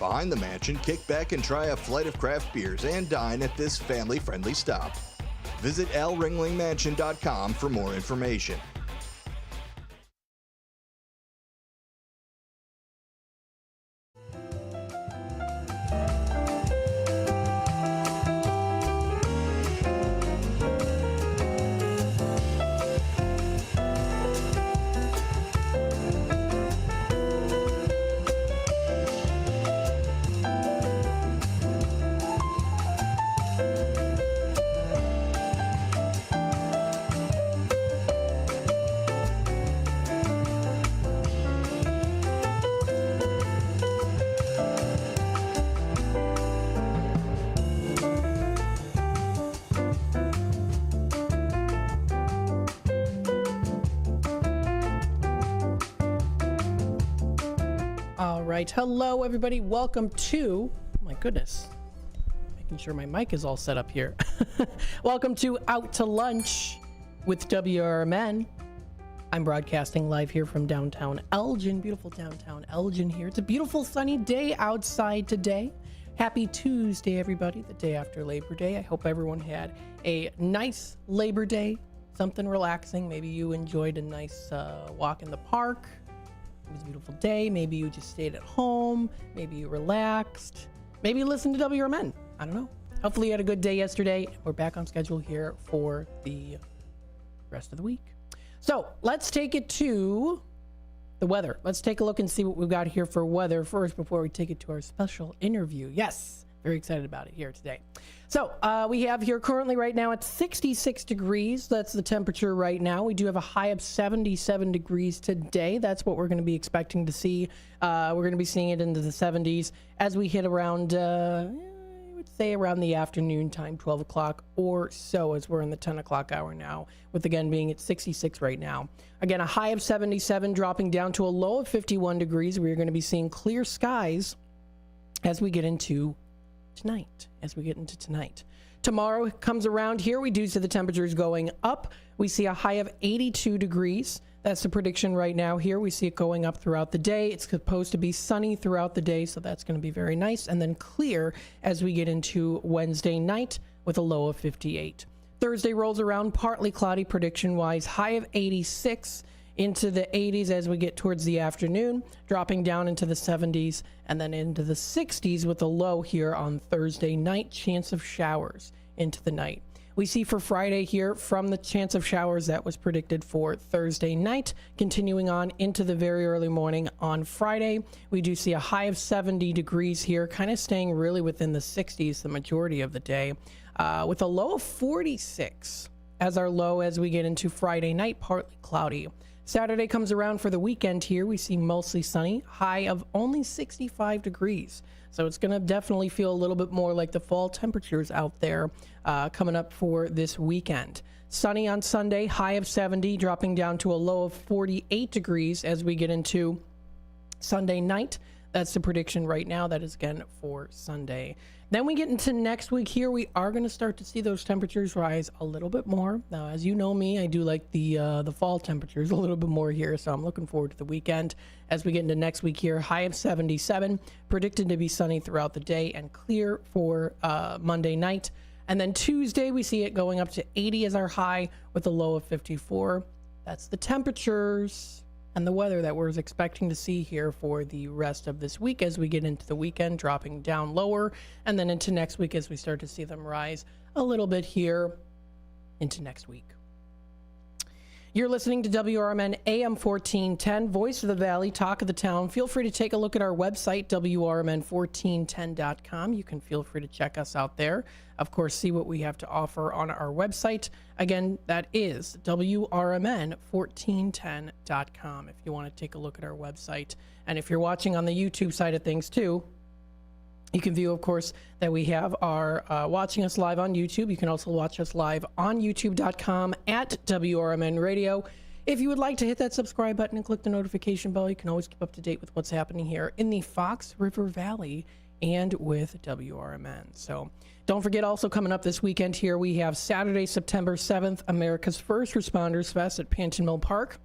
behind the mansion, kick back and try a flight of craft beers and dine at this family-friendly stop. Visit alringlingmansion.com for more information. Hello, everybody. Welcome to, oh my goodness, making sure my mic is all set up here. Welcome to Out to Lunch with WRMN. I'm broadcasting live here from downtown Elgin, beautiful downtown Elgin here. It's a beautiful sunny day outside today. Happy Tuesday, everybody, the day after Labor Day. I hope everyone had a nice Labor Day, something relaxing. Maybe you enjoyed a nice walk in the park. It was a beautiful day. Maybe you just stayed at home. Maybe you relaxed. Maybe you listened to WRMN. I don't know. Hopefully you had a good day yesterday. We're back on schedule here for the rest of the week. So let's take it to the weather. Let's take a look and see what we've got here for weather first before we take it to our special interview. Yes, very excited about it here today. So we have here currently right now it's 66 degrees. That's the temperature right now. We do have a high of 77 degrees today. That's what we're going to be expecting to see. We're going to be seeing it into the 70s as we hit around, I would say around the afternoon time, 12 o'clock or so, as we're in the 10 o'clock hour now, with again being at 66 right now. Again, a high of 77 dropping down to a low of 51 degrees. We're going to be seeing clear skies as we get into tonight. Tomorrow comes around here, we do see the temperatures going up. We see a high of 82 degrees. That's the prediction right now here. We see it going up throughout the day. It's supposed to be sunny throughout the day, so that's going to be very nice. And then clear as we get into Wednesday night with a low of 58. Thursday rolls around, partly cloudy prediction-wise, high of 86. Into the 80s as we get towards the afternoon, dropping down into the 70s and then into the 60s with a low here on Thursday night, chance of showers into the night. We see for Friday here from the chance of showers that was predicted for Thursday night, continuing on into the very early morning on Friday. We do see a high of 70 degrees here, kind of staying really within the 60s the majority of the day, with a low of 46 as our low as we get into Friday night, partly cloudy. Saturday comes around for the weekend here. We see mostly sunny, high of only 65 degrees. So it's going to definitely feel a little bit more like the fall temperatures out there coming up for this weekend. Sunny on Sunday, high of 70, dropping down to a low of 48 degrees as we get into Sunday night. That's the prediction right now. That is again for Sunday. Then we get into next week here. We are going to start to see those temperatures rise a little bit more. Now, as you know me, I do like the fall temperatures a little bit more here, so I'm looking forward to the weekend. As we get into next week here, high of 77, predicted to be sunny throughout the day and clear for Monday night. And then Tuesday, we see it going up to 80 as our high with a low of 54. That's the temperatures and the weather that we're expecting to see here for the rest of this week as we get into the weekend, dropping down lower, and then into next week as we start to see them rise a little bit here into next week. You're listening to WRMN AM 1410, Voice of the Valley, Talk of the Town. Feel free to take a look at our website, WRMN1410.com. You can feel free to check us out there. Of course, see what we have to offer on our website. Again, that is WRMN1410.com if you want to take a look at our website. And if you're watching on the YouTube side of things too, you can view, of course, that we have our watching us live on YouTube. You can also watch us live on youtube.com at WRMN Radio. If you would like to hit that subscribe button and click the notification bell, you can always keep up to date with what's happening here in the Fox River Valley and with WRMN. So don't forget, also coming up this weekend here, we have Saturday, September 7th, America's First Responders Fest at Panton Mill Park.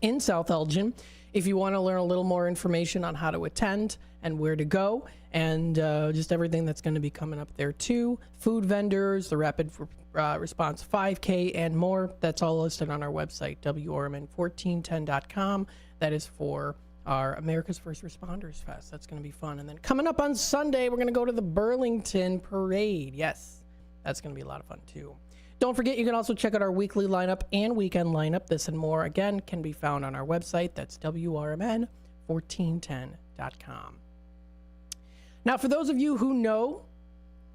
in South Elgin. If you want to learn a little more information on how to attend and where to go, and just everything that's going to be coming up there too, food vendors, the Rapid Response 5K, and more, that's all listed on our website, WRMN1410.com. That is for our America's First Responders Fest. That's going to be fun. And then coming up on Sunday, we're going to go to the Burlington Parade. Yes, that's going to be a lot of fun too. Don't forget, you can also check out our weekly lineup and weekend lineup. This and more, again, can be found on our website. That's WRMN1410.com. Now, for those of you who know,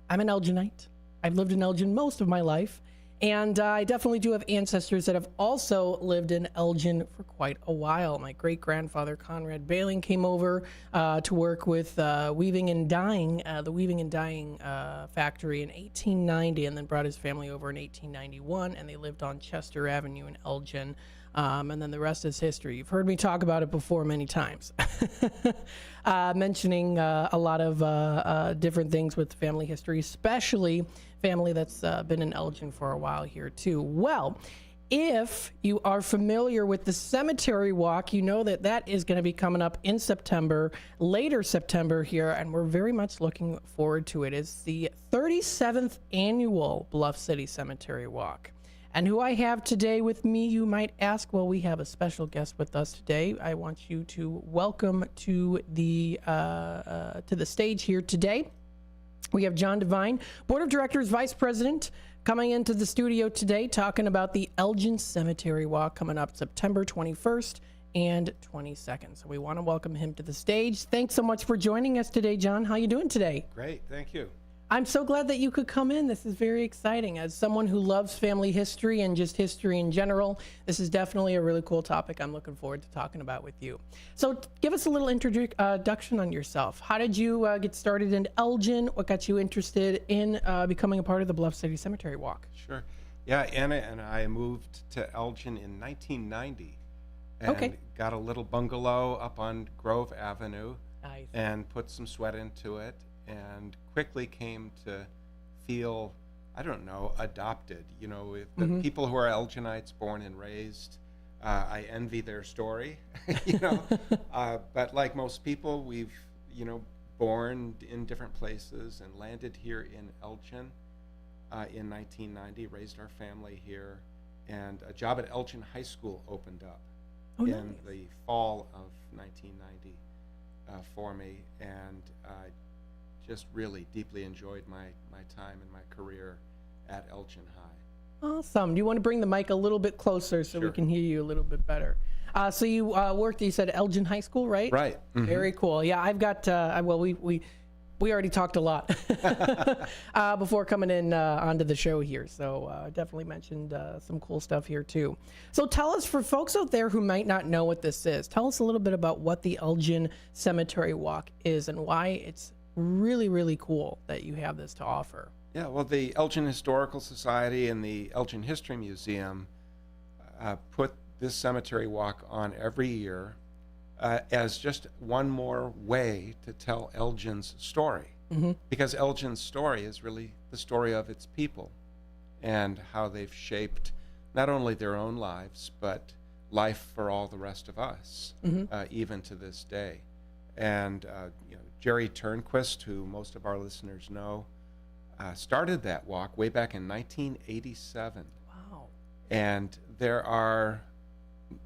I'm an Elginite. I've lived in Elgin most of my life, and I definitely do have ancestors that have also lived in Elgin for quite a while. My great-grandfather, Conrad Baling, came over to work with weaving and dyeing, the weaving and dyeing factory in 1890, and then brought his family over in 1891, and they lived on Chester Avenue in Elgin. And then the rest is history. You've heard me talk about it before many times, mentioning a lot of different things with family history, especially family that's been in Elgin for a while here too. Well, if you are familiar with the cemetery walk, you know that that is going to be coming up in September, later September here, and we're very much looking forward to it. It's the 37th annual Bluff City Cemetery Walk. And who I have today with me, you might ask, well, we have a special guest with us today. I want you to welcome to the stage here today. We have John Devine, Board of Directors, Vice President, coming into the studio today, talking about the Elgin Cemetery Walk coming up September 21st and 22nd. So we want to welcome him to the stage. Thanks so much for joining us today, John. How you doing today? Great, thank you. I'm so glad that you could come in. This is very exciting. As someone who loves family history and just history in general, this is definitely a really cool topic I'm looking forward to talking about with you. So give us a little introduction on yourself. How did you get started in Elgin? What got you interested in becoming a part of the Bluff City Cemetery Walk? Sure. Yeah, Anna and I moved to Elgin in 1990 and got a little bungalow up on Grove Avenue. Nice. And put some sweat into it, and quickly came to feel, I don't know, adopted. You know, with the people who are Elginites, born and raised, I envy their story, you know. But like most people, we've, you know, born in different places and landed here in Elgin in 1990, raised our family here, and a job at Elgin High School opened up in the fall of 1990 for me, and just really deeply enjoyed my time and my career at Elgin High. Awesome. Do you want to bring the mic a little bit closer so we can hear you a little bit better? So you worked, you said Elgin High School, right? Right. Mm-hmm. Very cool. Yeah, I've got, well, we already talked a lot before coming in onto the show here. So definitely mentioned some cool stuff here too. So tell us, for folks out there who might not know what this is, tell us a little bit about what the Elgin Cemetery Walk is and why it's really, really cool that you have this to offer. Yeah, well, the Elgin Historical Society and the Elgin History Museum put this cemetery walk on every year as just one more way to tell Elgin's story. Because Elgin's story is really the story of its people and how they've shaped not only their own lives, but life for all the rest of us, even to this day. And you know, Jerry Turnquist, who most of our listeners know, started that walk way back in 1987. Wow. And there are,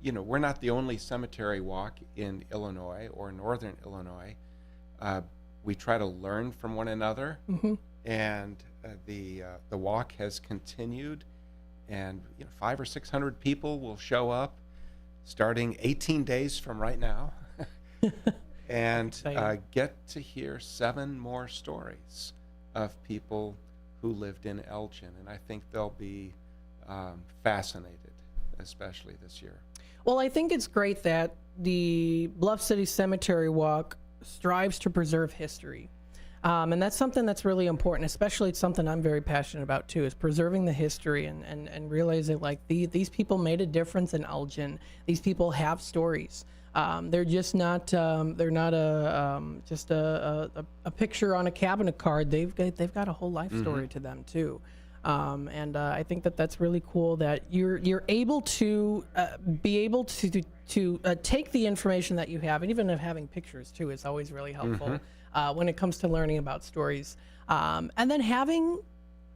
you know, we're not the only cemetery walk in Illinois or northern Illinois. We try to learn from one another, and the walk has continued, and you know, 500 or 600 people will show up starting 18 days from right now. And get to hear 7 more stories of people who lived in Elgin. And I think they'll be fascinated, especially this year. Well, I think it's great that the Bluff City Cemetery Walk strives to preserve history. And that's something that's really important, especially it's something I'm very passionate about too, is preserving the history and realizing like these people made a difference in Elgin. These people have stories. They're just not. They're not just a picture on a cabinet card. They've got a whole life story to them too. And I think that that's really cool that you're able to be able to take the information that you have, and even having pictures too is always really helpful when it comes to learning about stories. And then having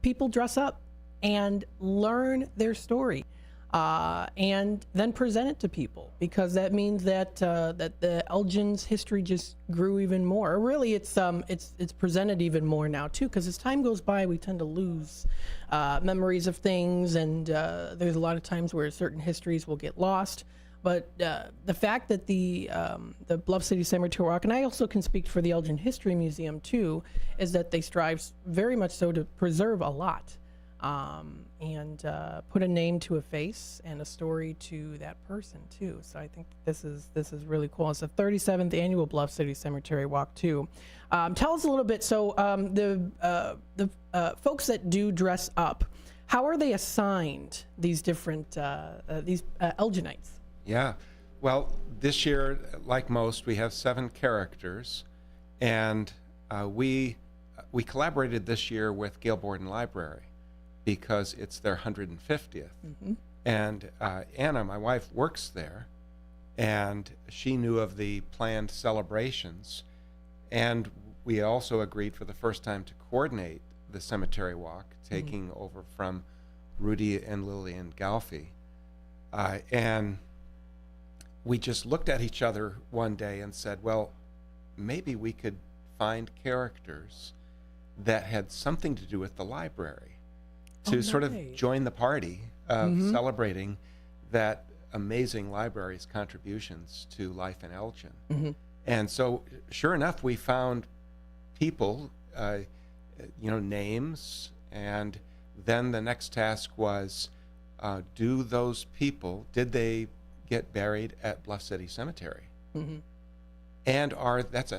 people dress up and learn their story, and then present it to people, because that means that that the Elgin's history just grew even more. Really, it's presented even more now too, because as time goes by, we tend to lose memories of things, and there's a lot of times where certain histories will get lost. But the fact that the Bluff City Cemetery Walk, and I also can speak for the Elgin History Museum too, is that they strive very much so to preserve a lot, and put a name to a face and a story to that person too. So I think this is really cool. It's the 37th annual Bluff City Cemetery Walk too. Tell us a little bit. So the folks that do dress up, how are they assigned these different Elginites? Yeah, well, this year, like most, we have 7 characters, and we collaborated this year with Gail Borden Library because it's their 150th. And Anna, my wife, works there, and she knew of the planned celebrations, and we also agreed for the first time to coordinate the cemetery walk, taking over from Rudy and Lillian Galfi. And we just looked at each other one day and said, well, maybe we could find characters that had something to do with the library to sort of join the party of celebrating that amazing library's contributions to life in Elgin. And so, sure enough, we found people, names, and then the next task was, did they get buried at Bluff City Cemetery? And that's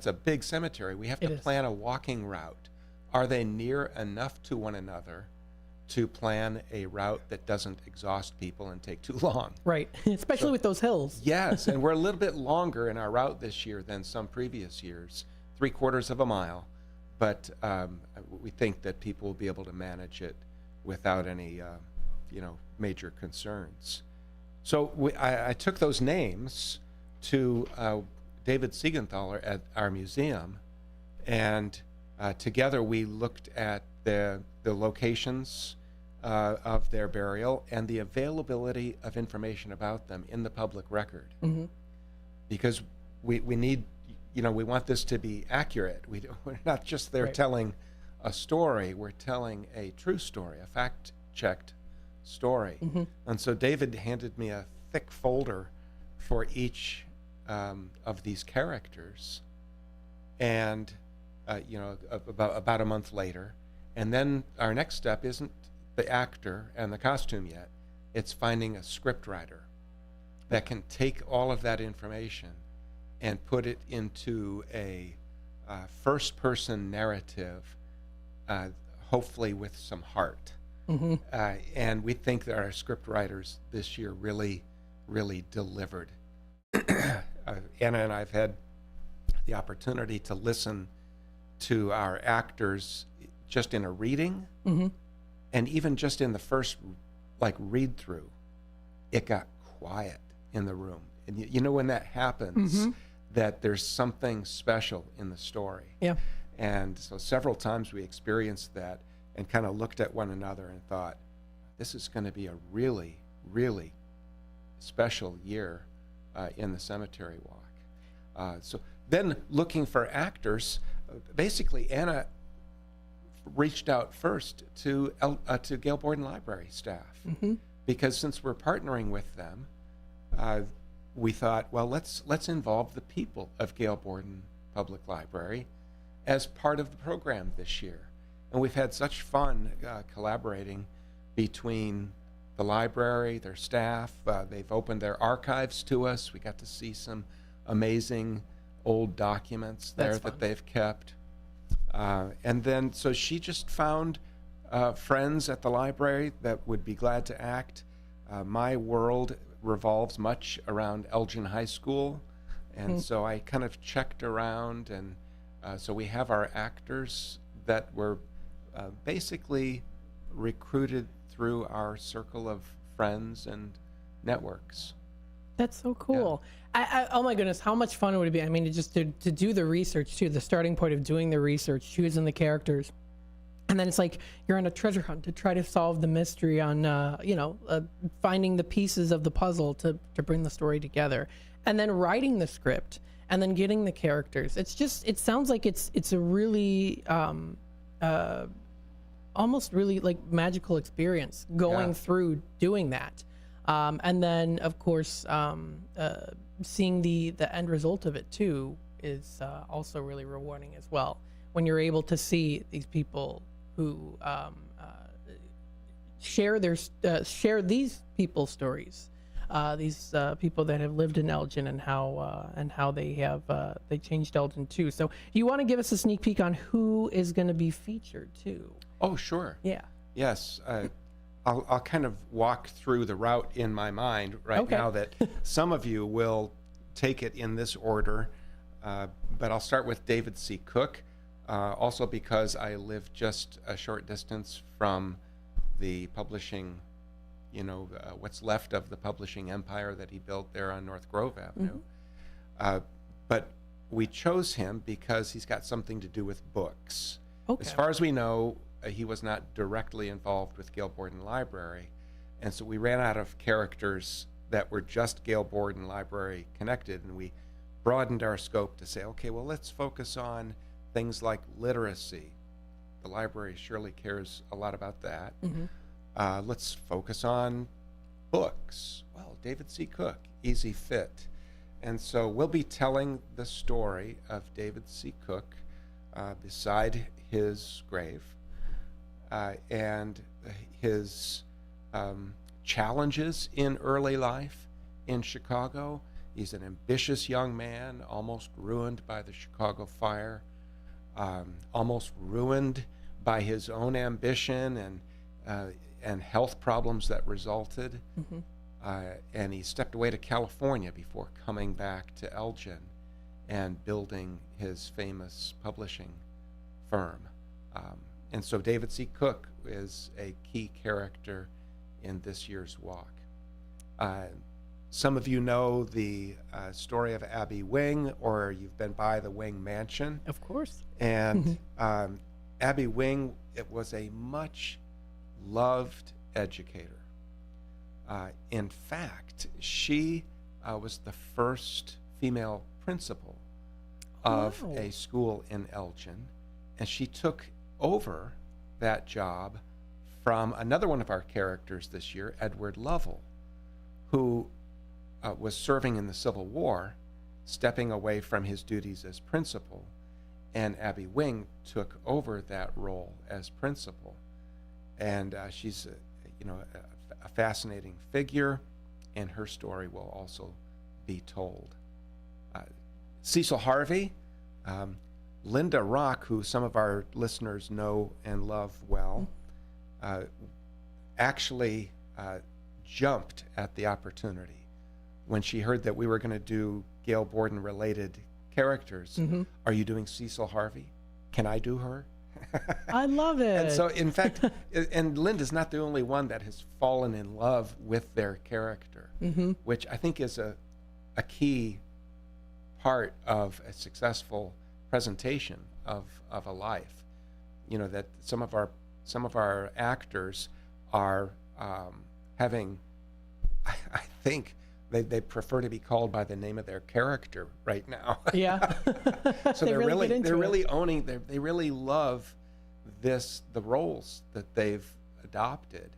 a big cemetery. We have to plan a walking route. Are they near enough to one another to plan a route that doesn't exhaust people and take too long? Right, especially with those hills. Yes, and we're a little bit longer in our route this year than some previous years, 3/4 of a mile, but we think that people will be able to manage it without any major concerns. So I took those names to David Siegenthaler at our museum, and together we looked at the locations of their burial and the availability of information about them in the public record. Because we need, we want this to be accurate. We're not just there telling a story, we're telling a true story, a fact-checked story. And so David handed me a thick folder for each of these characters, and about a month later, and then our next step isn't the actor and the costume yet, it's finding a script writer that can take all of that information and put it into a first-person narrative, hopefully with some heart. And we think that our script writers this year really delivered. Anna and I have had the opportunity to listen to our actors just in a reading, and even just in the first read through, it got quiet in the room. And when that happens, that there's something special in the story. Yeah. And so several times we experienced that and kind of looked at one another and thought, this is going to be a really special year in the cemetery walk. So then looking for actors, basically Anna reached out first to Gail Borden Library staff, because since we're partnering with them, we thought, well, let's involve the people of Gail Borden Public Library as part of the program this year. And we've had such fun collaborating between the library, their staff. They've opened their archives to us. We got to see some amazing old documents there that they've kept. And then, so she just found friends at the library that would be glad to act. My world revolves much around Elgin High School, and so I kind of checked around, and so we have our actors that were basically recruited through our circle of friends and networks. That's so cool. Oh my goodness, how much fun would it be? I mean, just to do the research too, the starting point of doing the research, choosing the characters. And then it's like you're on a treasure hunt to try to solve the mystery on, finding the pieces of the puzzle to bring the story together. And then writing the script and then getting the characters. It sounds like it's a really, almost really like magical experience going through doing that. And then, of course, seeing the end result of it too is also really rewarding as well. When you're able to see these people who share these people's stories, these people that have lived in Elgin and how they have they changed Elgin too. So, you want to give us a sneak peek on who is going to be featured too? Oh, sure. Yeah. Yes. I'll kind of walk through the route in my mind right now that some of you will take it in this order, but I'll start with David C. Cook, also because I live just a short distance from the publishing, what's left of the publishing empire that he built there on North Grove Avenue. But we chose him because he's got something to do with books. Okay. As far as we know, he was not directly involved with Gail Borden Library, and so we ran out of characters that were just Gail Borden Library connected, and we broadened our scope to say, okay, well, let's focus on things like literacy. The library surely cares a lot about that. Let's focus on books. Well, David C. Cook, easy fit. And so we'll be telling the story of David C. Cook beside his grave, and his challenges in early life in Chicago. He's an ambitious young man, almost ruined by the Chicago fire, almost ruined by his own ambition and health problems that resulted. And he stepped away to California before coming back to Elgin and building his famous publishing firm. And so David C. Cook is a key character in this year's walk. Some of you know the story of Abby Wing, or you've been by the Wing Mansion. Of course. And Abby Wing, it was a much loved educator. In fact, she was the first female principal of a school in Elgin, and she took over that job from another one of our characters this year, Edward Lovell, who was serving in the Civil War, stepping away from his duties as principal, and Abby Wing took over that role as principal. And she's a fascinating figure, and her story will also be told. Cecil Harvey, Linda Rock, who some of our listeners know and love well, actually jumped at the opportunity when she heard that we were going to do Gail Borden related characters. Are you doing Cecil Harvey? Can I do her? I love it. And so, in fact, and Linda's not the only one that has fallen in love with their character, which I think is a key part of a successful presentation of a life. That some of our actors are having, I think they prefer to be called by the name of their character right now. Yeah. So they're really owning. They really love the roles that they've adopted.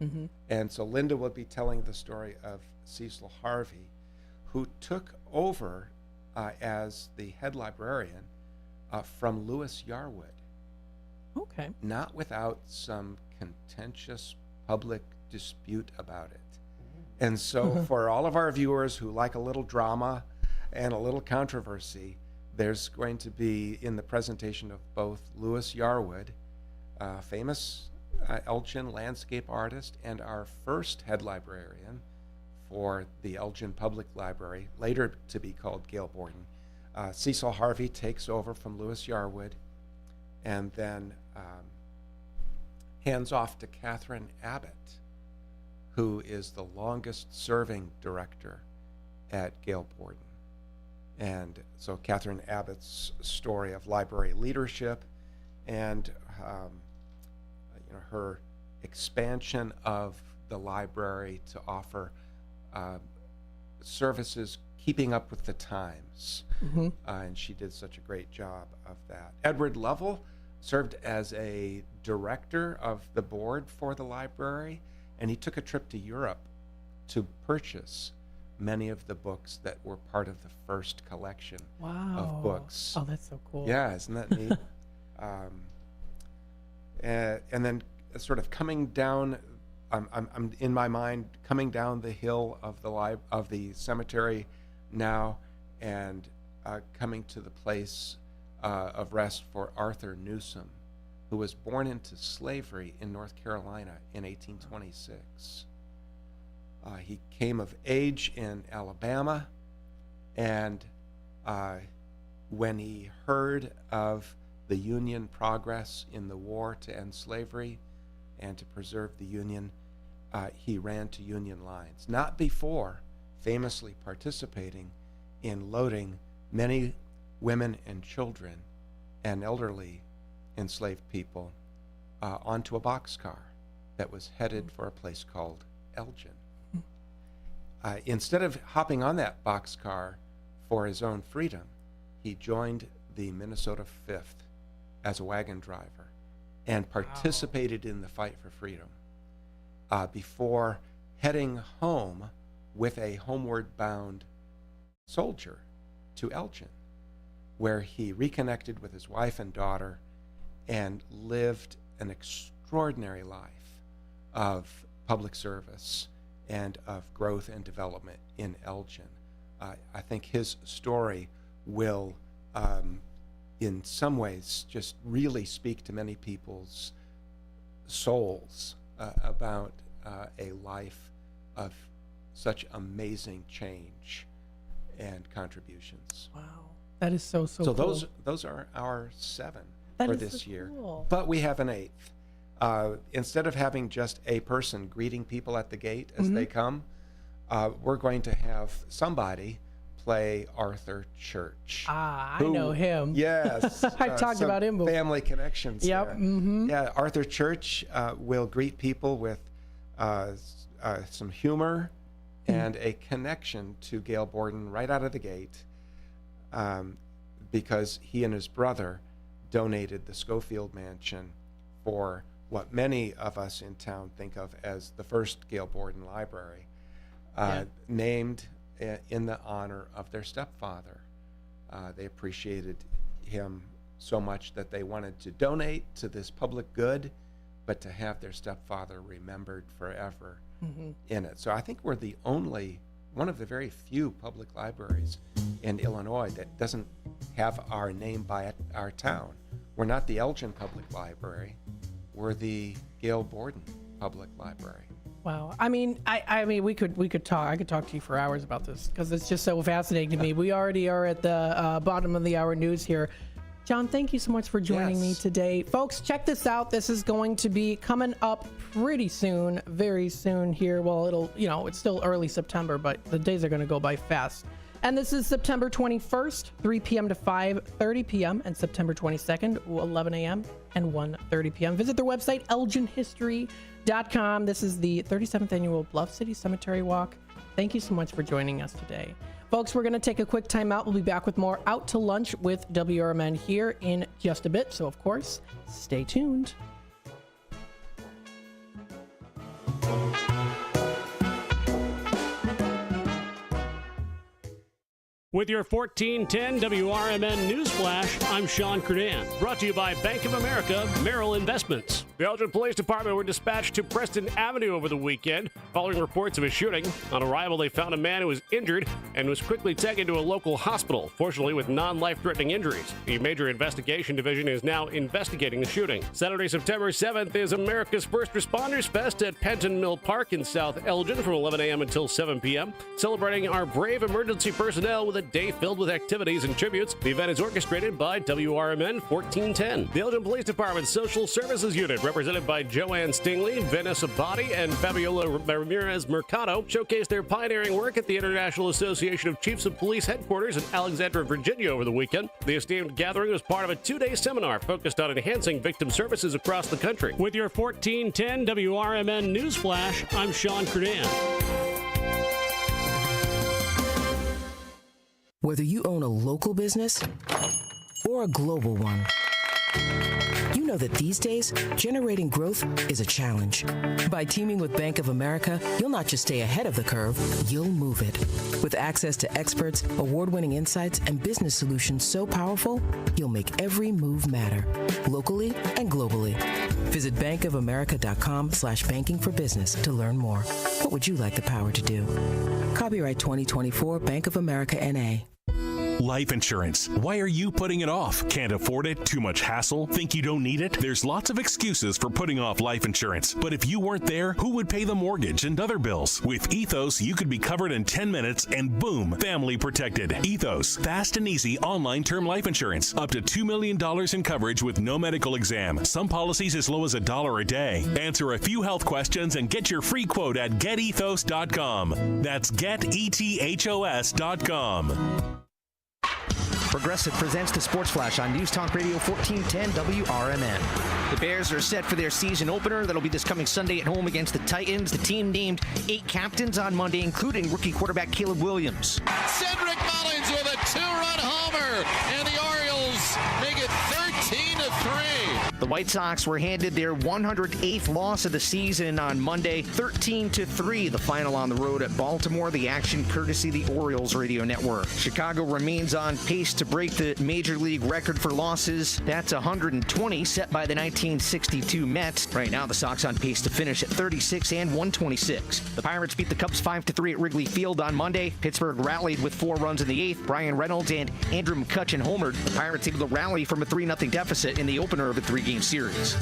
And so Linda will be telling the story of Cecil Harvey, who took over as the head librarian from Louis Yarwood. Okay. Not without some contentious public dispute about it. And so for all of our viewers who like a little drama and a little controversy, there's going to be, in the presentation of both Louis Yarwood, famous Elgin landscape artist, and our first head librarian for the Elgin Public Library, later to be called Gail Borden. Cecil Harvey takes over from Louis Yarwood, and then hands off to Catherine Abbott, who is the longest serving director at Gail Borden. And so Catherine Abbott's story of library leadership and her expansion of the library to offer services keeping up with the times. And she did such a great job of that. Edward Lovell served as a director of the board for the library, and he took a trip to Europe to purchase many of the books that were part of the first collection of books. Oh, that's so cool. Yeah, isn't that neat? And then sort of coming down, I'm in my mind coming down the hill of the cemetery now, and coming to the place of rest for Arthur Newsom, who was born into slavery in North Carolina in 1826. He came of age in Alabama, and when he heard of the Union progress in the war to end slavery and to preserve the Union, he ran to Union lines, not before famously participating in loading many women and children and elderly enslaved people onto a boxcar that was headed for a place called Elgin. Instead of hopping on that boxcar for his own freedom, he joined the Minnesota 5th as a wagon driver and participated in the fight for freedom before heading home with a homeward bound soldier to Elgin, where he reconnected with his wife and daughter and lived an extraordinary life of public service and of growth and development in Elgin. I think his story will, in some ways, just really speak to many people's souls about a life of such amazing change and contributions. Wow, that is so So cool. those are our 7 That for is this so year. cool. But we have an 8th. Instead of having just a person greeting people at the gate as they come, we're going to have somebody play Arthur Church. I know him. Yes. I've talked some about him before. Family connections Yep. there. Mm-hmm. Yeah, Arthur Church will greet people with some humor and a connection to Gail Borden right out of the gate, because he and his brother donated the Schofield Mansion for what many of us in town think of as the first Gail Borden Library, named in the honor of their stepfather. They appreciated him so much that they wanted to donate to this public good, but to have their stepfather remembered forever in it. So I think we're one of the very few public libraries in Illinois that doesn't have our name by our town. We're not the Elgin Public Library. We're the Gail Borden Public Library. Wow. I mean, we could talk. I could talk to you for hours about this because it's just so fascinating to me. We already are at the bottom of the hour news here. John, thank you so much for joining me today. Folks, check this out. This is going to be coming up pretty soon, very soon here. Well, it's still early September, but the days are going to go by fast. And this is September 21st, 3 p.m. to 5:30 p.m. and September 22nd, 11 a.m. and 1:30 p.m. Visit their website, elginhistory.com. This is the 37th annual Bluff City Cemetery Walk. Thank you so much for joining us today. Folks, we're going to take a quick time out. We'll be back with more Out to Lunch with WRMN here in just a bit. So, of course, stay tuned. With your 1410 WRMN Newsflash, I'm Sean Kernan. Brought to you by Bank of America Merrill Investments. The Elgin Police Department were dispatched to Preston Avenue over the weekend following reports of a shooting. On arrival, they found a man who was injured and was quickly taken to a local hospital, fortunately with non-life-threatening injuries. The Major Investigation Division is now investigating the shooting. Saturday, September 7th is America's First Responders Fest at Penton Mill Park in South Elgin from 11 a.m. until 7 p.m., celebrating our brave emergency personnel with a a day filled with activities and tributes. The event is orchestrated by WRMN 1410. The Elgin Police Department Social Services Unit, represented by Joanne Stingley, Vanessa Botti, and Fabiola Ramirez Mercado, showcased their pioneering work at the International Association of Chiefs of Police headquarters in Alexandria, Virginia over the weekend. The esteemed gathering was part of a 2-day seminar focused on enhancing victim services across the country. With your 1410 WRMN News Flash, I'm Sean Kernan. Whether you own a local business or a global one, you know that these days, generating growth is a challenge. By teaming with Bank of America, you'll not just stay ahead of the curve, you'll move it. With access to experts, award-winning insights, and business solutions so powerful, you'll make every move matter, locally and globally. Visit bankofamerica.com/banking for business to learn more. What would you like the power to do? Copyright 2024 Bank of America N.A. Life insurance. Why are you putting it off? Can't afford it? Too much hassle? Think you don't need it? There's lots of excuses for putting off life insurance. But if you weren't there, who would pay the mortgage and other bills? With Ethos, you could be covered in 10 minutes and boom, family protected. Ethos, fast and easy online term life insurance. Up to $2 million in coverage with no medical exam. Some policies as low as $1 a day. Answer a few health questions and get your free quote at getethos.com. That's getethos.com. Progressive presents the Sports Flash on News Talk Radio 1410 WRMN. The Bears are set for their season opener. That'll be this coming Sunday at home against the Titans. The team named 8 captains on Monday, including rookie quarterback Caleb Williams. Cedric Mullins with a 2-run homer, and the Orioles make it 13-3. The White Sox were handed their 108th loss of the season on Monday, 13-3, the final on the road at Baltimore. The action courtesy the Orioles radio network. Chicago remains on pace to break the Major League record for losses. That's 120, set by the 1962 Mets. Right now, the Sox on pace to finish at 36 and 126. The Pirates beat the Cubs 5-3 at Wrigley Field on Monday. Pittsburgh rallied with 4 runs in the 8th. Brian Reynolds and Andrew McCutchen homered. The Pirates able to rally from a 3-0 deficit in the opener of a 3-game series.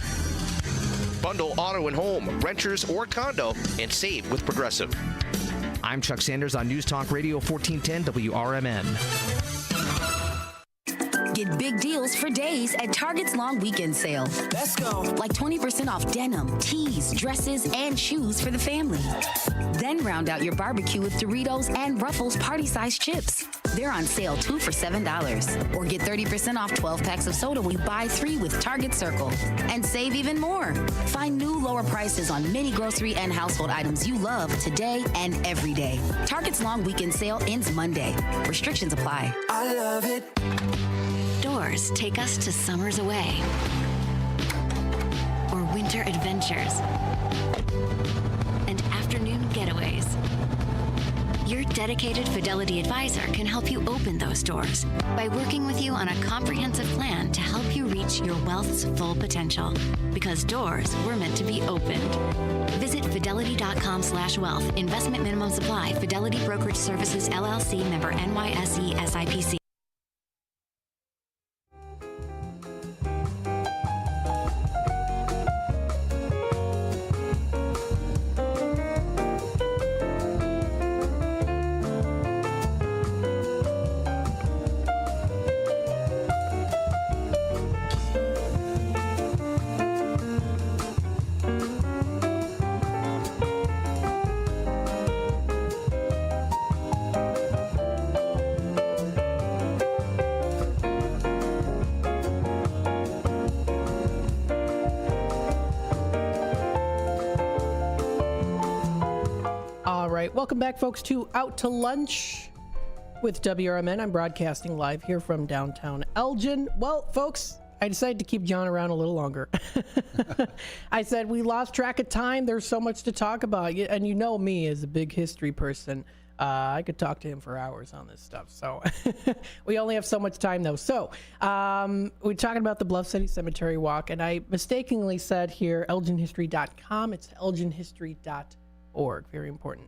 Bundle auto and home, renters or condo, and save with Progressive. I'm Chuck Sanders on News Talk Radio 1410 WRMN. Get big deals for days at Target's long weekend sale. Let's go. Like 20% off denim, tees, dresses, and shoes for the family. Then round out your barbecue with Doritos and Ruffles party-sized chips. They're on sale 2 for $7. Or get 30% off 12 packs of soda when you buy 3 with Target Circle. And save even more. Find new lower prices on many grocery and household items you love today and every day. Target's long weekend sale ends Monday. Restrictions apply. I love it. Doors take us to summers away or winter adventures and afternoon getaways. Your dedicated Fidelity advisor can help you open those doors by working with you on a comprehensive plan to help you reach your wealth's full potential. Because doors were meant to be opened. Visit fidelity.com/wealth. Investment minimum supply. Fidelity Brokerage Services, LLC, member NYSE SIPC. Welcome back, folks, to Out to Lunch with WRMN. I'm broadcasting live here from downtown Elgin. Well, folks, I decided to keep John around a little longer. I said we lost track of time. There's so much to talk about. And you know me as a big history person. I could talk to him for hours on this stuff. So we only have so much time, though. So we're talking about the Bluff City Cemetery Walk. And I mistakenly said here elginhistory.com. It's elginhistory.org. Very important.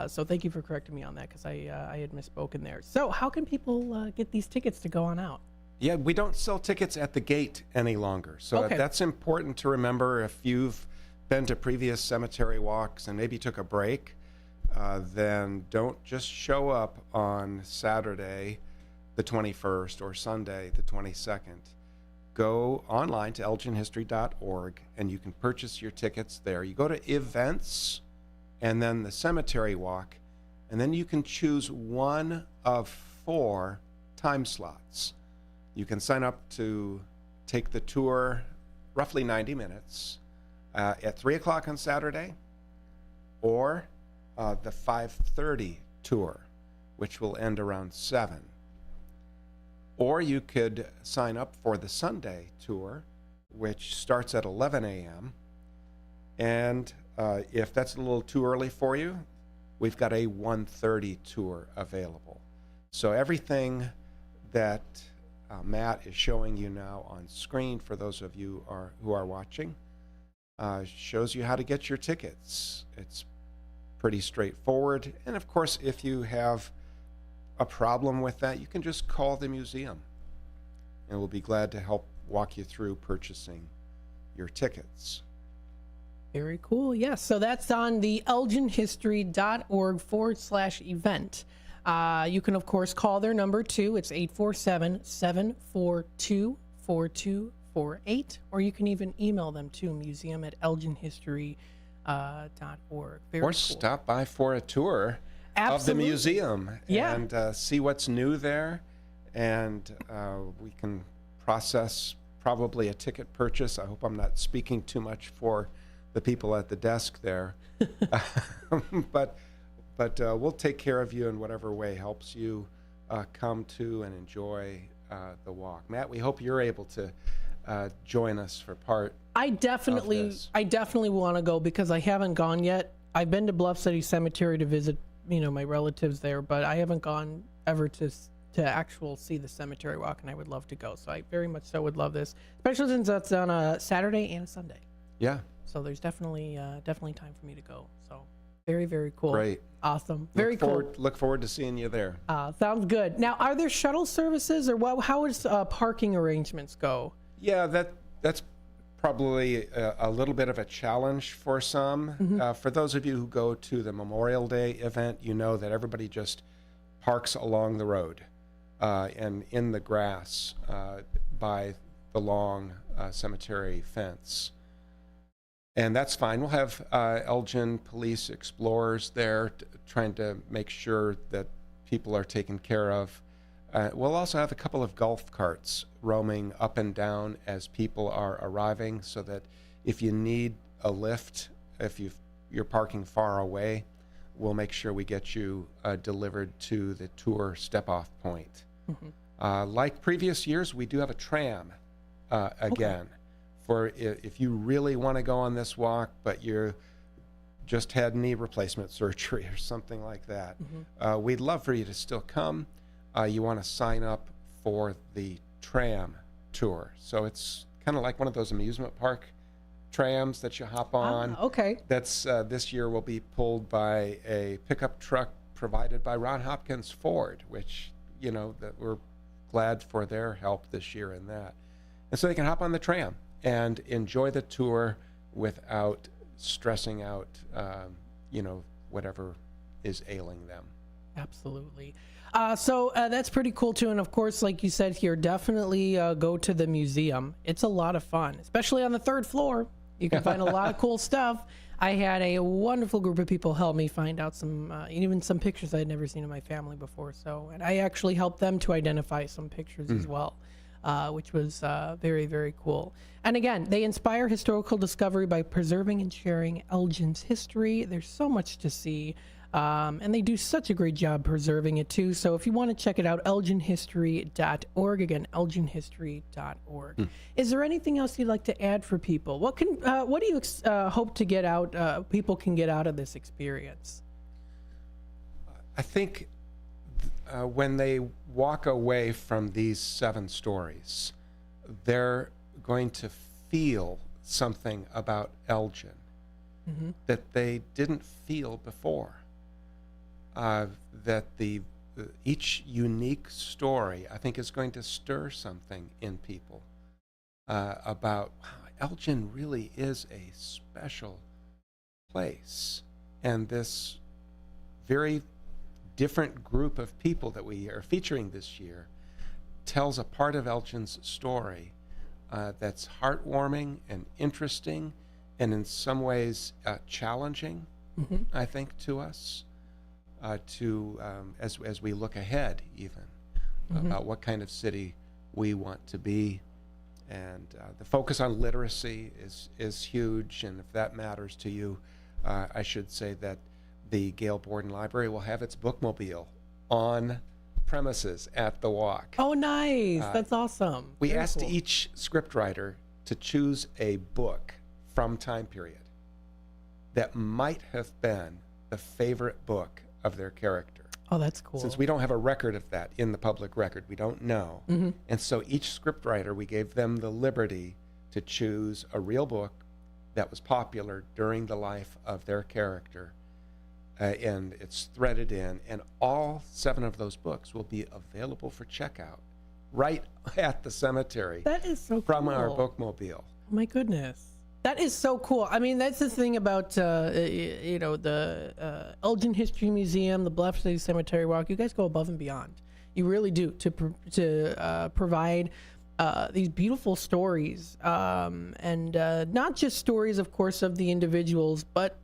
So thank you for correcting me on that, because I had misspoken there. So how can people get these tickets to go on out? Yeah, we don't sell tickets at the gate any longer. So Okay. That's important to remember if you've been to previous cemetery walks and maybe took a break. then don't just show up on Saturday the 21st or Sunday the 22nd. Go online to elginhistory.org and you can purchase your tickets there. You go to events and then the cemetery walk, and then you can choose one of 4 time slots. You can sign up to take the tour, roughly 90 minutes, at 3 o'clock on Saturday, or the 5:30 tour, which will end around 7. Or you could sign up for the Sunday tour, which starts at 11 a.m. And if that's a little too early for you, we've got a 1:30 tour available. So everything that Matt is showing you now on screen, for those of you who are watching, shows you how to get your tickets. It's pretty straightforward. And of course, if you have a problem with that, you can just call the museum and we'll be glad to help walk you through purchasing your tickets. Very cool. Yes. So that's on the elginhistory.org/event. You can, of course, call their number too. It's 847-742-4248. Or you can even email them to museum@elginhistory.org. Very or cool. stop by for a tour Absolutely. of the museum Yeah. and see what's new there. And we can process probably a ticket purchase. I hope I'm not speaking too much for the people at the desk there. But we'll take care of you in whatever way helps you come to and enjoy the walk. Matt, we hope you're able to join us for part I definitely want to go because I haven't gone yet. I've been to Bluff City Cemetery to visit, my relatives there, but I haven't gone ever to actual see the cemetery walk, and I would love to go. So I very much so would love this, especially since that's on a Saturday and a Sunday. Yeah. So there's definitely time for me to go. So very, very cool. Great. Awesome. Very cool. Look forward to seeing you there. Sounds good. Now, are there shuttle services, or how does parking arrangements go? Yeah, that's probably a little bit of a challenge for some. For those of you who go to the Memorial Day event, you know that everybody just parks along the road and in the grass by the long cemetery fence. And that's fine. We'll have Elgin police explorers there trying to make sure that people are taken care of. We'll also have a couple of golf carts roaming up and down as people are arriving, so that if you need a lift, if you're parking far away, we'll make sure we get you delivered to the tour step-off point. Like previous years, we do have a tram again. Okay. For if you really want to go on this walk, but you just had knee replacement surgery or something like that, we'd love for you to still come. You want to sign up for the tram tour. So it's kind of like one of those amusement park trams that you hop on. Okay. That's this year will be pulled by a pickup truck provided by Ron Hopkins Ford, which, that we're glad for their help this year in that. And so they can hop on the tram and enjoy the tour without stressing out, whatever is ailing them. Absolutely. So that's pretty cool too. And of course, like you said here, definitely go to the museum. It's a lot of fun, especially on the 3rd floor. You can find a lot of cool stuff. I had a wonderful group of people help me find out even some pictures I had never seen of my family before. So, and I actually helped them to identify some pictures as well. Which was very, very cool. And again, they inspire historical discovery by preserving and sharing Elgin's history. There's so much to see, and they do such a great job preserving it too. So if you want to check it out, elginhistory.org. Again, elginhistory.org. Is there anything else you'd like to add for people? What do you hope to get out? People can get out of this experience. I think when they walk away from these 7 stories, they're going to feel something about Elgin that they didn't feel before. That each unique story, I think, is going to stir something in people about, wow, Elgin really is a special place. And this very different group of people that we are featuring this year tells a part of Elgin's story that's heartwarming and interesting and in some ways challenging, I think, to us as we look ahead even about what kind of city we want to be. And the focus on literacy is huge, and if that matters to you, I should say that the Gale Borden Library will have its bookmobile on premises at the Walk. Oh, nice. That's awesome. We Very asked cool. each scriptwriter to choose a book from time period that might have been the favorite book of their character. Oh, that's cool. Since we don't have a record of that in the public record, we don't know. And so each scriptwriter, we gave them the liberty to choose a real book that was popular during the life of their character. And it's threaded in, and all 7 of those books will be available for checkout right at the cemetery. That is so from cool. our bookmobile. Oh, my goodness. That is so cool. I mean, that's the thing about, the Elgin History Museum, the Bluff City Cemetery Walk. You guys go above and beyond. You really do to provide these beautiful stories. And not just stories, of course, of the individuals, but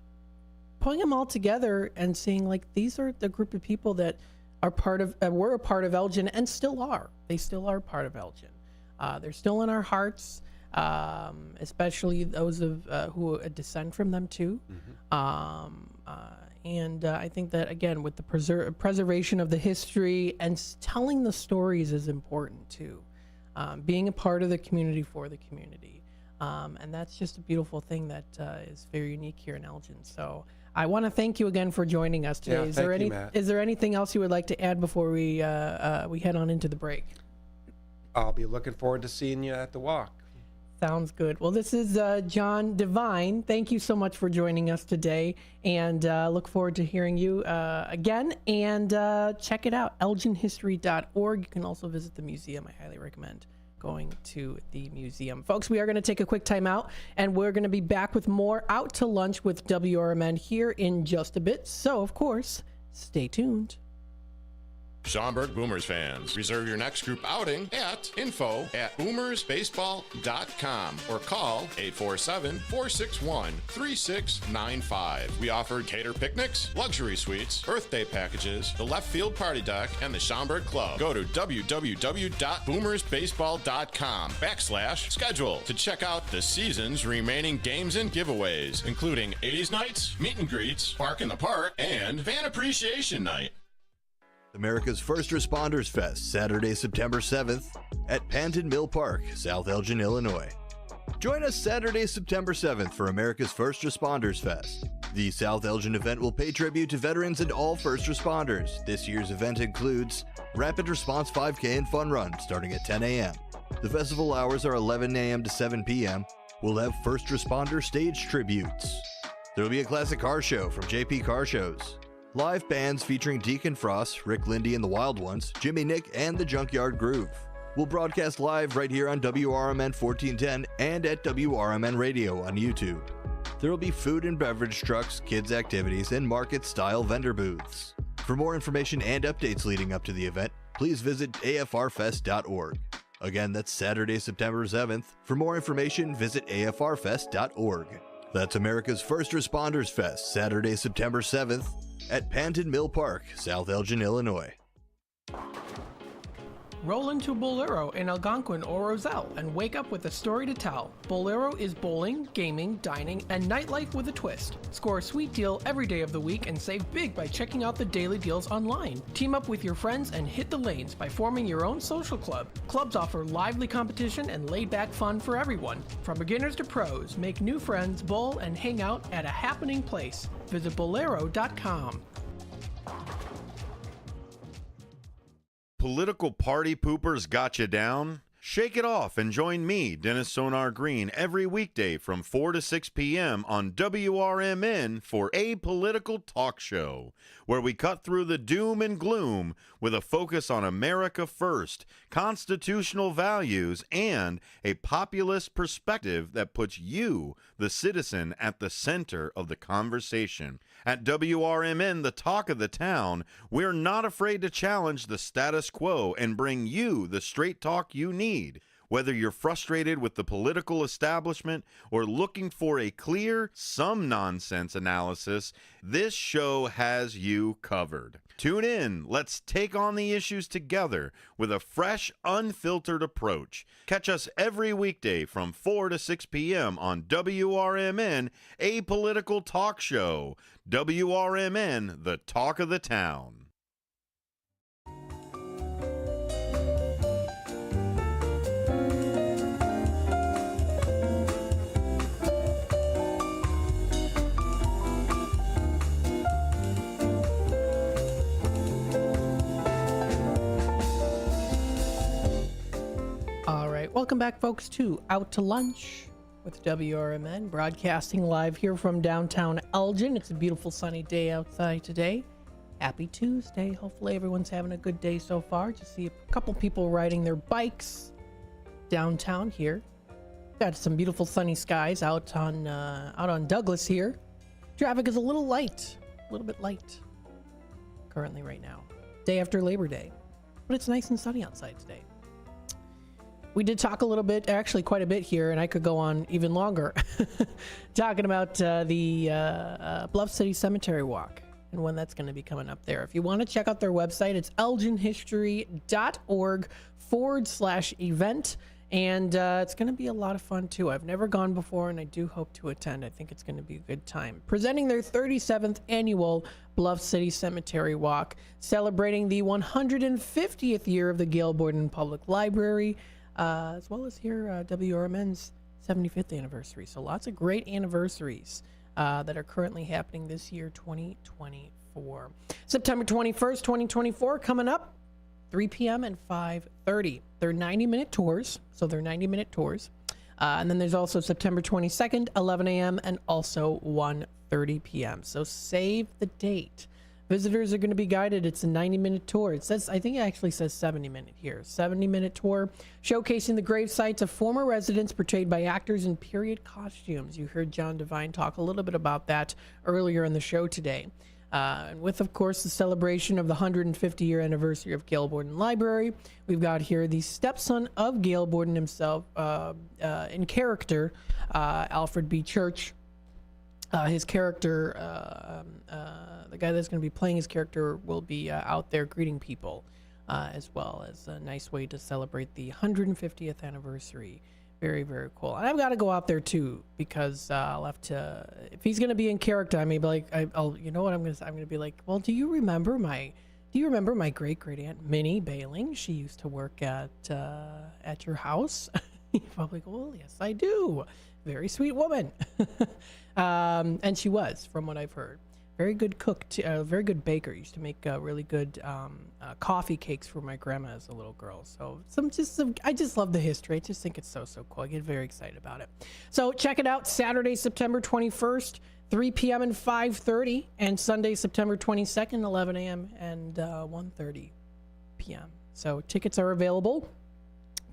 putting them all together and seeing, like, these are the group of people that are were a part of Elgin and still are. They still are part of Elgin. They're still in our hearts. Especially those of who descend from them too. And I think that, again, with the preservation of the history and telling the stories is important too. Being a part of the community for the community. And that's just a beautiful thing that is very unique here in Elgin. So I want to thank you again for joining us today. Matt. Is there anything else you would like to add before we head on into the break? I'll be looking forward to seeing you at the Walk. Sounds good. Well, this is John Devine. Thank you so much for joining us today, and look forward to hearing you again. And check it out, elginhistory.org. You can also visit the museum. I highly recommend going to the museum. Folks, we are going to take a quick time out, and we're going to be back with more Out to Lunch with WRMN here in just a bit. So, of course, stay tuned. Schaumburg Boomers fans, reserve your next group outing at info@boomersbaseball.com or call 847-461-3695. We offer cater picnics, luxury suites, birthday packages, the left field party deck, and the Schaumburg Club. Go to www.boomersbaseball.com/schedule to check out the season's remaining games and giveaways, including 80s nights, meet and greets, Park in the Park, and Fan Appreciation Night. America's First Responders Fest, Saturday, September 7th at Panton Mill Park, South Elgin, Illinois. Join us Saturday, September 7th for America's First Responders Fest. The South Elgin event will pay tribute to veterans and all first responders. This year's event includes Rapid Response 5K and Fun Run starting at 10 a.m. The festival hours are 11 a.m. to 7 p.m. We'll have first responder stage tributes. There will be a classic car show from JP Car Shows. Live bands featuring Deacon Frost, Rick Lindy and the Wild Ones, Jimmy Nick, and the Junkyard Groove. We'll broadcast live right here on WRMN 1410 and at WRMN Radio on YouTube. There will be food and beverage trucks, kids' activities, and market-style vendor booths. For more information and updates leading up to the event, please visit afrfest.org. Again, that's Saturday, September 7th. For more information, visit afrfest.org. That's America's First Responders Fest, Saturday, September 7th. At Panton Mill Park, South Elgin, Illinois. Roll into Bolero in Algonquin or Roselle and wake up with a story to tell. Bolero is bowling, gaming, dining, and nightlife with a twist. Score a sweet deal every day of the week and save big by checking out the daily deals online. Team up with your friends and hit the lanes by forming your own social club. Clubs offer lively competition and laid-back fun for everyone. From beginners to pros, make new friends, bowl, and hang out at a happening place. Visit bolero.com. Political party poopers got you down? Shake it off and join me, Dennis Sonar Green, every weekday from 4 to 6 p.m. on WRMN for A Political Talk Show, where we cut through the doom and gloom with a focus on America first, constitutional values, and a populist perspective that puts you, the citizen, at the center of the conversation. At WRMN, the talk of the town, we're not afraid to challenge the status quo and bring you the straight talk you need. Whether you're frustrated with the political establishment or looking for a clear, some nonsense analysis, this show has you covered. Tune in. Let's take on the issues together with a fresh, unfiltered approach. Catch us every weekday from 4 to 6 p.m. on WRMN, A Political Talk Show. WRMN, the talk of the town. Welcome back, folks, to Out to Lunch with WRMN, broadcasting live here from downtown Elgin. It's a beautiful sunny day outside today. Happy Tuesday. Hopefully everyone's having a good day so far. Just see a couple people riding their bikes downtown here. Got some beautiful sunny skies out on Douglas here. Traffic is a little bit light currently right now. Day after Labor Day. But it's nice and sunny outside today. We did talk a little bit, actually quite a bit here, and I could go on even longer, talking about the Bluff City Cemetery Walk and when that's going to be coming up there. If you want to check out their website, it's elginhistory.org/event, and it's going to be a lot of fun too. I've never gone before, and I do hope to attend. I think it's going to be a good time. Presenting their 37th annual Bluff City Cemetery Walk, celebrating the 150th year of the Gail Borden Public Library, as well as here WRMN's 75th anniversary. So lots of great anniversaries that are currently happening this year, 2024. September 21st, 2024, coming up, 3 p.m. and 5:30. They're 90-minute tours, so they're 90-minute tours. And then there's also September 22nd, 11 a.m., and also 1:30 p.m. So save the date. Visitors are going to be guided. It's a 90-minute tour. It says, I think it actually says 70-minute here. 70-minute tour showcasing the grave sites of former residents portrayed by actors in period costumes. You heard John Devine talk a little bit about that earlier in the show today. And with, of course, the celebration of the 150-year anniversary of Gail Borden Library, we've got here the stepson of Gail Borden himself, in character, Alfred B. Church. His character, the guy that's going to be playing his character, will be out there greeting people, as well as a nice way to celebrate the 150th anniversary. Very, very cool. And I've got to go out there too, because I'll have to. If he's going to be in character, I may be like, I'll. You know what I'm going to be like? Well, do you remember my great great aunt Minnie Bailing? She used to work at your house. You probably go, well, yes, I do. Very sweet woman. And she was, from what I've heard. Very good cook, very good baker. Used to make really good coffee cakes for my grandma as a little girl. So I just love the history. I just think it's so cool. I get very excited about it. So check it out. Saturday, September 21st, 3 p.m. and 5:30, and Sunday, September 22nd, 11 a.m. and 1:30 p.m. So tickets are available.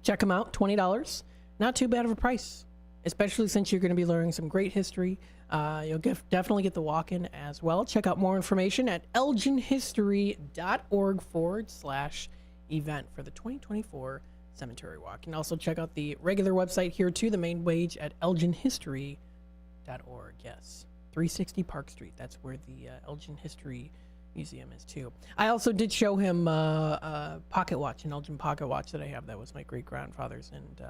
Check them out. $20. Not too bad of a price, especially since you're going to be learning some great history. You'll definitely get the walk-in as well. Check out more information at elginhistory.org/event for the 2024 Cemetery Walk. You can also check out the regular website here too, the main page at elginhistory.org. Yes, 360 Park Street. That's where the Elgin History Museum is too. I also did show him pocket watch, an Elgin pocket watch that I have. That was my great grandfather's, and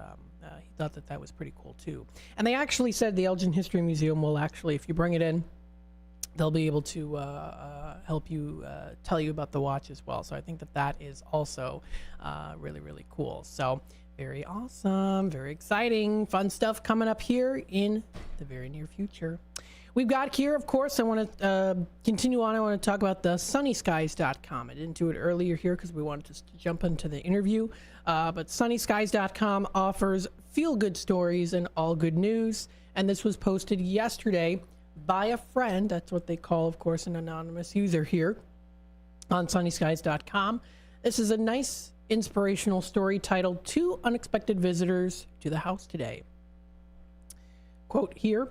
he thought that was pretty cool too. And they actually said the Elgin History Museum will actually, if you bring it in, they'll be able to help you tell you about the watch as well. So I think that is also really, really cool. So Very awesome. Very exciting. Fun stuff coming up here in the very near future. We've got here, of course, I want to continue on. I want to talk about the sunnyskies.com. I didn't do it earlier here because we wanted to jump into the interview. But sunnyskies.com offers feel-good stories and all good news. And this was posted yesterday by a friend. That's what they call, of course, an anonymous user here on sunnyskies.com. This is a nice inspirational story titled 2 Unexpected Visitors to the House Today. Quote here,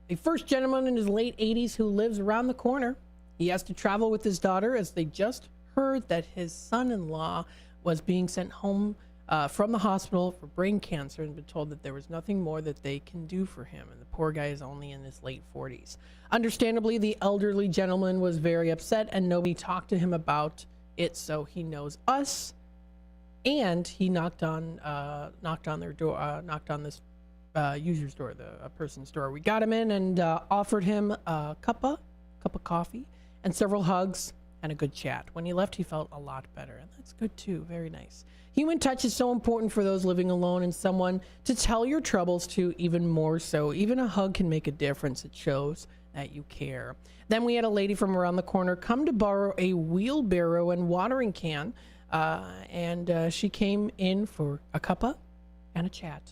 a first gentleman in his late 80s who lives around the corner. He has to travel with his daughter as they just heard that his son-in-law was being sent home from the hospital for brain cancer and been told that there was nothing more that they can do for him. And the poor guy is only in his late 40s. Understandably, the elderly gentleman was very upset and nobody talked to him about it, so he knows us. And he knocked on their door, knocked on this user's door, a person's door. We got him in and offered him a cup of coffee and several hugs and a good chat. When he left, he felt a lot better, and that's good too. Very nice. Human touch is so important for those living alone, and someone to tell your troubles to even more so. Even a hug can make a difference. It shows that you care. Then we had a lady from around the corner come to borrow a wheelbarrow and watering can, and she came in for a cuppa and a chat.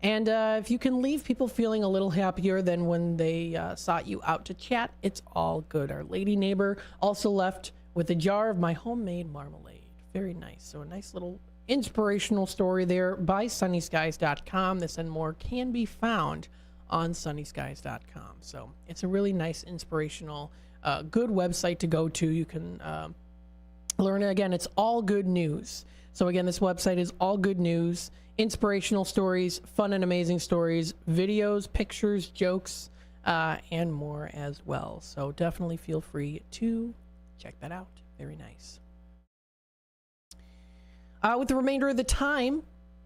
And if you can leave people feeling a little happier than when they sought you out to chat, it's all good. Our lady neighbor also left with a jar of my homemade marmalade. Very nice. So a nice little inspirational story there by sunnyskies.com. This and more can be found on sunnyskies.com. So it's a really nice, inspirational, good website to go to. You can learn, again, it's all good news. So again, this website is all good news, inspirational stories, fun and amazing stories, videos, pictures, jokes, and more as well. So definitely feel free to check that out. Very nice. With the remainder of the time,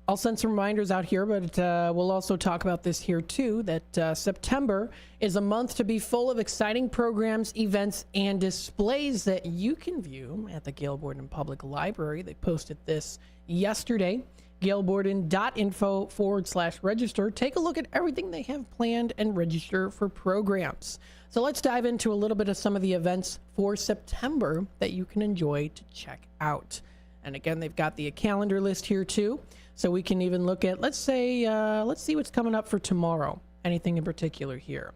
I'll send some reminders out here, but we'll also talk about this here too, that September is a month to be full of exciting programs, events, and displays that you can view at the Gail Borden Public Library. They posted this yesterday, gailborden.info/register. Take a look at everything they have planned and register for programs. So let's dive into a little bit of some of the events for September that you can enjoy to check out. And again, they've got the calendar list here too. So we can even look at, let's see what's coming up for tomorrow. Anything in particular here.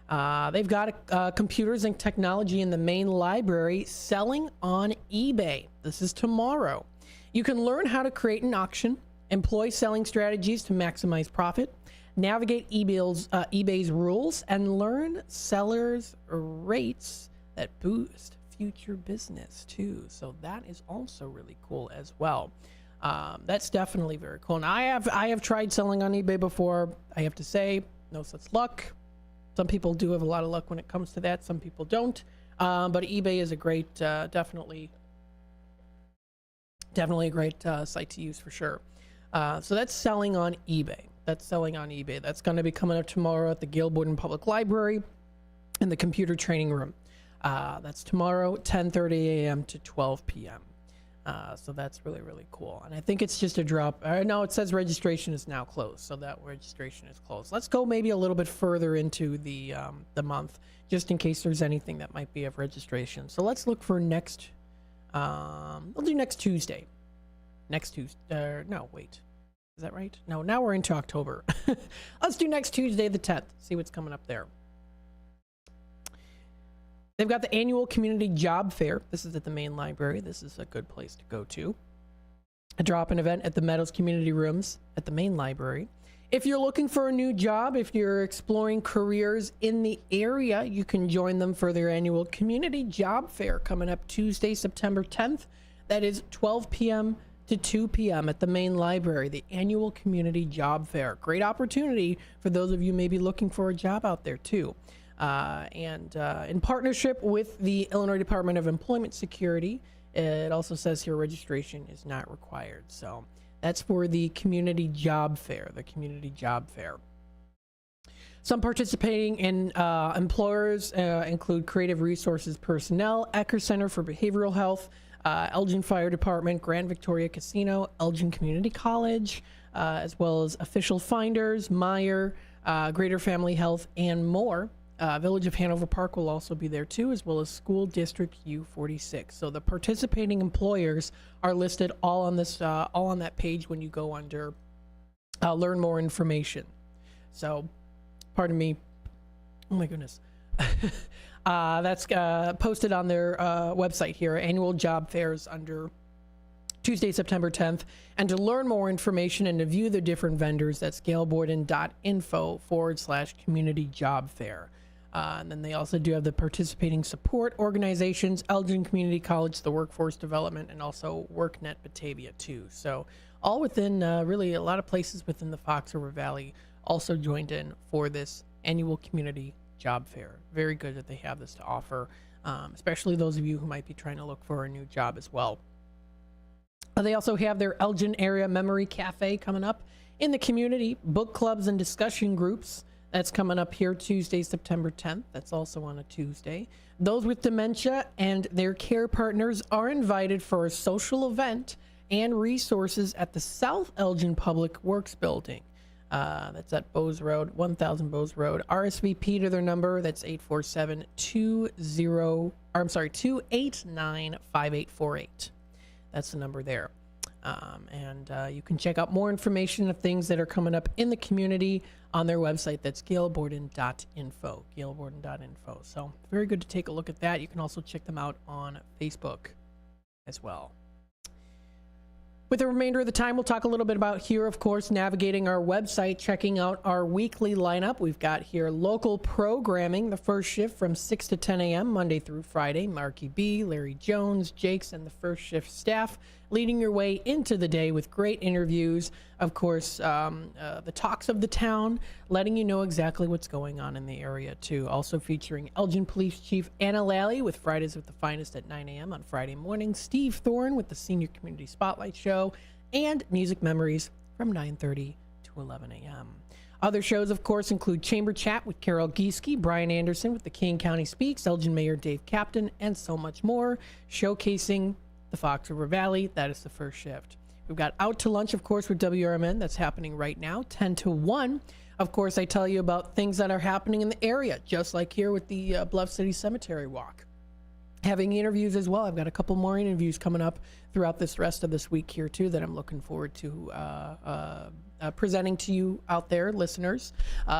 They've got computers and technology in the main library selling on eBay. This is tomorrow. You can learn how to create an auction, employ selling strategies to maximize profit, navigate eBay's rules, and learn sellers' rates that boost future business too. So that is also really cool as well. That's definitely very cool. And I have tried selling on eBay before. I have to say, no such luck. Some people do have a lot of luck when it comes to that. Some people don't. But eBay is a great, definitely a great site to use for sure. So that's selling on eBay. That's going to be coming up tomorrow at the Gail Borden Public Library in the computer training room. That's tomorrow, 10:30 a.m. to 12 p.m. So that's really, really cool. And I think it's just a drop. No, it says registration is now closed. So that registration is closed. Let's go maybe a little bit further into the month, just in case there's anything that might be of registration. So let's look for next, we'll do next Tuesday. No, wait. Is that right? No, now we're into October. Let's do next Tuesday, the 10th. See what's coming up there. They've got the annual community job fair. This is at the main library. This is a good place to go to. A drop-in event at the Meadows Community Rooms at the main library. If you're looking for a new job, if you're exploring careers in the area, you can join them for their annual community job fair coming up Tuesday, September 10th. That is 12 p.m. to 2 p.m. at the main library, the annual community job fair. Great opportunity for those of you maybe looking for a job out there too. And in partnership with the Illinois Department of Employment Security, it also says here registration is not required. So that's for the community job fair, Some participating in employers include Creative Resources Personnel, Ecker Center for Behavioral Health, Elgin Fire Department, Grand Victoria Casino, Elgin Community College, as well as Official Finders, Meyer, Greater Family Health, and more. Village of Hanover Park will also be there too, as well as School District U46. So the participating employers are listed all on this, all on that page when you go under learn more information. So, pardon me. Oh my goodness. That's posted on their website here. Annual job fairs under Tuesday, September 10th. And to learn more information and to view the different vendors, that's galeborden.info/community job fair. And then they also do have the participating support organizations, Elgin Community College, the Workforce Development, and also WorkNet Batavia too. So all within really a lot of places within the Fox River Valley also joined in for this annual community job fair. Very good that they have this to offer, especially those of you who might be trying to look for a new job as well. They also have their Elgin Area Memory Cafe coming up in the community, book clubs and discussion groups. That's coming up here Tuesday, September 10th. That's also on a Tuesday. Those with dementia and their care partners are invited for a social event and resources at the South Elgin Public Works Building. That's at Bowes Road, 1000 Bowes Road. RSVP to their number, that's 289-5848. That's the number there. You can check out more information of things that are coming up in the community on their website. That's galeborden.info. Galeborden.info. So very good to take a look at that. You can also check them out on Facebook as well. With the remainder of the time, we'll talk a little bit about here, of course, navigating our website, checking out our weekly lineup. We've got here local programming, the first shift from 6 to 10 a.m., Monday through Friday. Marky B, Larry Jones, Jakes, and the first shift staff leading your way into the day with great interviews. Of course, the talks of the town, letting you know exactly what's going on in the area, too. Also featuring Elgin Police Chief Anna Lally with Fridays with the Finest at 9 a.m. on Friday morning, Steve Thorne with the Senior Community Spotlight Show, and Music Memories from 9:30 to 11 a.m. Other shows, of course, include Chamber Chat with Carol Gieske, Brian Anderson with the King County Speaks, Elgin Mayor Dave Captain, and so much more, showcasing the Fox River Valley. That is the first shift. We've got Out to Lunch, of course, with WRMN. That's happening right now, 10 to 1. Of course, I tell you about things that are happening in the area, just like here with the Bluff City Cemetery Walk. Having interviews as well. I've got a couple more interviews coming up throughout this rest of this week here, too, that I'm looking forward to presenting to you out there, listeners,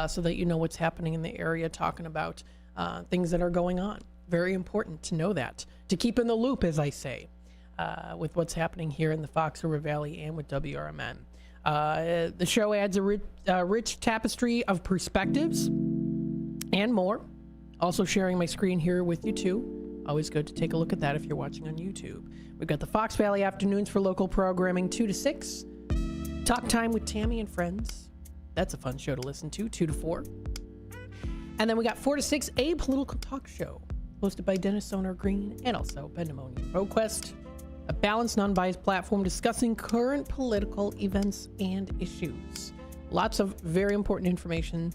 so that you know what's happening in the area, talking about things that are going on. Very important to know that, to keep in the loop, as I say. With what's happening here in the Fox River Valley and with WRMN. The show adds a rich tapestry of perspectives and more. Also sharing my screen here with you too. Always good to take a look at that if you're watching on YouTube. We've got the Fox Valley Afternoons for local programming 2 to 6. Talk Time with Tammy and Friends. That's a fun show to listen to, 2 to 4. And then we got 4 to 6, a political talk show hosted by Dennis Sonar Green and also Pandemonium ProQuest. A balanced, non-biased platform discussing current political events and issues. Lots of very important information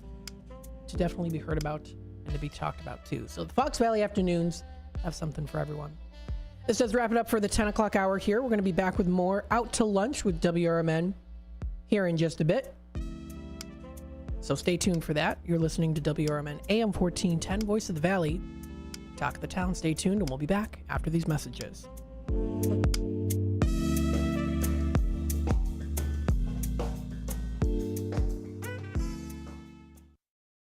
to definitely be heard about and to be talked about too. So the Fox Valley Afternoons have something for everyone. This does wrap it up for the 10 o'clock hour here. We're going to be back with more Out to Lunch with WRMN here in just a bit. So stay tuned for that. You're listening to WRMN AM 1410, Voice of the Valley. Talk of the Town. Stay tuned and we'll be back after these messages.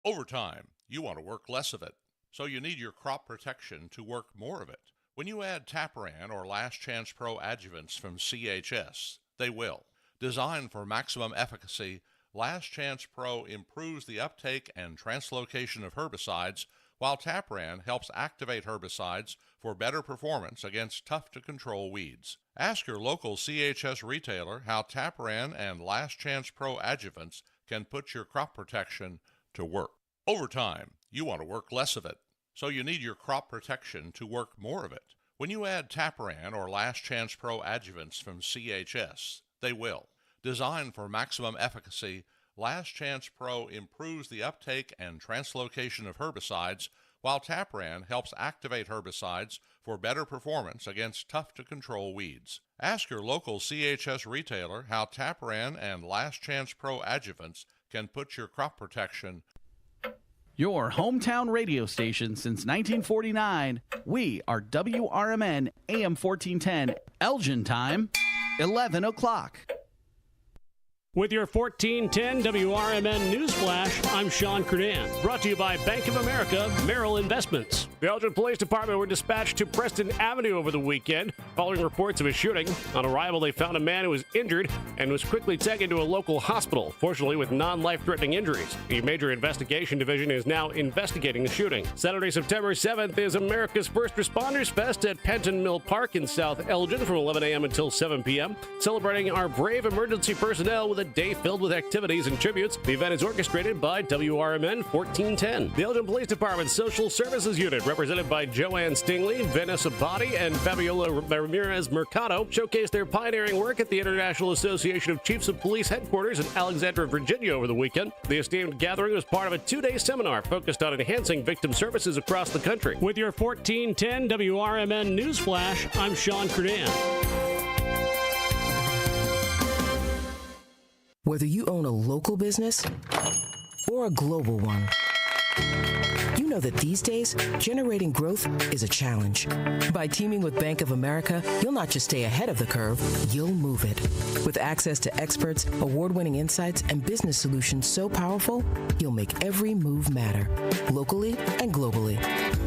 Overtime. You want to work less of it, so you need your crop protection to work more of it. When you add Taparan or Last Chance Pro adjuvants from CHS, they will. Designed for maximum efficacy, Last Chance Pro improves the uptake and translocation of herbicides, while Taparan helps activate herbicides for better performance against tough-to-control weeds. Ask your local CHS retailer how Taparan and Last Chance Pro adjuvants can put your crop protection to work. Overtime. You want to work less of it, so you need your crop protection to work more of it. When you add Taparan or Last Chance Pro adjuvants from CHS, they will. Designed for maximum efficacy, Last Chance Pro improves the uptake and translocation of herbicides, while Tapran helps activate herbicides for better performance against tough-to-control weeds. Ask your local CHS retailer how Tapran and Last Chance Pro adjuvants can put your crop protection. Your hometown radio station since 1949. We are WRMN AM 1410. Elgin time, 11 o'clock. With your 1410 WRMN News Flash, I'm Sean Kernan. Brought to you by Bank of America Merrill Investments. The Elgin Police Department were dispatched to Preston Avenue over the weekend following reports of a shooting. On arrival, they found a man who was injured and was quickly taken to a local hospital, fortunately with non-life-threatening injuries. The Major Investigation Division is now investigating the shooting. Saturday, September 7th is America's First Responders Fest at Penton Mill Park in South Elgin from 11 a.m. until 7 p.m., celebrating our brave emergency personnel with a day filled with activities and tributes. The event is orchestrated by WRMN 1410. The Elgin Police Department's Social Services Unit, represented by Joanne Stingley, Vanessa Botti, and Fabiola Ramirez Mercado, showcased their pioneering work at the International Association of Chiefs of Police headquarters in Alexandria, Virginia over the weekend. The esteemed gathering was part of a two-day seminar focused on enhancing victim services across the country. With your 1410 WRMN News Flash, I'm Sean Kernan. Whether you own a local business or a global one, you know that these days, generating growth is a challenge. By teaming with Bank of America, you'll not just stay ahead of the curve, you'll move it. With access to experts, award-winning insights, and business solutions so powerful, you'll make every move matter, locally and globally.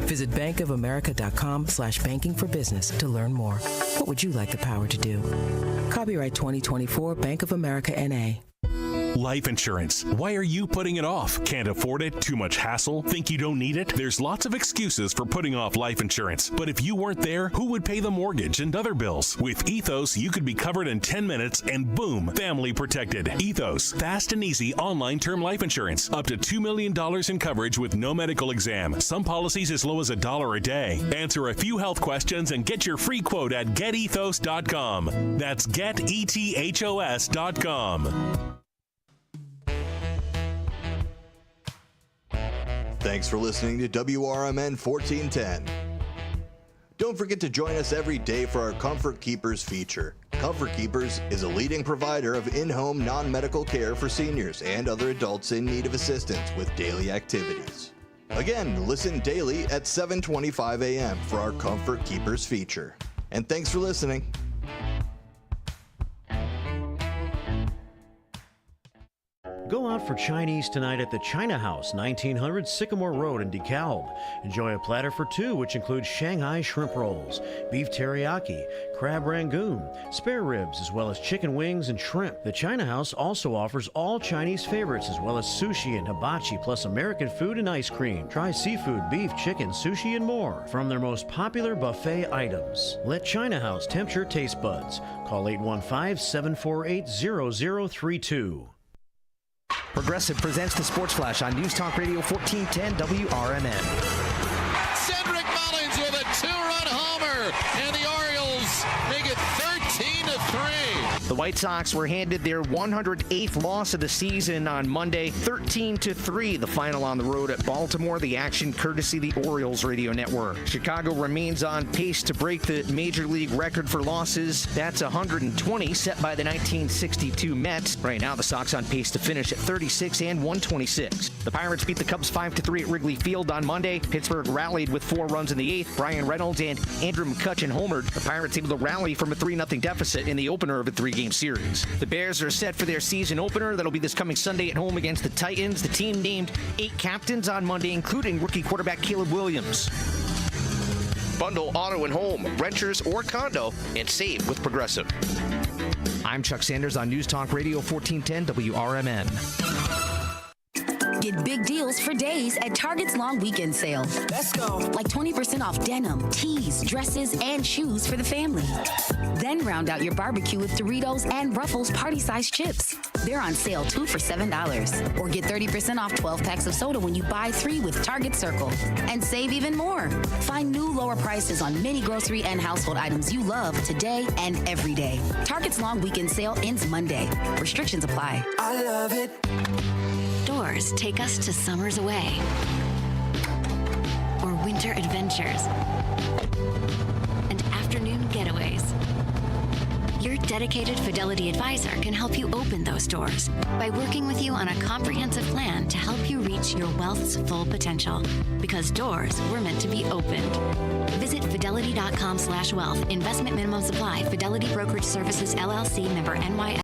Visit bankofamerica.com/banking for business to learn more. What would you like the power to do? Copyright 2024 Bank of America, N.A. Life insurance. Why are you putting it off? Can't afford it? Too much hassle? Think you don't need it? There's lots of excuses for putting off life insurance. But if you weren't there, who would pay the mortgage and other bills? With Ethos, you could be covered in 10 minutes and boom, family protected. Ethos, fast and easy online term life insurance. Up to $2 million in coverage with no medical exam. Some policies as low as $1 a day. Answer a few health questions and get your free quote at getethos.com. That's getethos.com. Thanks for listening to WRMN 1410. Don't forget to join us every day for our Comfort Keepers feature. Comfort Keepers is a leading provider of in-home non-medical care for seniors and other adults in need of assistance with daily activities. Again, listen daily at 7:25 a.m. for our Comfort Keepers feature. And thanks for listening. Go out for Chinese tonight at the China House, 1900 Sycamore Road in DeKalb. Enjoy a platter for two, which includes Shanghai shrimp rolls, beef teriyaki, crab rangoon, spare ribs, as well as chicken wings and shrimp. The China House also offers all Chinese favorites, as well as sushi and hibachi, plus American food and ice cream. Try seafood, beef, chicken, sushi, and more from their most popular buffet items. Let China House tempt your taste buds. Call 815-748-0032. Progressive presents the Sports Flash on News Talk Radio 1410 WRMN. Cedric Mullins with a two-run homer, and the Orioles make it 13-3. The White Sox were handed their 108th loss of the season on Monday, 13-3, the final on the road at Baltimore. The action courtesy the Orioles radio network. Chicago remains on pace to break the Major League record for losses. That's 120, set by the 1962 Mets. Right now, the Sox on pace to finish at 36 and 126. The Pirates beat the Cubs 5-3 at Wrigley Field on Monday. Pittsburgh rallied with 4 runs in the 8th. Brian Reynolds and Andrew McCutchen homered. The Pirates able to rally from a 3-0 deficit in the opener of a 3-game series. The Bears are set for their season opener. That'll be this coming Sunday at home against the Titans. The team named 8 captains on Monday, including rookie quarterback Caleb Williams. Bundle auto and home, renters or condo, and save with Progressive. I'm Chuck Sanders on News Talk Radio 1410 WRMN. Get big deals for days at Target's long weekend sale. Let's go. Like 20% off denim, tees, dresses, and shoes for the family. Then round out your barbecue with Doritos and Ruffles party-sized chips. They're on sale 2 for $7. Or get 30% off 12 packs of soda when you buy 3 with Target Circle. And save even more. Find new lower prices on many grocery and household items you love today and every day. Target's long weekend sale ends Monday. Restrictions apply. I love it. Doors take us to summers away. Or winter adventures and afternoon getaways. Your dedicated Fidelity advisor can help you open those doors by working with you on a comprehensive plan to help you reach your wealth's full potential. Because doors were meant to be opened. Visit fidelity.com/wealth. Investment minimum supply. Fidelity Brokerage Services, LLC, member NY.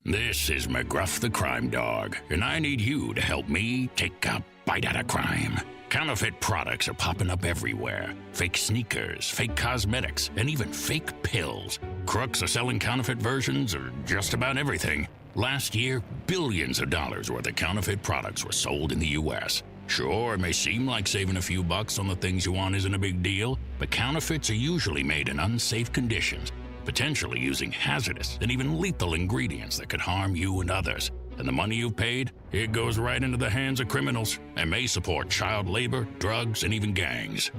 This is McGruff the Crime Dog, and I need you to help me take a bite out of crime. Counterfeit products are popping up everywhere. Fake sneakers, fake cosmetics, and even fake pills. Crooks are selling counterfeit versions of just about everything. Last year, billions of dollars worth of counterfeit products were sold in the U.S. Sure, it may seem like saving a few bucks on the things you want isn't a big deal, but counterfeits are usually made in unsafe conditions, potentially using hazardous and even lethal ingredients that could harm you and others. And the money you've paid, it goes right into the hands of criminals and may support child labor, drugs, and even gangs.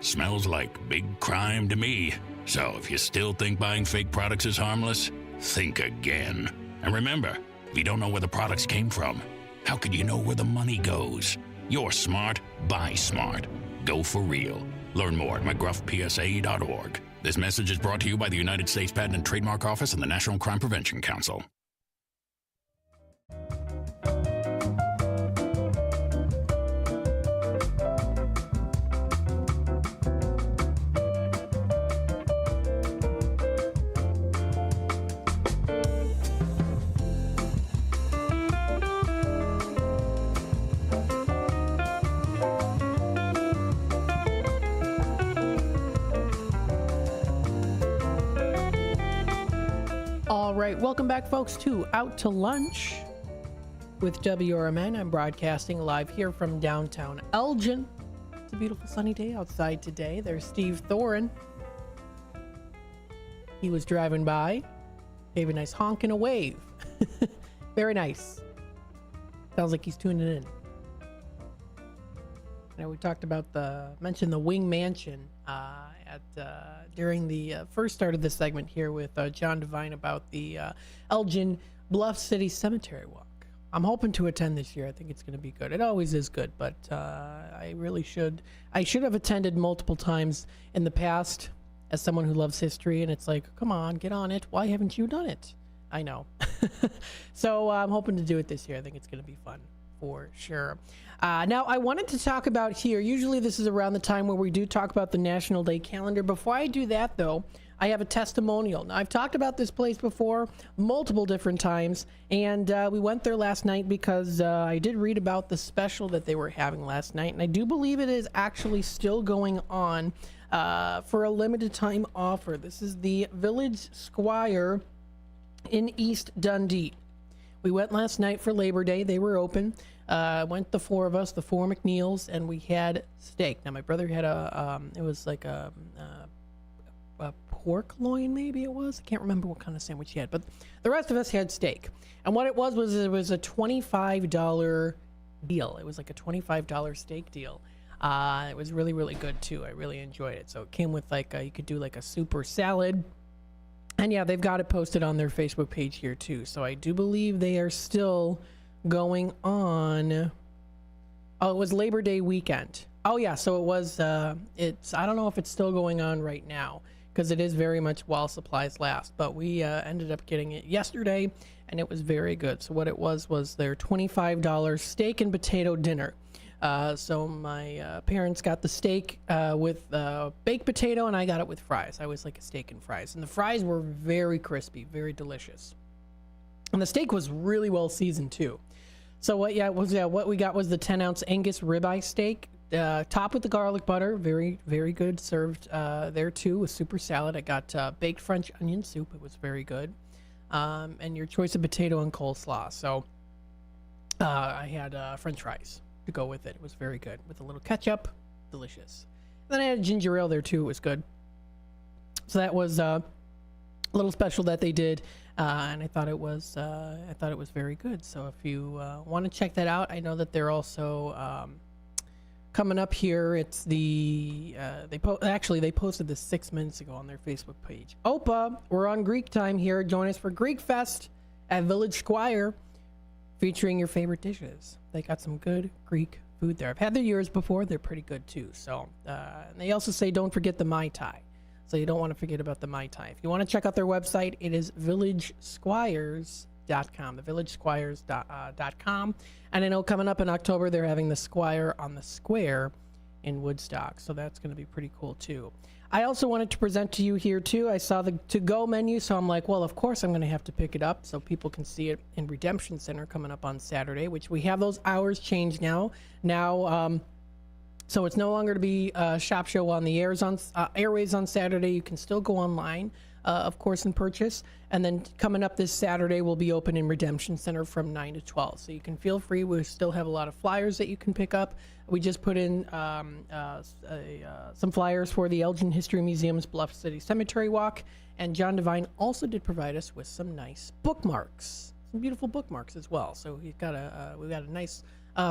Smells like big crime to me. So if you still think buying fake products is harmless, think again. And remember, if you don't know where the products came from, how could you know where the money goes? You're smart, buy smart. Go for real. Learn more at mcgruffpsa.org. This message is brought to you by the United States Patent and Trademark Office and the National Crime Prevention Council. All right, welcome back, folks, to Out to Lunch with WRMN. I'm broadcasting live here from downtown Elgin. It's a beautiful sunny day outside today. There's Steve Thorin. He was driving by, gave a nice honk and a wave. Very nice. Sounds like he's tuning in. Now, we talked about mentioned the Wing Mansion during the first start of this segment here with John Devine about the Elgin Bluff City Cemetery Walk. I'm hoping to attend this year. I think it's going to be good. It always is good, but I really should. I should have attended multiple times in the past as someone who loves history, and it's like, come on, get on it. Why haven't you done it? I know. So I'm hoping to do it this year. I think it's going to be fun for sure. Now, I wanted to talk about here, usually this is around the time where we do talk about the National Day calendar. Before I do that, though, I have a testimonial. Now, I've talked about this place before multiple different times, and we went there last night because I did read about the special that they were having last night, and I do believe it is actually still going on for a limited time offer. This is the Village Squire in East Dundee. We went last night for Labor Day. They were open. Went the four of us, the four McNeils, and we had steak. Now, my brother had it was like a pork loin, maybe it was. I can't remember what kind of sandwich he had, but the rest of us had steak. And what it was it was a $25 deal. It was like a $25 steak deal. It was really, really good too. I really enjoyed it. So it came with like you could do like a soup or salad. And yeah, they've got it posted on their Facebook page here too. So I do believe they are still going on. Oh, it was Labor Day weekend. Oh yeah, so it was. It's. I don't know if it's still going on right now because it is very much while supplies last. But we ended up getting it yesterday, and it was very good. So what it was their $25 steak and potato dinner. So my parents got the steak with baked potato, and I got it with fries. I always like a steak and fries. And the fries were very crispy, very delicious. And the steak was really well seasoned, too. So what we got was the 10-ounce Angus ribeye steak, topped with the garlic butter. Very, very good. Served there, too, with super salad. I got baked French onion soup. It was very good. And your choice of potato and coleslaw. So I had French fries to go with it. It was very good with a little ketchup. Delicious. And then I had a ginger ale there too. It was good. So that was a little special that they did, and I thought it was very good. So if you want to check that out, I know that they're also coming up here. It's the they posted this 6 minutes ago on their Facebook page. Opa, we're on Greek time here. Join us for Greek Fest at Village Squire. featuring your favorite dishes. They got some good Greek food there. I've had their yours before. They're pretty good too. So and they also say don't forget the Mai Tai. So you don't want to forget about the Mai Tai. If you want to check out their website, it is villagesquires.com, thevillagesquires.com. And I know coming up in October, they're having the Squire on the Square in Woodstock. So that's going to be pretty cool too. I also wanted to present to you here too. I saw the to-go menu, so I'm like, well, of course I'm going to have to pick it up so people can see it in Redemption Center coming up on Saturday, which we have those hours changed now. So it's no longer to be a shop show on the airways on Saturday. You can still go online, of course, and purchase. And then coming up this Saturday, we'll be open in Redemption Center from 9 to 12. So you can feel free. We still have a lot of flyers that you can pick up. We just put in some flyers for the Elgin History Museum's Bluff City Cemetery Walk. And John Devine also did provide us with some nice bookmarks, some beautiful bookmarks as well. So we've got a nice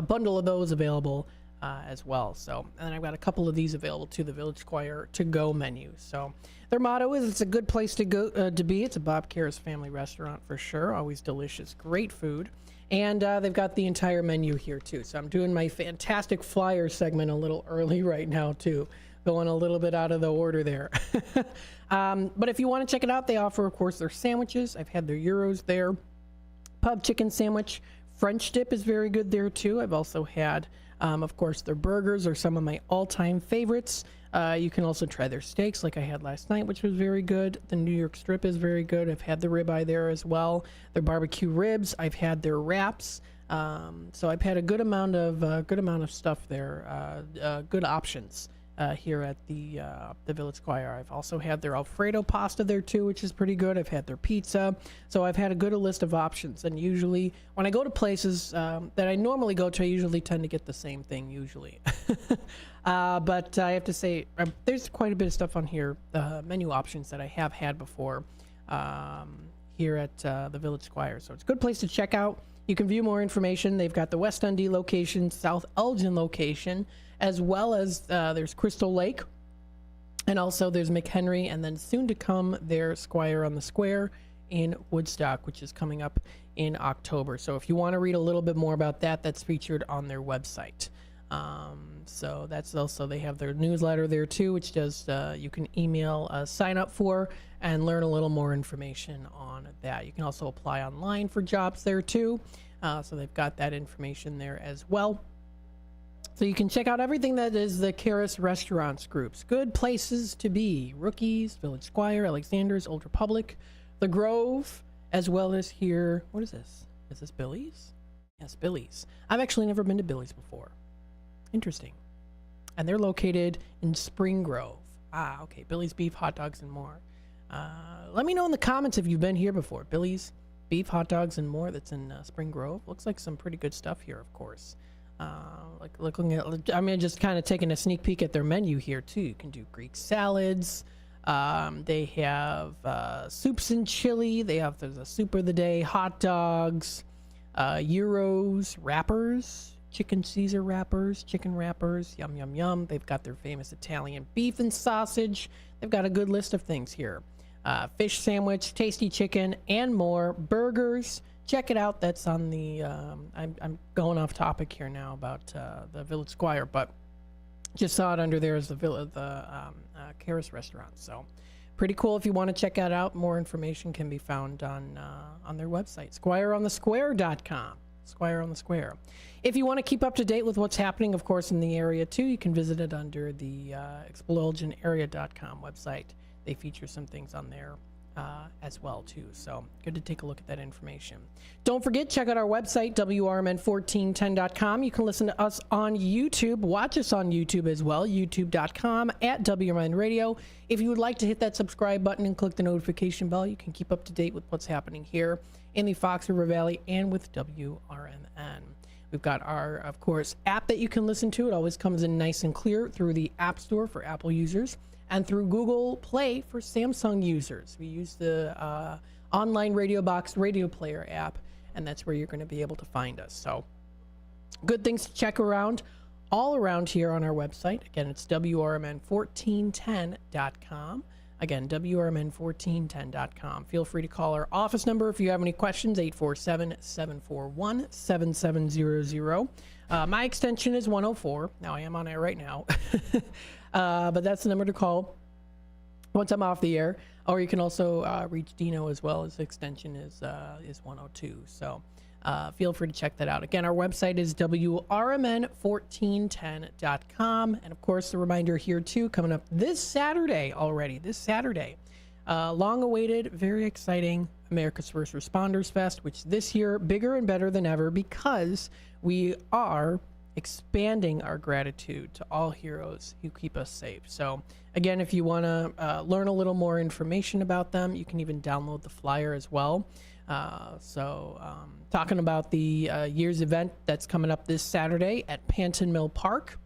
bundle of those available as well. So, and then I've got a couple of these available to the Village Squire to-go menu. So their motto is it's a good place to go to be. It's a Bob Karras family restaurant for sure. Always delicious, great food. And they've got the entire menu here too. So I'm doing my fantastic flyer segment a little early right now too. Going a little bit out of the order there. But if you want to check it out, they offer, of course, their sandwiches. I've had their gyros there. Pub chicken sandwich. French dip is very good there too. I've also had of course, their burgers are some of my all-time favorites. You can also try their steaks like I had last night, which was very good. The New York strip is very good. I've had the ribeye there as well. Their barbecue ribs. I've had their wraps. So I've had a good amount of stuff there. Good options here at the Village Squire. I've also had their Alfredo pasta there too, which is pretty good. I've had their pizza. So I've had a good list of options. And usually when I go to places that I normally go to, I usually tend to get the same thing usually. But I have to say, there's quite a bit of stuff on here, menu options that I have had before here at the Village Squire. So it's a good place to check out. You can view more information. They've got the West Dundee location, South Elgin location, as well as there's Crystal Lake, and also there's McHenry, and then soon to come their Squire on the Square in Woodstock, which is coming up in October. So if you want to read a little bit more about that, that's featured on their website. So that's also, they have their newsletter there too, which does you can email sign up for and learn a little more information on that. You can also apply online for jobs there too. So they've got that information there as well. So you can check out everything that is the Karras Restaurants groups. Good places to be. Rookies, Village Squire, Alexander's, Old Republic, The Grove, as well as here. What is this? Is this Billy's? Yes, Billy's. I've actually never been to Billy's before. Interesting. And they're located in Spring Grove. Ah, okay. Billy's Beef, Hot Dogs, and More. Let me know in the comments if you've been here before. Billy's Beef, Hot Dogs, and More. That's in Spring Grove. Looks like some pretty good stuff here, of course. Like looking at, I mean, just kind of taking a sneak peek at their menu here too. You can do Greek salads. They have soups and chili. There's a soup of the day, hot dogs, gyros, wrappers, chicken Caesar wrappers, chicken wrappers, yum, yum, yum. They've got their famous Italian beef and sausage. They've got a good list of things here. Fish sandwich, tasty chicken, and more. Burgers. Check it out. That's on the, I'm going off topic here now about the Village Squire, but just saw it under there as the Karras Restaurant. So pretty cool. If you want to check that out, more information can be found on their website, squireonthesquare.com. Squire on the Square. If you want to keep up to date with what's happening, of course, in the area too, you can visit it under the explosionarea.com website. They feature some things on there as well too, so good to take a look at that information. Don't forget, check out our website, WRMN1410.com. You can listen to us on YouTube, watch us on YouTube as well, youtube.com at WRMN Radio. If you would like to hit that subscribe button and click the notification bell, you can keep up to date with what's happening here in the Fox River Valley and with WRMN. We've got our, of course, app that you can listen to. It always comes in nice and clear through the App Store for Apple users and through Google Play for Samsung users. We use the online Radio Box radio player app, and that's where you're going to be able to find us. So good things to check around all around here on our website. Again, it's WRMN1410.com. Again, WRMN1410.com. Feel free to call our office number if you have any questions, 847-741-7700. My extension is 104. Now, I am on air right now. But that's the number to call once I'm off the air. Or you can also reach Dino as well. His extension is 102. So feel free to check that out. Again, our website is WRMN1410.com. And of course, the reminder here too, coming up this Saturday, long awaited, very exciting America's First Responders Fest, which this year bigger and better than ever because we are expanding our gratitude to all heroes who keep us safe. So again, if you want to learn a little more information about them, you can even download the flyer as well. Talking about the year's event that's coming up this Saturday at Panton Mill Park,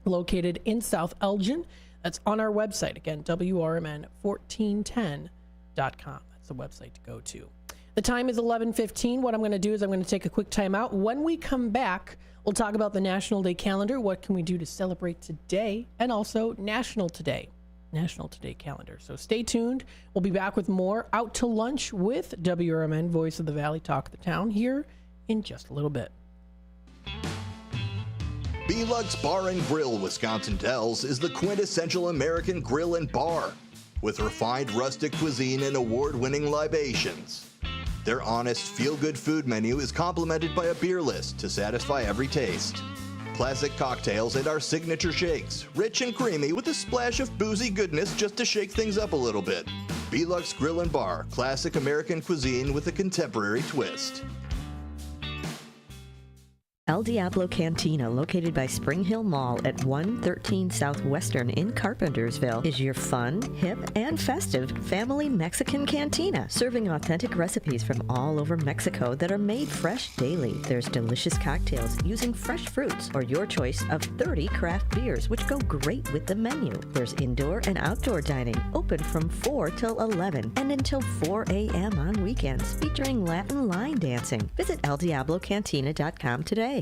located in South Elgin. That's on our website. Again, WRMN1410.com. That's the website to go to. The time is 11:15. What I'm going to do is I'm going to take a quick time out. When we come back, we'll talk about the National Day calendar. What can we do to celebrate today? And also National Today calendar. So stay tuned. We'll be back with more Out to Lunch with WRMN, Voice of the Valley, Talk of the Town, here in just a little bit. B-Lux Bar and Grill, Wisconsin Dells, is the quintessential American grill and bar with refined rustic cuisine and award-winning libations. Their honest, feel-good food menu is complemented by a beer list to satisfy every taste. Classic cocktails and our signature shakes, rich and creamy with a splash of boozy goodness just to shake things up a little bit. B-Lux Grill and Bar, classic American cuisine with a contemporary twist. El Diablo Cantina, located by Spring Hill Mall at 113 Southwestern in Carpentersville, is your fun, hip, and festive family Mexican cantina, serving authentic recipes from all over Mexico that are made fresh daily. There's delicious cocktails using fresh fruits or your choice of 30 craft beers, which go great with the menu. There's indoor and outdoor dining, open from 4 till 11 and until 4 a.m. on weekends, featuring Latin line dancing. Visit eldiablocantina.com today.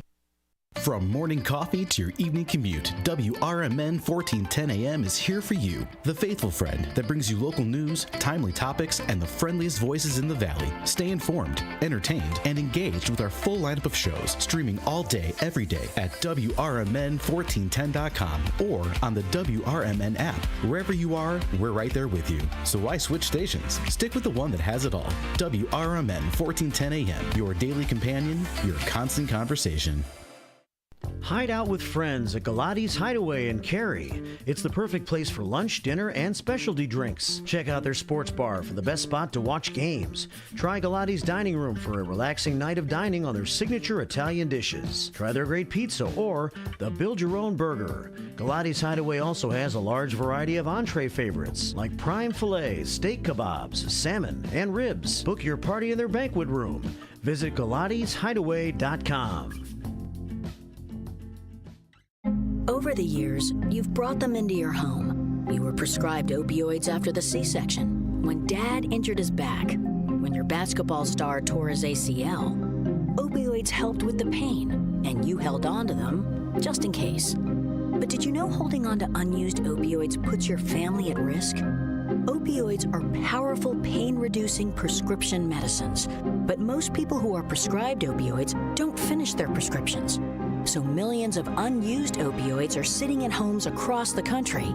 From morning coffee to your evening commute, WRMN 1410 AM is here for you, the faithful friend that brings you local news, timely topics, and the friendliest voices in the Valley. Stay informed, entertained, and engaged with our full lineup of shows, streaming all day, every day at WRMN1410.com or on the WRMN app. Wherever you are, we're right there with you. So why switch stations? Stick with the one that has it all. WRMN 1410 AM, your daily companion, your constant conversation. Hide out with friends at Galati's Hideaway in Cary. It's the perfect place for lunch, dinner, and specialty drinks. Check out their sports bar for the best spot to watch games. Try Galati's Dining Room for a relaxing night of dining on their signature Italian dishes. Try their great pizza or the Build Your Own Burger. Galati's Hideaway also has a large variety of entree favorites like prime fillets, steak kebabs, salmon, and ribs. Book your party in their banquet room. Visit Galati'sHideaway.com. Over the years, you've brought them into your home. You were prescribed opioids after the C-section, when Dad injured his back, when your basketball star tore his ACL. Opioids helped with the pain, and you held on to them just in case. But did you know holding on to unused opioids puts your family at risk? Opioids are powerful pain-reducing prescription medicines, but most people who are prescribed opioids don't finish their prescriptions. So millions of unused opioids are sitting in homes across the country.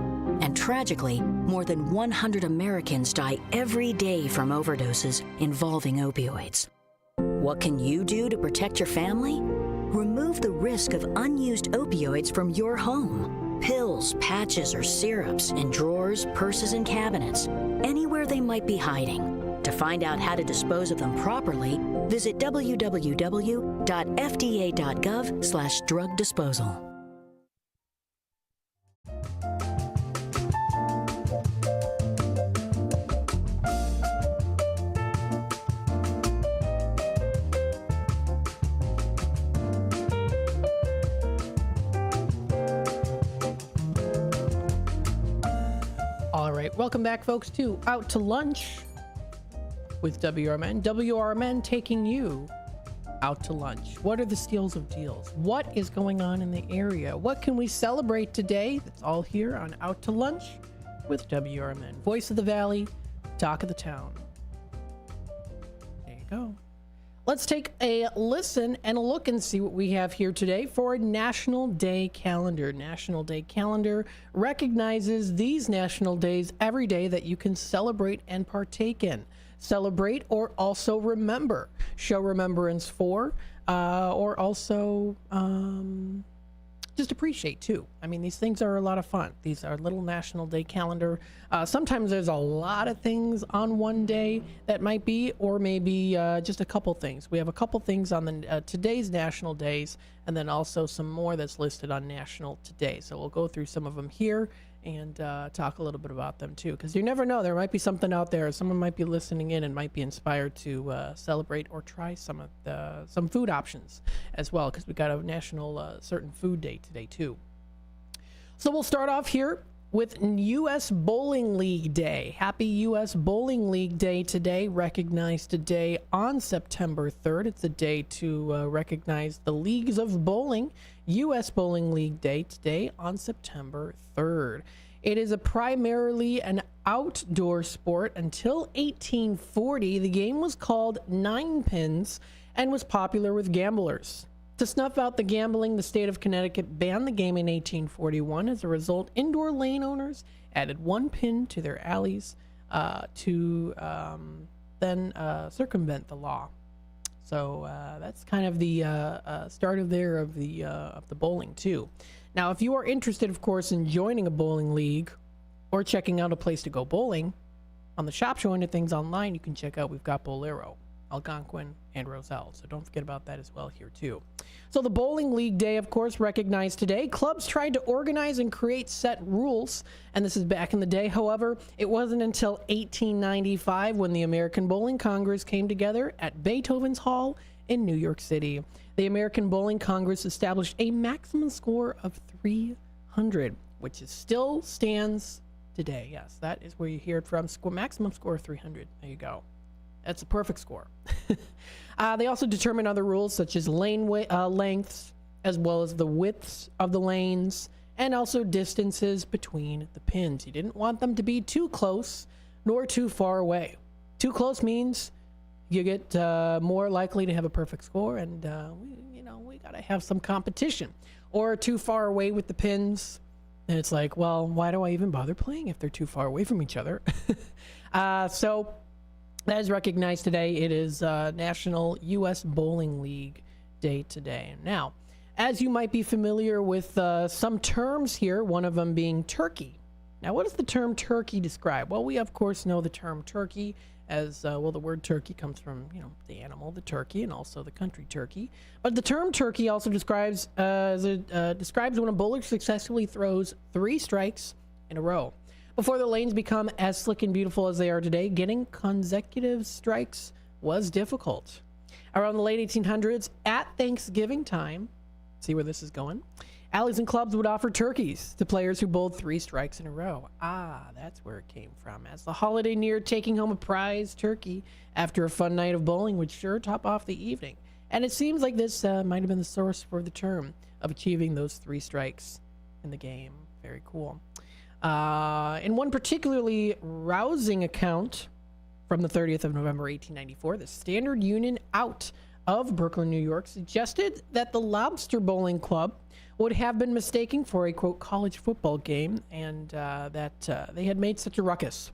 And tragically, more than 100 Americans die every day from overdoses involving opioids. What can you do to protect your family? Remove the risk of unused opioids from your home. Pills, patches, or syrups in drawers, purses, and cabinets, anywhere they might be hiding. To find out how to dispose of them properly, visit www.fda.gov/drug disposal. All right, welcome back, folks, to Out to Lunch with WRMN. WRMN taking you out to lunch. What are the steals of deals? What is going on in the area? What can we celebrate today? That's all here on Out to Lunch with WRMN. Voice of the Valley, talk of the town. There you go. Let's take a listen and a look and see what we have here today for a National Day Calendar. National Day Calendar recognizes these national days every day that you can celebrate and partake in. Celebrate or also remember. Show remembrance for, or also just appreciate too. I mean, these things are a lot of fun. These are little National Day Calendar. Sometimes there's a lot of things on one day that might be, or maybe just a couple things. We have a couple things on the today's national days, and then also some more that's listed on National Today. So we'll go through some of them here and talk a little bit about them too, because you never know, there might be something out there. Someone might be listening in and might be inspired to celebrate or try some food options as well, because we got a national certain food day today too. So we'll start off here with U.S. Bowling League Day. Happy U.S. Bowling League Day today, recognized today on September 3rd. It's a day to recognize the leagues of bowling. U.S. Bowling League Day today on September 3rd. It is primarily an outdoor sport. Until 1840, the game was called nine pins and was popular with gamblers. To snuff out the gambling, the state of Connecticut banned the game in 1841. As a result, indoor lane owners added one pin to their alleys to then circumvent the law. So that's kind of the start of the bowling too. Now, if you are interested, of course, in joining a bowling league or checking out a place to go bowling, on the shop showing the things online, you can check out. We've got Bolero, Algonquin, and Roselle. So don't forget about that as well here too. So the Bowling League Day, of course, recognized today. Clubs tried to organize and create set rules, and this is back in the day. However, it wasn't until 1895 when the American Bowling Congress came together at Beethoven's Hall in New York City. The American Bowling Congress established a maximum score of 300, which still stands today. Yes, that is where you hear it from. Maximum score of 300. There you go. That's a perfect score. They also determine other rules such as lane lengths, as well as the widths of the lanes, and also distances between the pins. You didn't want them to be too close nor too far away. Too close means you get more likely to have a perfect score, and we got to have some competition. Or too far away with the pins, and it's like, well, why do I even bother playing if they're too far away from each other? So that is recognized today. It is National U.S. Bowling League Day today. Now, as you might be familiar with some terms here, one of them being turkey. Now, what does the term turkey describe? Well, we, of course, know the term turkey as, the word turkey comes from, the animal, the turkey, and also the country turkey. But the term turkey also describes when a bowler successfully throws 3 strikes in a row. Before the lanes become as slick and beautiful as they are today, getting consecutive strikes was difficult. Around the late 1800s, at Thanksgiving time, see where this is going, alleys and clubs would offer turkeys to players who bowled 3 strikes in a row. That's where it came from. As the holiday neared, taking home a prize turkey after a fun night of bowling would sure top off the evening. And it seems like this might have been the source for the term of achieving those 3 strikes in the game. Very cool. In one particularly rousing account from the 30th of November, 1894, the Standard Union out of Brooklyn, New York, suggested that the Lobster Bowling Club would have been mistaken for a, quote, college football game, and that they had made such a ruckus.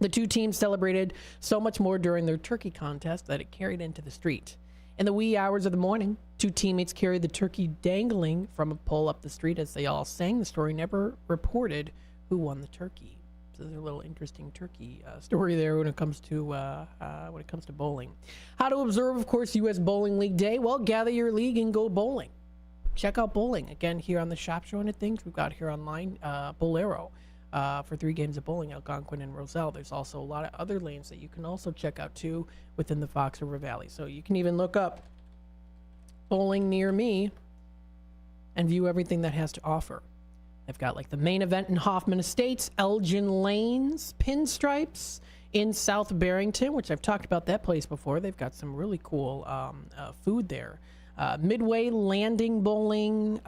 The two teams celebrated so much more during their turkey contest that it carried into the street. In the wee hours of the morning, 2 teammates carried the turkey dangling from a pole up the street as they all sang. The story never reported who won the turkey. So there's a little interesting turkey story there when it comes to bowling. How to observe, of course, U.S. Bowling League Day? Well, gather your league and go bowling. Check out bowling. Again, here on the shop showing it things, we've got here online Bolero for 3 games of bowling, Algonquin and Roselle. There's also a lot of other lanes that you can also check out too within the Fox River Valley. So you can even look up bowling near me and view everything that has to offer. They've got like the main event in Hoffman Estates, Elgin Lanes, Pinstripes in South Barrington, which I've talked about that place before. They've got some really cool food there. Midway Landing Bowling.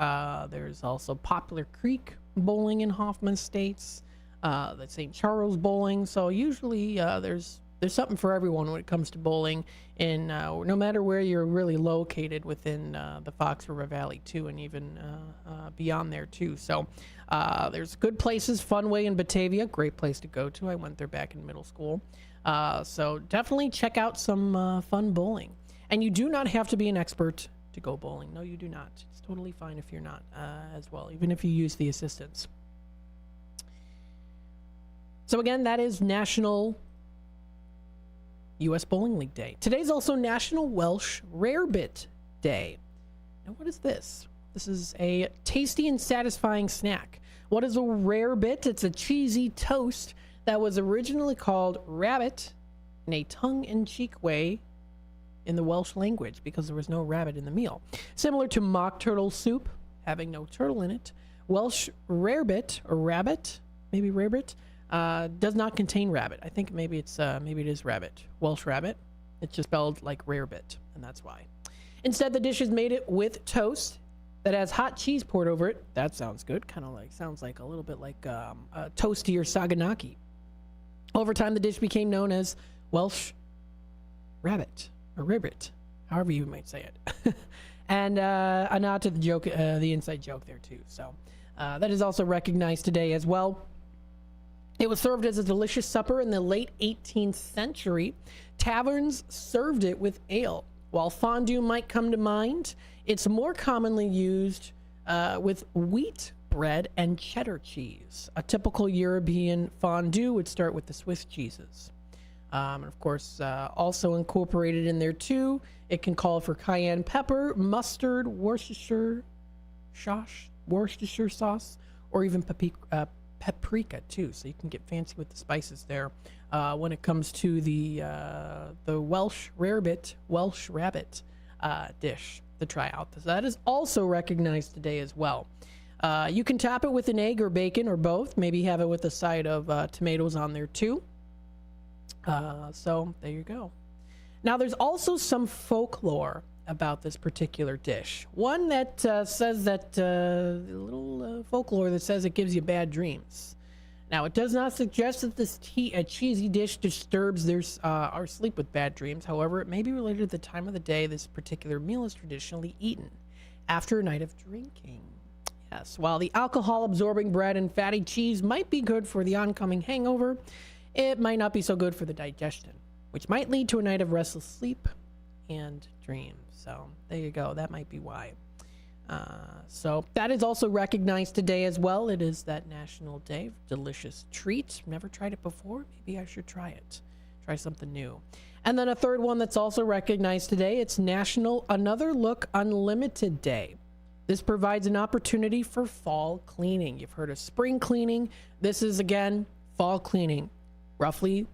There's also Poplar Creek Bowling in Hoffman Estates. the St. Charles Bowling. So usually there's something for everyone when it comes to bowling, and no matter where you're really located within the Fox River Valley too, and even beyond there too. So there's good places. Funway in Batavia, great place to go to. I went there back in middle school. So definitely check out some fun bowling. And you do not have to be an expert to go bowling. No, you do not. It's totally fine if you're not as well, even if you use the assistants. So again, that is National U.S. Bowling League Day. Today's also National Welsh Rarebit Day. Now, what is this? This is a tasty and satisfying snack. What is a rarebit? It's a cheesy toast that was originally called rabbit in a tongue-in-cheek way in the Welsh language because there was no rabbit in the meal. Similar to mock turtle soup, having no turtle in it, Welsh rarebit, or rabbit, maybe rarebit, does not contain rabbit. I think maybe it is rabbit. Welsh rabbit. It's just spelled like rarebit, and that's why. Instead, the dish is made with toast that has hot cheese poured over it. That sounds good. Sounds like a little bit like a toasty or saganaki. Over time, the dish became known as Welsh rabbit or rarebit, however you might say it. And a nod to the joke, the inside joke there too. So that is also recognized today as well. It was served as a delicious supper in the late 18th century. Taverns served it with ale. While fondue might come to mind, it's more commonly used with wheat bread and cheddar cheese. A typical European fondue would start with the Swiss cheeses. And of course, also incorporated in there too, it can call for cayenne pepper, mustard, Worcestershire sauce, or even paprika too, so you can get fancy with the spices there when it comes to the Welsh rarebit dish to try out. So that is also recognized today as well. You can top it with an egg or bacon or both. Maybe have it with a side of tomatoes on there too. So there you go. Now there's also some folklore about this particular dish. One that says that little folklore that says it gives you bad dreams. Now, it does not suggest that this cheesy dish disturbs our sleep with bad dreams. However, it may be related to the time of the day this particular meal is traditionally eaten after a night of drinking. Yes, while the alcohol-absorbing bread and fatty cheese might be good for the oncoming hangover, it might not be so good for the digestion, which might lead to a night of restless sleep and dreams. So there you go. That might be why. So that is also recognized today as well. It is that National Day. Delicious treat. Never tried it before. Maybe I should try it. Try something new. And then a third one that's also recognized today. It's National Another Look Unlimited Day. This provides an opportunity for fall cleaning. You've heard of spring cleaning. This is, again, fall cleaning. Roughly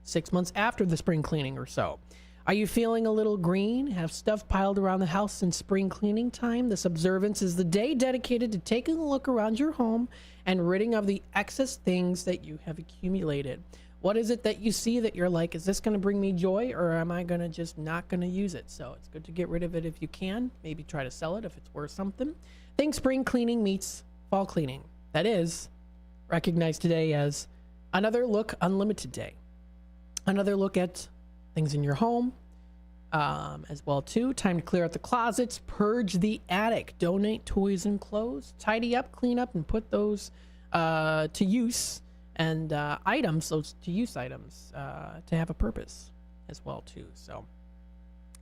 6 months after the spring cleaning or so. Are you feeling a little green? Have stuff piled around the house in spring cleaning time? This observance is the day dedicated to taking a look around your home and ridding of the excess things that you have accumulated. What is it that you see that you're like, is this going to bring me joy, or am I going to just not going to use it? So it's good to get rid of it if you can. Maybe try to sell it if it's worth something. Think spring cleaning meets fall cleaning. That is recognized today as Another Look Unlimited Day. Another look at things in your home as well too. Time to clear out the closets, purge the attic, donate toys and clothes, tidy up, clean up, and put those to use, and those to use items to have a purpose as well too. So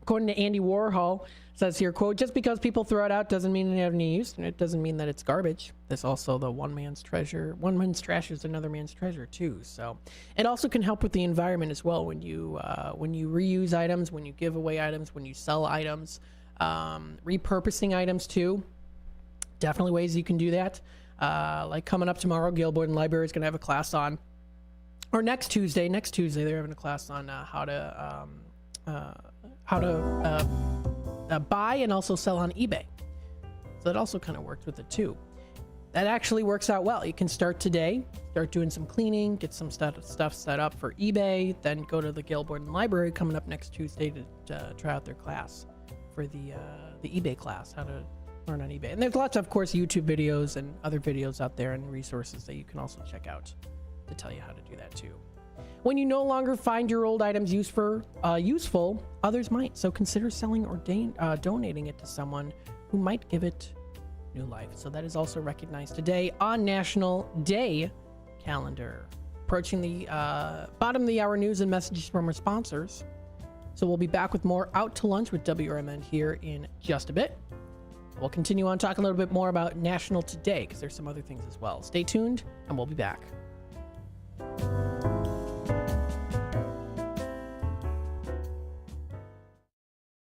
according to Andy Warhol, says here, quote, just because people throw it out doesn't mean they have any use, and it doesn't mean that it's garbage. There's also the one man's trash is another man's treasure too. So it also can help with the environment as well when you reuse items, when you give away items, when you sell items, repurposing items too. Definitely ways you can do that. Like coming up tomorrow, Gail Boyden Library is going to have a class on, or next Tuesday they're having a class on how to buy and also sell on eBay. So that also kind of works with it too. That actually works out well. You can start today, start doing some cleaning, get some stuff set up for eBay, then go to the Gail Boyden Library coming up next Tuesday to try out their class for the eBay class, how to learn on eBay. And there's lots of course, YouTube videos and other videos out there and resources that you can also check out to tell you how to do that too. When you no longer find your old items useful, others might. So consider selling or donating it to someone who might give it new life. So that is also recognized today on National Day calendar. Approaching the bottom of the hour news and messages from our sponsors. So we'll be back with more Out to Lunch with WRMN here in just a bit. We'll continue on talking a little bit more about National Today because there's some other things as well. Stay tuned and we'll be back.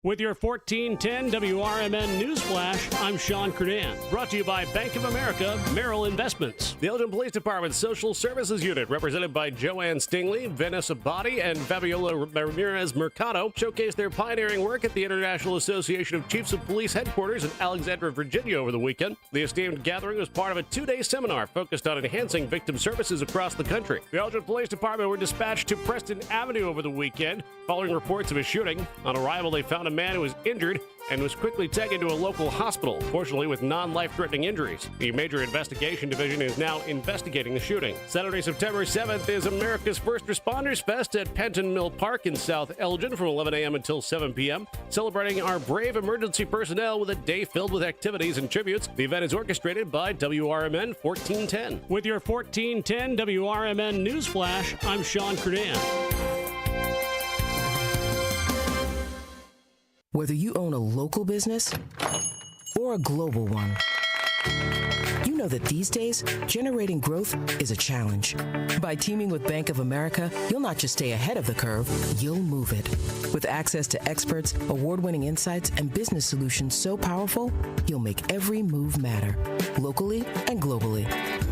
With your 1410 WRMN News Flash, I'm Sean Kernan. Brought to you by Bank of America Merrill Investments. The Elgin Police Department Social Services Unit, represented by Joanne Stingley, Vanessa Botti, and Fabiola Ramirez Mercado, showcased their pioneering work at the International Association of Chiefs of Police headquarters in Alexandria, Virginia over the weekend. The esteemed gathering was part of a 2-day seminar focused on enhancing victim services across the country. The Elgin Police Department were dispatched to Preston Avenue over the weekend following reports of a shooting. On arrival, they found a man who was injured and was quickly taken to a local hospital, fortunately with non-life-threatening injuries. The Major Investigation Division is now investigating the shooting. Saturday, September 7th is America's First Responders Fest at Penton Mill Park in South Elgin from 11 a.m. until 7 p.m., celebrating our brave emergency personnel with a day filled with activities and tributes. The event is orchestrated by WRMN 1410. With your 1410 WRMN News Flash, I'm Sean Kernan. Whether you own a local business or a global one, you know that these days, generating growth is a challenge. By teaming with Bank of America, you'll not just stay ahead of the curve, you'll move it. With access to experts, award-winning insights, and business solutions so powerful, you'll make every move matter, locally and globally.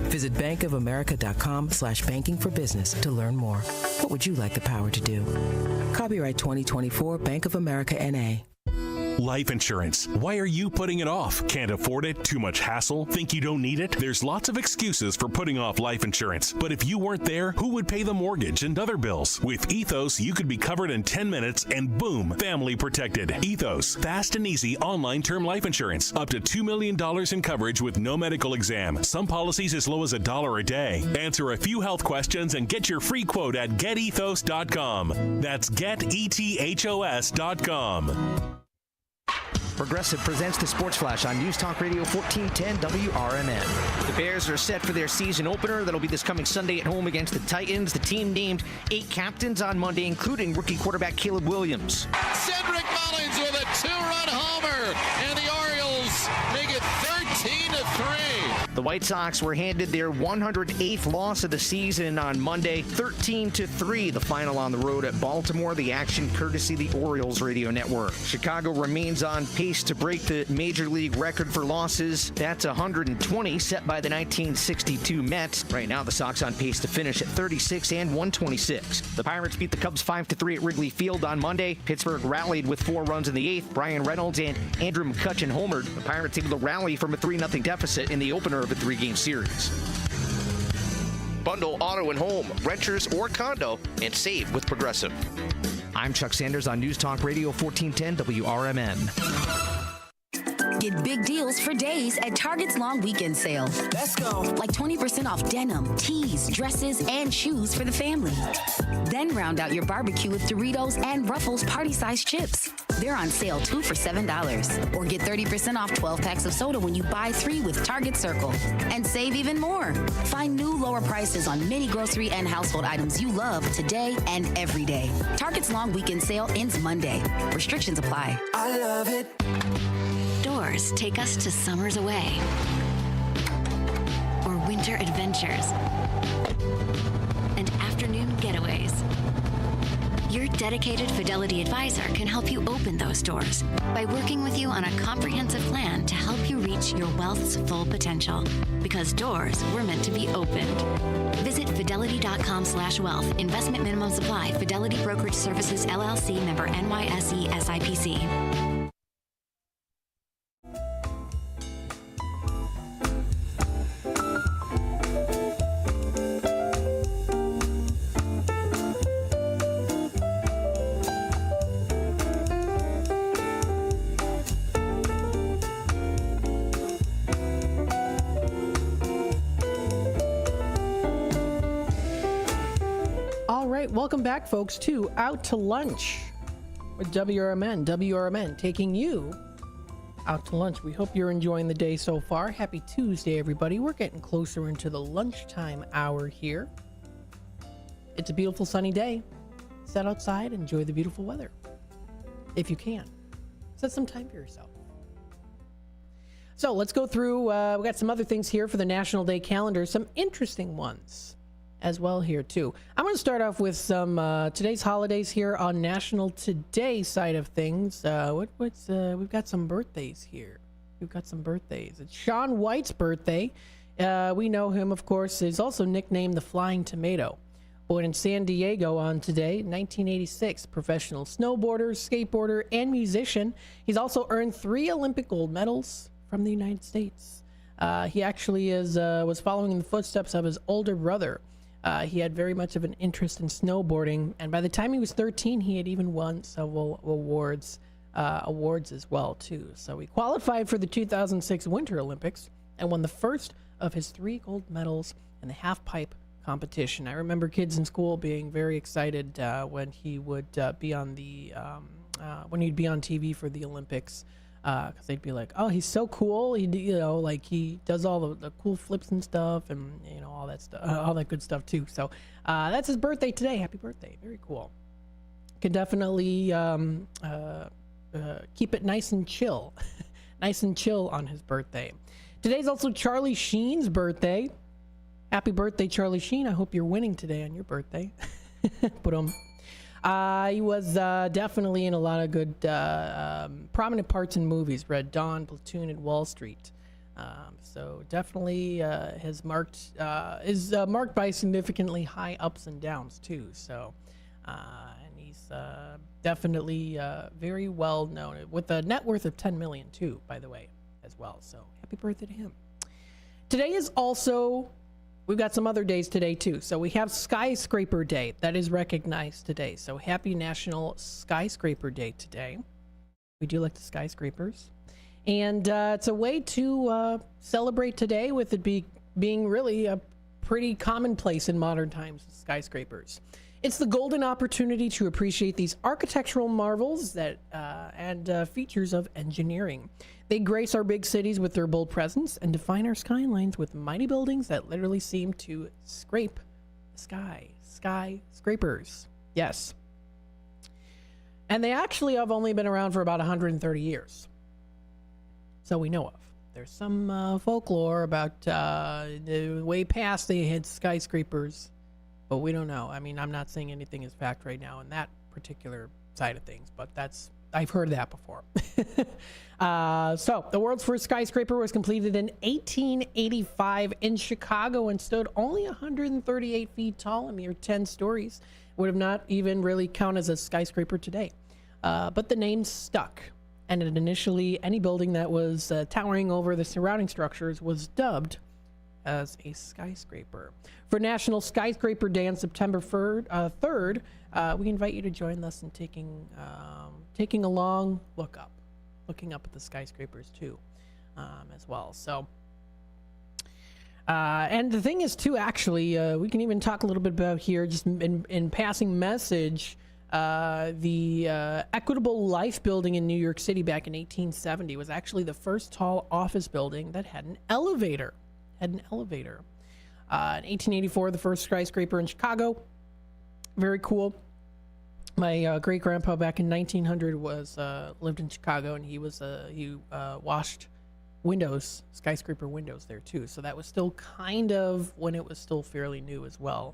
Visit bankofamerica.com/banking for business to learn more. What would you like the power to do? Copyright 2024 Bank of America N.A. Life insurance. Why are you putting it off? Can't afford it? Too much hassle? Think you don't need it? There's lots of excuses for putting off life insurance. But if you weren't there, who would pay the mortgage and other bills? With Ethos, you could be covered in 10 minutes and boom, family protected. Ethos, fast and easy online term life insurance. Up to $2 million in coverage with no medical exam. Some policies as low as $1 a day. Answer a few health questions and get your free quote at getethos.com. That's getethos.com. Progressive presents the Sports Flash on News Talk Radio 1410 WRMN. The Bears are set for their season opener. That'll be this coming Sunday at home against the Titans. The team named 8 captains on Monday, including rookie quarterback Caleb Williams. Cedric Mullins with a 2-run homer, and the Orioles make it 13-3. The White Sox were handed their 108th loss of the season on Monday, 13-3, the final on the road at Baltimore. The action courtesy the Orioles radio network. Chicago remains on pace to break the Major League record for losses. That's 120, set by the 1962 Mets. Right now, the Sox on pace to finish at 36 and 126. The Pirates beat the Cubs 5-3 at Wrigley Field on Monday. Pittsburgh rallied with 4 runs in the 8th. Brian Reynolds and Andrew McCutchen homered. The Pirates able to rally from a 3-0 deficit in the opener of a 3-game series. Bundle auto and home, renters or condo, and save with Progressive. I'm Chuck Sanders on News Talk Radio 1410 WRMN. Get big deals for days at Target's long weekend sale. Let's go. Like 20% off denim, tees, dresses, and shoes for the family. Then round out your barbecue with Doritos and Ruffles party-sized chips. They're on sale 2 for $7. Or get 30% off 12 packs of soda when you buy 3 with Target Circle. And save even more. Find new lower prices on many grocery and household items you love today and every day. Target's long weekend sale ends Monday. Restrictions apply. I love it. Doors take us to summers away or winter adventures and afternoon getaways. Your dedicated Fidelity advisor can help you open those doors by working with you on a comprehensive plan to help you reach your wealth's full potential. Because doors were meant to be opened. Visit fidelity.com/wealth. Investment minimum supply. Fidelity Brokerage Services, LLC, member NYSE SIPC. right, welcome back, folks, to Out to Lunch with WRMN. WRMN taking you out to lunch. We hope you're enjoying the day so far. Happy Tuesday, everybody. We're getting closer into the lunchtime hour here. It's a beautiful sunny day. Sit outside, enjoy the beautiful weather. If you can. Set some time for yourself. So let's go through, we got some other things here for the National Day calendar, some interesting ones as well here too. I'm going to start off with some today's holidays here on National Today side of things. We've got some birthdays here. We've got some birthdays. It's Shaun White's birthday. We know him, of course. He's also nicknamed the Flying Tomato. Born in San Diego on today, 1986, professional snowboarder, skateboarder, and musician. He's also earned 3 Olympic gold medals from the United States. He actually was following in the footsteps of his older brother. He had very much of an interest in snowboarding, and by the time he was 13, he had even won several awards as well too. So he qualified for the 2006 Winter Olympics and won the first of his 3 gold medals in the half-pipe competition. I remember kids in school being very excited when he would be on the when he'd be on TV for the Olympics. Because they'd be like, oh, he's so cool. He does all the cool flips and stuff, and all that stuff, all that good stuff too. So that's his birthday today. Happy birthday! Very cool. Can definitely keep it nice and chill, nice and chill on his birthday. Today's also Charlie Sheen's birthday. Happy birthday, Charlie Sheen! I hope you're winning today on your birthday. He was definitely in a lot of good prominent parts in movies. Red Dawn, Platoon, and Wall Street. So definitely is marked by significantly high ups and downs too. So and he's definitely very well known with a net worth of $10 million too, by the way, as well. So happy birthday to him. Today is also. We've got some other days today, too. So we have Skyscraper Day. That is recognized today. So happy National Skyscraper Day today. We do like the skyscrapers. And it's a way to celebrate today with it being really a pretty commonplace in modern times, skyscrapers. It's the golden opportunity to appreciate these architectural marvels and features of engineering. They grace our big cities with their bold presence and define our skylines with mighty buildings that literally seem to scrape the sky. Skyscrapers. Yes. And they actually have only been around for about 130 years. So we know of. There's some folklore about the way past they had skyscrapers, but we don't know. I mean, I'm not saying anything is fact right now in that particular side of things, but I've heard that before. So the world's first skyscraper was completed in 1885 in Chicago and stood only 138 feet tall, a mere 10 stories. Would have not even really count as a skyscraper today. But the name stuck. And initially, any building that was towering over the surrounding structures was dubbed as a skyscraper. For National Skyscraper Day on September 3rd, we invite you to join us in taking a long looking up at the skyscrapers too, as well. So, and the thing is too, actually, we can even talk a little bit about here, just in passing message. The Equitable Life building in New York City back in 1870 was actually the first tall office building that had an elevator. In 1884, the first skyscraper in Chicago. Very cool. My great grandpa back in 1900 lived in Chicago, and he washed windows, skyscraper windows there too. So that was still kind of when it was still fairly new as well.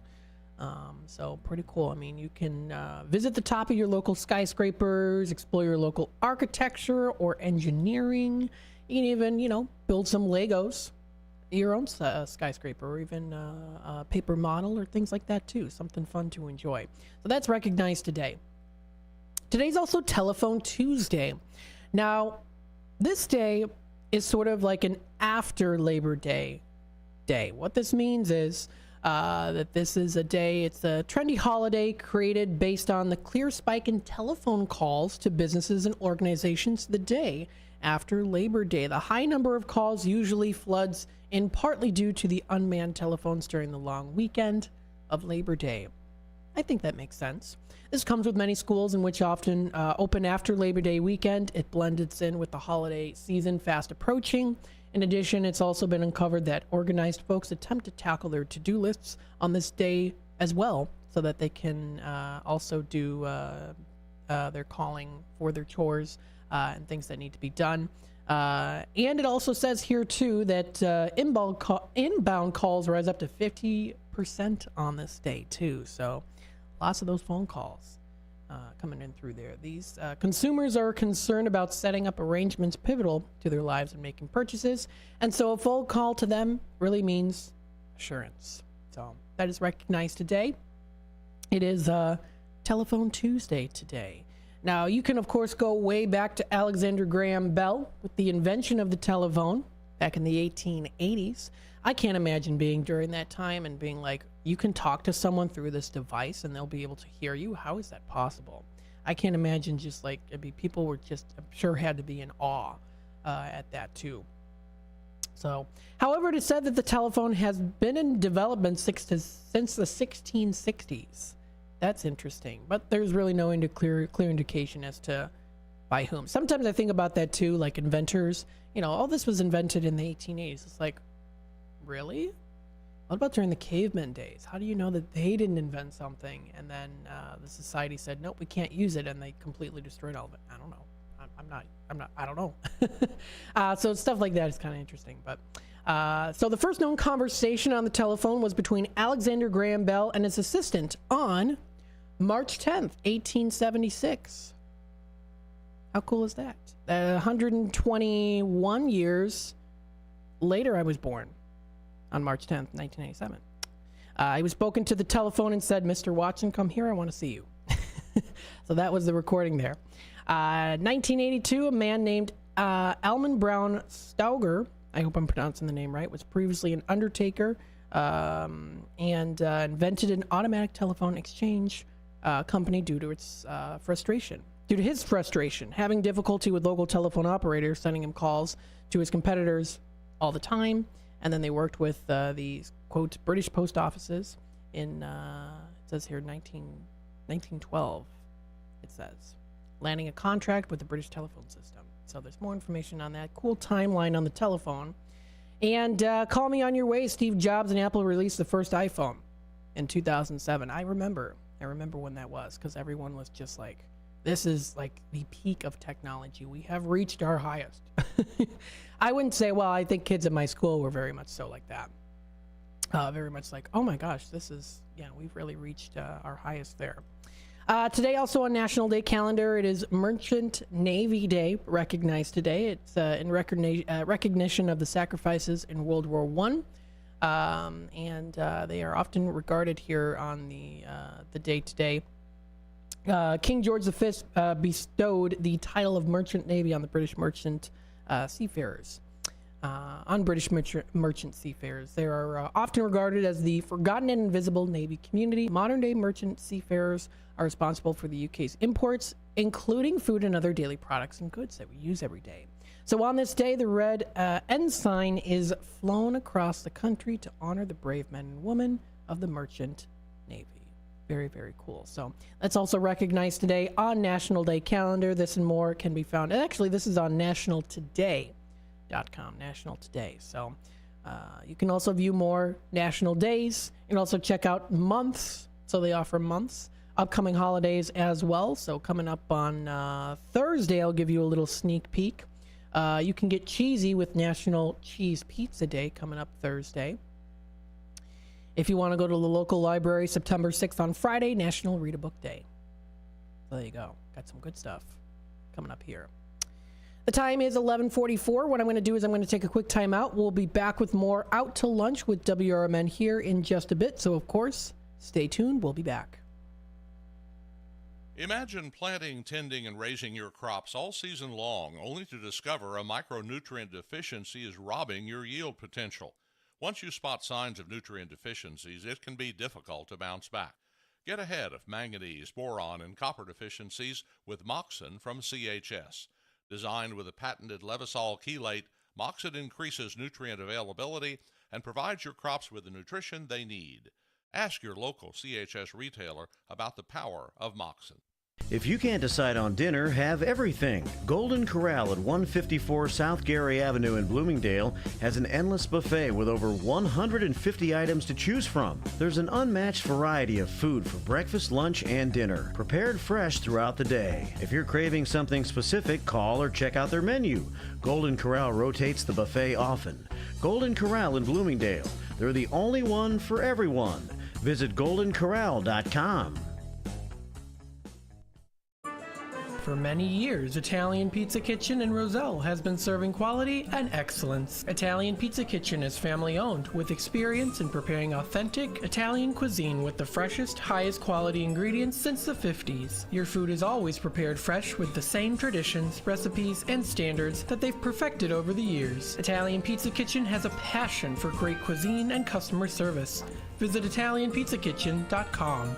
So pretty cool. I mean, you can visit the top of your local skyscrapers, explore your local architecture or engineering. You can even, build some Legos, your own skyscraper, or even a paper model or things like that too. Something fun to enjoy. So that's recognized today. Today's also Telephone Tuesday. Now, this day is sort of like an after Labor Day. What this means is that this is a day, it's a trendy holiday created based on the clear spike in telephone calls to businesses and organizations the day after Labor Day. The high number of calls usually floods in partly due to the unmanned telephones during the long weekend of Labor Day. I think that makes sense. This comes with many schools in which often open after Labor Day weekend. It blends in with the holiday season fast approaching. In addition, it's also been uncovered that organized folks attempt to tackle their to-do lists on this day as well, so that they can also do their calling for their chores and things that need to be done. And it also says here, too, that inbound calls rise up to 50% on this day, too. So lots of those phone calls coming in through there. These consumers are concerned about setting up arrangements pivotal to their lives and making purchases. And so a phone call to them really means assurance. So that is recognized today. It is Telephone Tuesday today. Now, you can, of course, go way back to Alexander Graham Bell with the invention of the telephone back in the 1880s. I can't imagine being during that time and being like, you can talk to someone through this device and they'll be able to hear you. How is that possible? I can't imagine just like, people were just, I'm sure, had to be in awe at that too. So, however, it is said that the telephone has been in development since the 1660s. That's interesting, but there's really no clear indication as to by whom. Sometimes I think about that too, like inventors. This was invented in the 1880s. It's like, really? What about during the caveman days? How do you know that they didn't invent something and then the society said, nope, we can't use it, and they completely destroyed all of it? I don't know. I don't know. So stuff like that is kind of interesting. But so the first known conversation on the telephone was between Alexander Graham Bell and his assistant on March 10th, 1876. How cool is that? 121 years later, I was born on March 10th, 1987. I was spoken to the telephone and said, Mr. Watson, come here. I want to see you. So that was the recording there. 1982, a man named Alman Brown Stauger, I hope I'm pronouncing the name right, was previously an undertaker and invented an automatic telephone exchange company due to his frustration, having difficulty with local telephone operators sending him calls to his competitors all the time. And then they worked with these, quote, British post offices in, it says here, 1912, it says, landing a contract with the British telephone system. So there's more information on that. Cool timeline on the telephone. And call me on your way. Steve Jobs and Apple released the first iPhone in 2007. I remember when that was, because everyone was just like, this is like the peak of technology. We have reached our highest. I wouldn't say, well, I think kids at my school were very much so like that. Very much like, oh my gosh, we've really reached our highest there. Today, also on National Day calendar, it is Merchant Navy Day, recognized today. It's in recognition of the sacrifices in World War I. And they are often regarded here on the day today. King George V bestowed the title of Merchant Navy on the British merchant seafarers. Merchant seafarers. They are often regarded as the forgotten and invisible Navy community. Modern-day merchant seafarers are responsible for the UK's imports, including food and other daily products and goods that we use every day. So on this day, the red ensign is flown across the country to honor the brave men and women of the Merchant Navy. Very, very cool. So that's also recognized today on National Day calendar. This and more can be found. And actually, this is on nationaltoday.com, National Today. So you can also view more national days. You can also check out months. So they offer months, upcoming holidays as well. So coming up on Thursday, I'll give you a little sneak peek. You can get cheesy with National Cheese Pizza Day coming up Thursday. If you want to go to the local library, September 6th on Friday, National Read a Book Day. So there you go. Got some good stuff coming up here. The time is 11:44. What I'm going to do is I'm going to take a quick time out. We'll be back with more Out to Lunch with WRMN here in just a bit. So, of course, stay tuned. We'll be back. Imagine planting, tending, and raising your crops all season long, only to discover a micronutrient deficiency is robbing your yield potential. Once you spot signs of nutrient deficiencies, it can be difficult to bounce back. Get ahead of manganese, boron, and copper deficiencies with Moxin from CHS. Designed with a patented Levisol chelate, Moxin increases nutrient availability and provides your crops with the nutrition they need. Ask your local CHS retailer about the power of Moxon. If you can't decide on dinner, have everything. Golden Corral at 154 South Gary Avenue in Bloomingdale has an endless buffet with over 150 items to choose from. There's an unmatched variety of food for breakfast, lunch, and dinner, prepared fresh throughout the day. If you're craving something specific, call or check out their menu. Golden Corral rotates the buffet often. Golden Corral in Bloomingdale. They're the only one for everyone. Visit goldencorral.com. For many years, Italian Pizza Kitchen in Roselle has been serving quality and excellence. Italian Pizza Kitchen is family-owned, with experience in preparing authentic Italian cuisine with the freshest, highest quality ingredients since the 50s. Your food is always prepared fresh with the same traditions, recipes, and standards that they've perfected over the years. Italian Pizza Kitchen has a passion for great cuisine and customer service. Visit ItalianPizzaKitchen.com.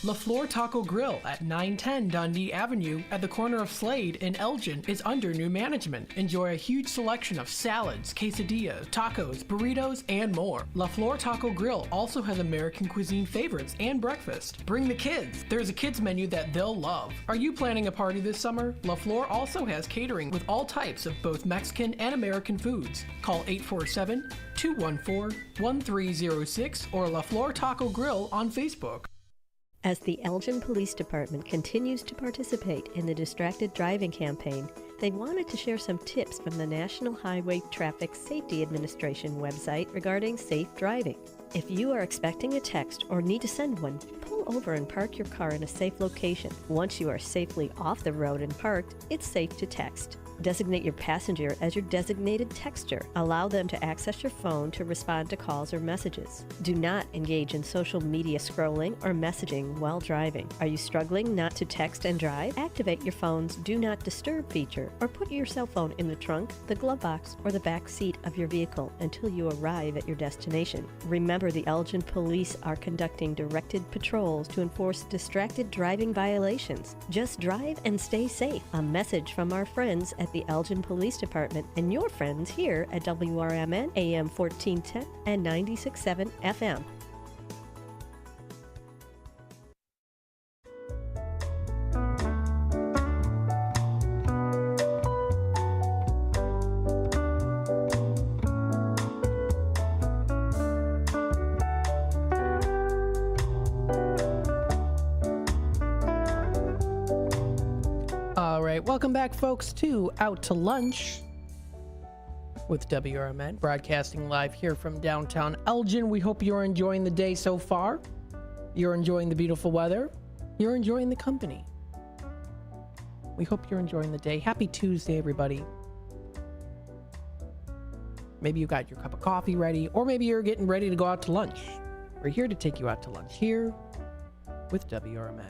La Flor Taco Grill at 910 Dundee Avenue at the corner of Slade in Elgin is under new management. Enjoy a huge selection of salads, quesadillas, tacos, burritos, and more. La Flor Taco Grill also has American cuisine favorites and breakfast. Bring the kids. There's a kids menu that they'll love. Are you planning a party this summer? La Flor also has catering with all types of both Mexican and American foods. Call 847-214-1306 or La Flor Taco Grill on Facebook. As the Elgin Police Department continues to participate in the Distracted Driving campaign, they wanted to share some tips from the National Highway Traffic Safety Administration website regarding safe driving. If you are expecting a text or need to send one, pull over and park your car in a safe location. Once you are safely off the road and parked, it's safe to text. Designate your passenger as your designated texter. Allow them to access your phone to respond to calls or messages. Do not engage in social media scrolling or messaging while driving. Are you struggling not to text and drive? Activate your phone's Do Not Disturb feature or put your cell phone in the trunk, the glove box, or the back seat of your vehicle until you arrive at your destination. Remember, the Elgin Police are conducting directed patrols to enforce distracted driving violations. Just drive and stay safe. A message from our friends at the Elgin Police Department and your friends here at WRMN AM 1410 and 96.7 FM. Welcome back, folks, to Out to Lunch with WRMN, broadcasting live here from downtown Elgin. We hope you're enjoying the day so far. You're enjoying the beautiful weather. You're enjoying the company. We hope you're enjoying the day. Happy Tuesday, everybody. Maybe you got your cup of coffee ready, or maybe you're getting ready to go out to lunch. We're here to take you out to lunch here with WRMN.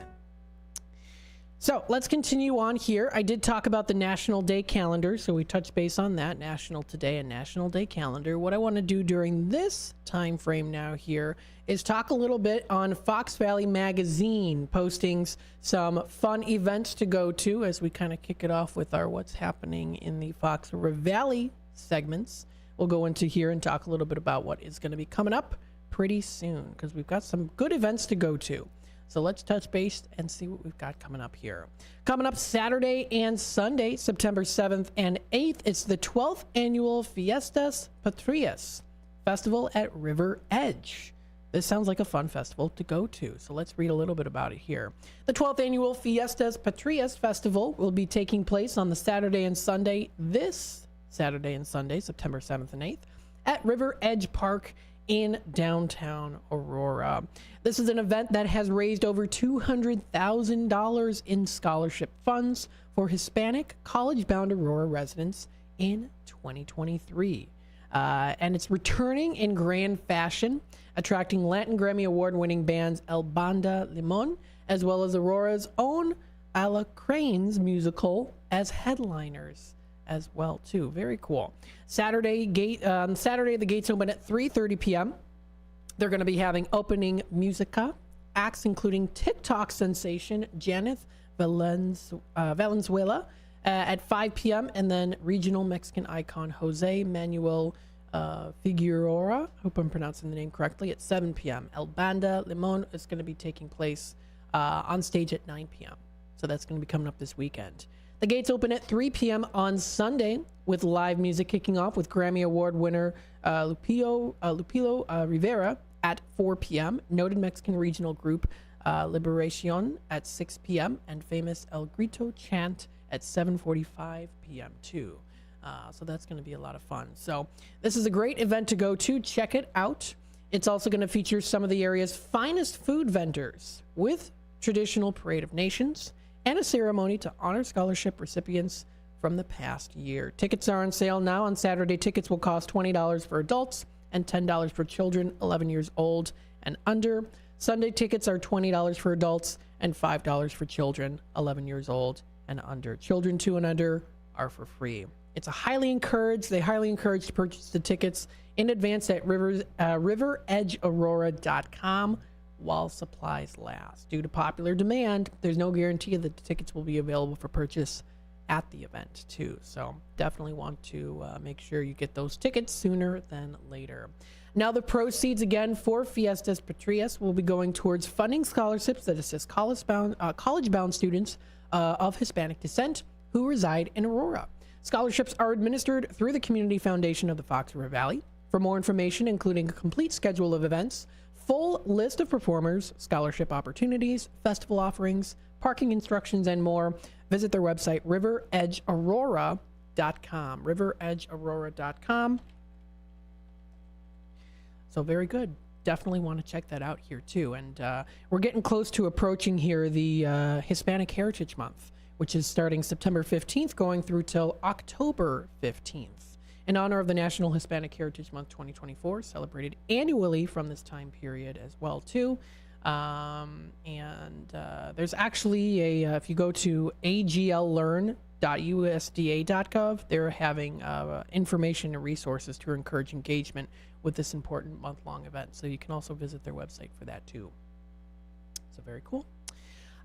So let's continue on here. I did talk about the National Day calendar, so we touched base on that, National Today and National Day calendar. What I want to do during this time frame now here is talk a little bit on Fox Valley Magazine postings some fun events to go to as we kind of kick it off with our What's Happening in the Fox River Valley segments. We'll go into here and talk a little bit about what is going to be coming up pretty soon because we've got some good events to go to. So let's touch base and see what we've got coming up here. Coming up Saturday and Sunday, September 7th and 8th, it's the 12th annual Fiestas Patrias Festival at River Edge. This sounds like a fun festival to go to, so let's read a little bit about it here. The 12th annual Fiestas Patrias Festival will be taking place on the Saturday and Sunday, this Saturday and Sunday, September 7th and 8th, at River Edge Park in downtown Aurora. This is an event that has raised over $200,000 in scholarship funds for Hispanic college-bound Aurora residents in 2023. And it's returning in grand fashion, attracting Latin Grammy Award-winning bands El Banda Limon, as well as Aurora's own Ala Crane's musical as headliners as well, too. Very cool. Saturday, the gates open at 3:30 p.m. They're going to be having opening musica, acts including TikTok sensation Janet Valenzuela at 5 p.m. and then regional Mexican icon Jose Manuel Figueroa, hope I'm pronouncing the name correctly, at 7 p.m. El Banda Limon is going to be taking place on stage at 9 p.m. So that's going to be coming up this weekend. The gates open at 3 p.m. on Sunday with live music kicking off with Grammy Award winner Lupillo Rivera at 4 p.m., noted Mexican regional group Liberacion at 6 p.m., and famous El Grito Chant at 7:45 p.m. too. So that's going to be a lot of fun. So this is a great event to go to. Check it out. It's also going to feature some of the area's finest food vendors with traditional Parade of Nations and a ceremony to honor scholarship recipients from the past year. Tickets are on sale now. On Saturday, tickets will cost $20 for adults and $10 for children 11 years old and under. Sunday tickets are $20 for adults and $5 for children 11 years old and under. Children 2 and under are for free. They highly encourage to purchase the tickets in advance at riveredgeaurora.com while supplies last. Due to popular demand, there's no guarantee that the tickets will be available for purchase at the event too. So definitely want to make sure you get those tickets sooner than later. Now the proceeds again for Fiestas Patrias will be going towards funding scholarships that assist college-bound students of Hispanic descent who reside in Aurora. Scholarships are administered through the Community Foundation of the Fox River Valley. For more information, including a complete schedule of events, full list of performers, scholarship opportunities, festival offerings, parking instructions, and more, visit their website, riveredgeaurora.com. riveredgeaurora.com. So very good. Definitely want to check that out here too. And we're getting close to approaching here the Hispanic Heritage Month, which is starting September 15th, going through till October 15th. In honor of the National Hispanic Heritage Month 2024, celebrated annually from this time period as well too. There's actually if you go to agllearn.usda.gov, they're having information and resources to encourage engagement with this important month-long event. So you can also visit their website for that too. So very cool.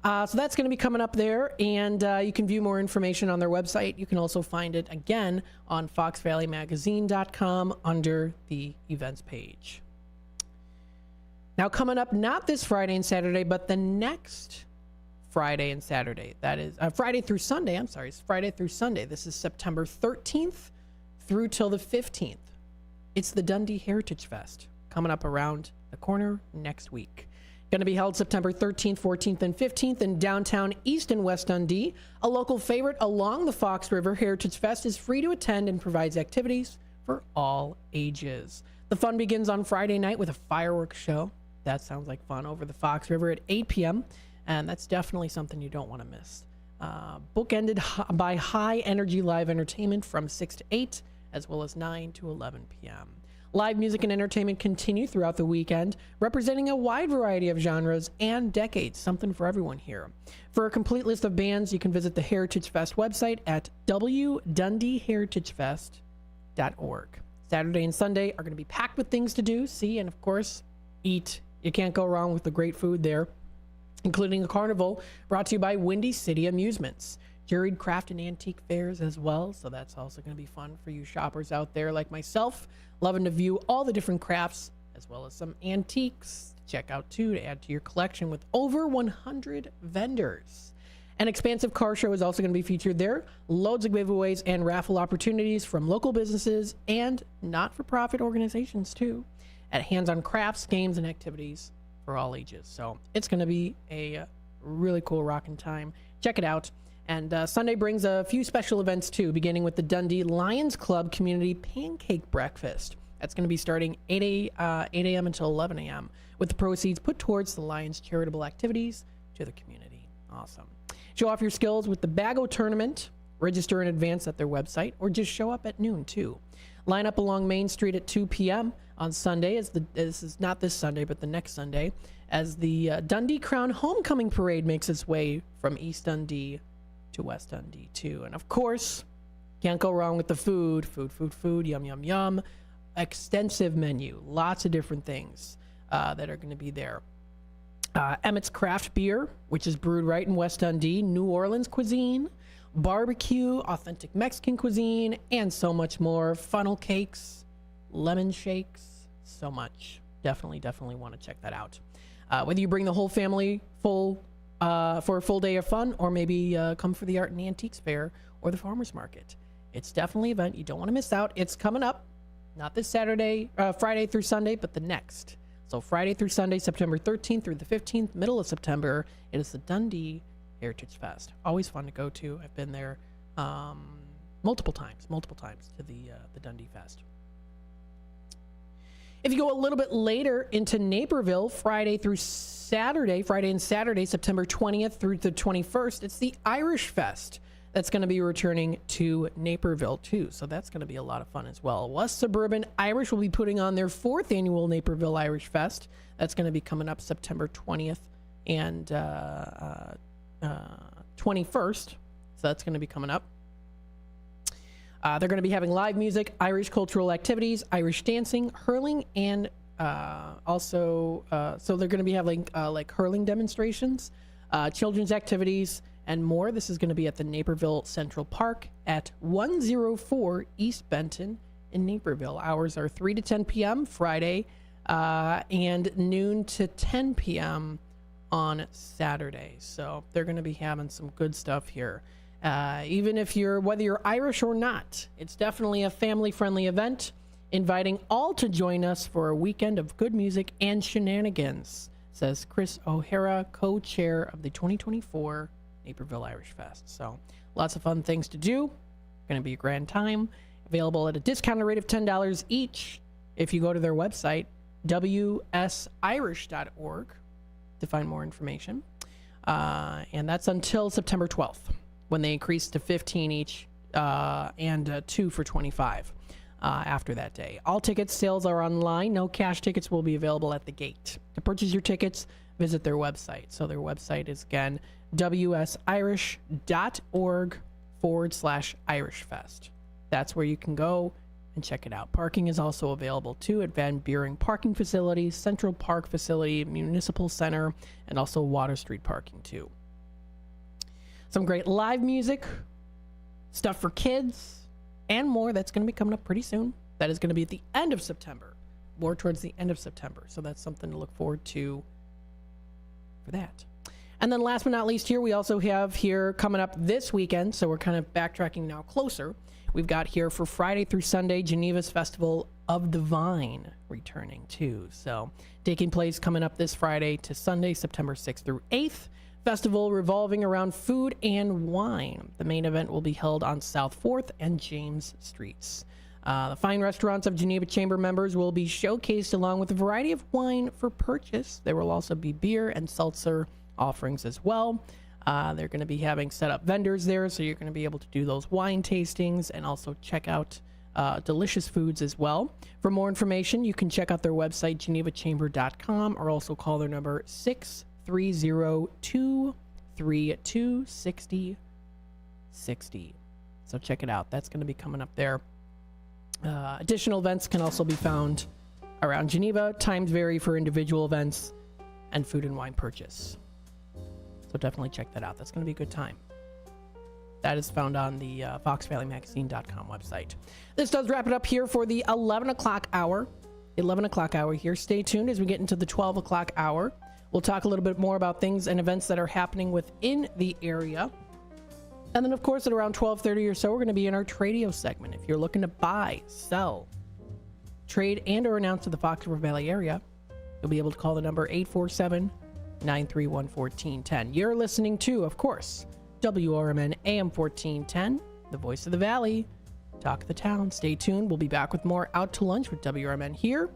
So that's going to be coming up there, and you can view more information on their website. You can also find it again on foxvalleymagazine.com under the events page. Now coming up, not this Friday and Saturday, but the next Friday and Saturday. That is Friday through Sunday. I'm sorry, it's Friday through Sunday. This is September 13th through till the 15th. It's the Dundee Heritage Fest coming up around the corner next week. Going to be held September 13th, 14th, and 15th in downtown East and West Dundee. A local favorite along the Fox River, Heritage Fest is free to attend and provides activities for all ages. The fun begins on Friday night with a fireworks show. That sounds like fun over the Fox River at 8 p.m., and that's definitely something you don't want to miss. Bookended by high-energy live entertainment from 6 to 8, as well as 9 to 11 p.m. Live music and entertainment continue throughout the weekend, representing a wide variety of genres and decades, something for everyone here. For a complete list of bands, you can visit the Heritage Fest website at www.dundeeheritagefest.org. Saturday and Sunday are going to be packed with things to do, see, and of course, eat. You can't go wrong with the great food there, including a carnival brought to you by Windy City Amusements. Juried craft and antique fairs as well, so that's also going to be fun for you shoppers out there like myself, loving to view all the different crafts as well as some antiques to check out too to add to your collection with over 100 vendors. An expansive car show is also going to be featured there. Loads of giveaways and raffle opportunities from local businesses and not-for-profit organizations too, at hands-on crafts, games, and activities for all ages. So it's going to be a really cool rockin' time. Check it out. And Sunday brings a few special events too, beginning with the Dundee Lions Club Community Pancake Breakfast. That's going to be starting 8 a.m. until 11 a.m. with the proceeds put towards the Lions charitable activities to the community. Awesome. Show off your skills with the Bago Tournament. Register in advance at their website or just show up at noon too. Line up along Main Street at 2 p.m. on Sunday, this is not this Sunday, but the next Sunday, as the Dundee Crown Homecoming Parade makes its way from East Dundee to West Dundee too. And of course, can't go wrong with the food. Food, yum, yum, yum. Extensive menu, lots of different things that are going to be there. Emmett's Craft Beer, which is brewed right in West Dundee, New Orleans cuisine, barbecue, authentic Mexican cuisine, and so much more. Funnel cakes, lemon shakes, so much. Definitely want to check that out. Whether you bring the whole family for a full day of fun, or maybe come for the art and antiques fair or the farmers market. It's definitely an event you don't want to miss out. It's coming up, not this Saturday, Friday through Sunday, but the next. So Friday through Sunday, September 13th through the 15th, middle of September, it is the Dundee Heritage Fest. Always fun to go to. I've been there multiple times to the Dundee Fest. If you go a little bit later into Naperville, Friday and Saturday, September 20th through the 21st, it's the Irish Fest that's going to be returning to Naperville too. So that's going to be a lot of fun as well. West Suburban Irish will be putting on their 4th annual Naperville Irish Fest. That's going to be coming up September 20th and 21st. So that's going to be coming up. They're going to be having live music, Irish cultural activities, Irish dancing, hurling, and so they're going to be having like hurling demonstrations, children's activities, and more. This is going to be at the Naperville Central Park at 104 East Benton in Naperville. Hours are 3 to 10 p.m. Friday and noon to 10 p.m. on Saturday. So they're going to be having some good stuff here. Even if whether you're Irish or not, it's definitely a family-friendly event, inviting all to join us for a weekend of good music and shenanigans, says Chris O'Hara, co-chair of the 2024 Naperville Irish Fest. So lots of fun things to do. Going to be a grand time. Available at a discounted rate of $10 each if you go to their website, wsirish.org, to find more information. And that's until September 12th. When they increase to 15 each and 2 for 25 after that day. All ticket sales are online. No cash tickets will be available at the gate. To purchase your tickets, visit their website. So their website is, again, wsirish.org/IrishFest. That's where you can go and check it out. Parking is also available, too, at Van Buren Parking Facility, Central Park Facility, Municipal Center, and also Water Street Parking, too. Some great live music, stuff for kids, and more. That's going to be coming up pretty soon. That is going to be at the end of September, more towards the end of September. So that's something to look forward to for that. And then last but not least here, we also have here coming up this weekend. So we're kind of backtracking now closer. We've got here for Friday through Sunday, Geneva's Festival of the Vine returning too. So taking place coming up this Friday to Sunday, September 6th through 8th. Festival revolving around food and wine. The main event will be held on South 4th and James Streets. The fine restaurants of Geneva Chamber members will be showcased along with a variety of wine for purchase. There will also be beer and seltzer offerings as well. They're going to be having set up vendors there, so you're going to be able to do those wine tastings and also check out delicious foods as well. For more information, you can check out their website, genevachamber.com, or also call their number 630-232-6060. So check it out. That's going to be coming up there. Additional events can also be found around Geneva. Times vary for individual events and food and wine purchase. So definitely check that out. That's going to be a good time. That is found on the foxvalleymagazine.com website. This does wrap it up here for the 11 o'clock hour. 11 o'clock hour here. Stay tuned as we get into the 12 o'clock hour. We'll talk a little bit more about things and events that are happening within the area. And then, of course, at around 12:30 or so, we're going to be in our Tradio segment. If you're looking to buy, sell, trade, and or announce to the Fox River Valley area, you'll be able to call the number 847-931-1410. You're listening to, of course, WRMN AM 1410, the voice of the Valley, Talk of the Town. Stay tuned. We'll be back with more Out to Lunch with WRMN here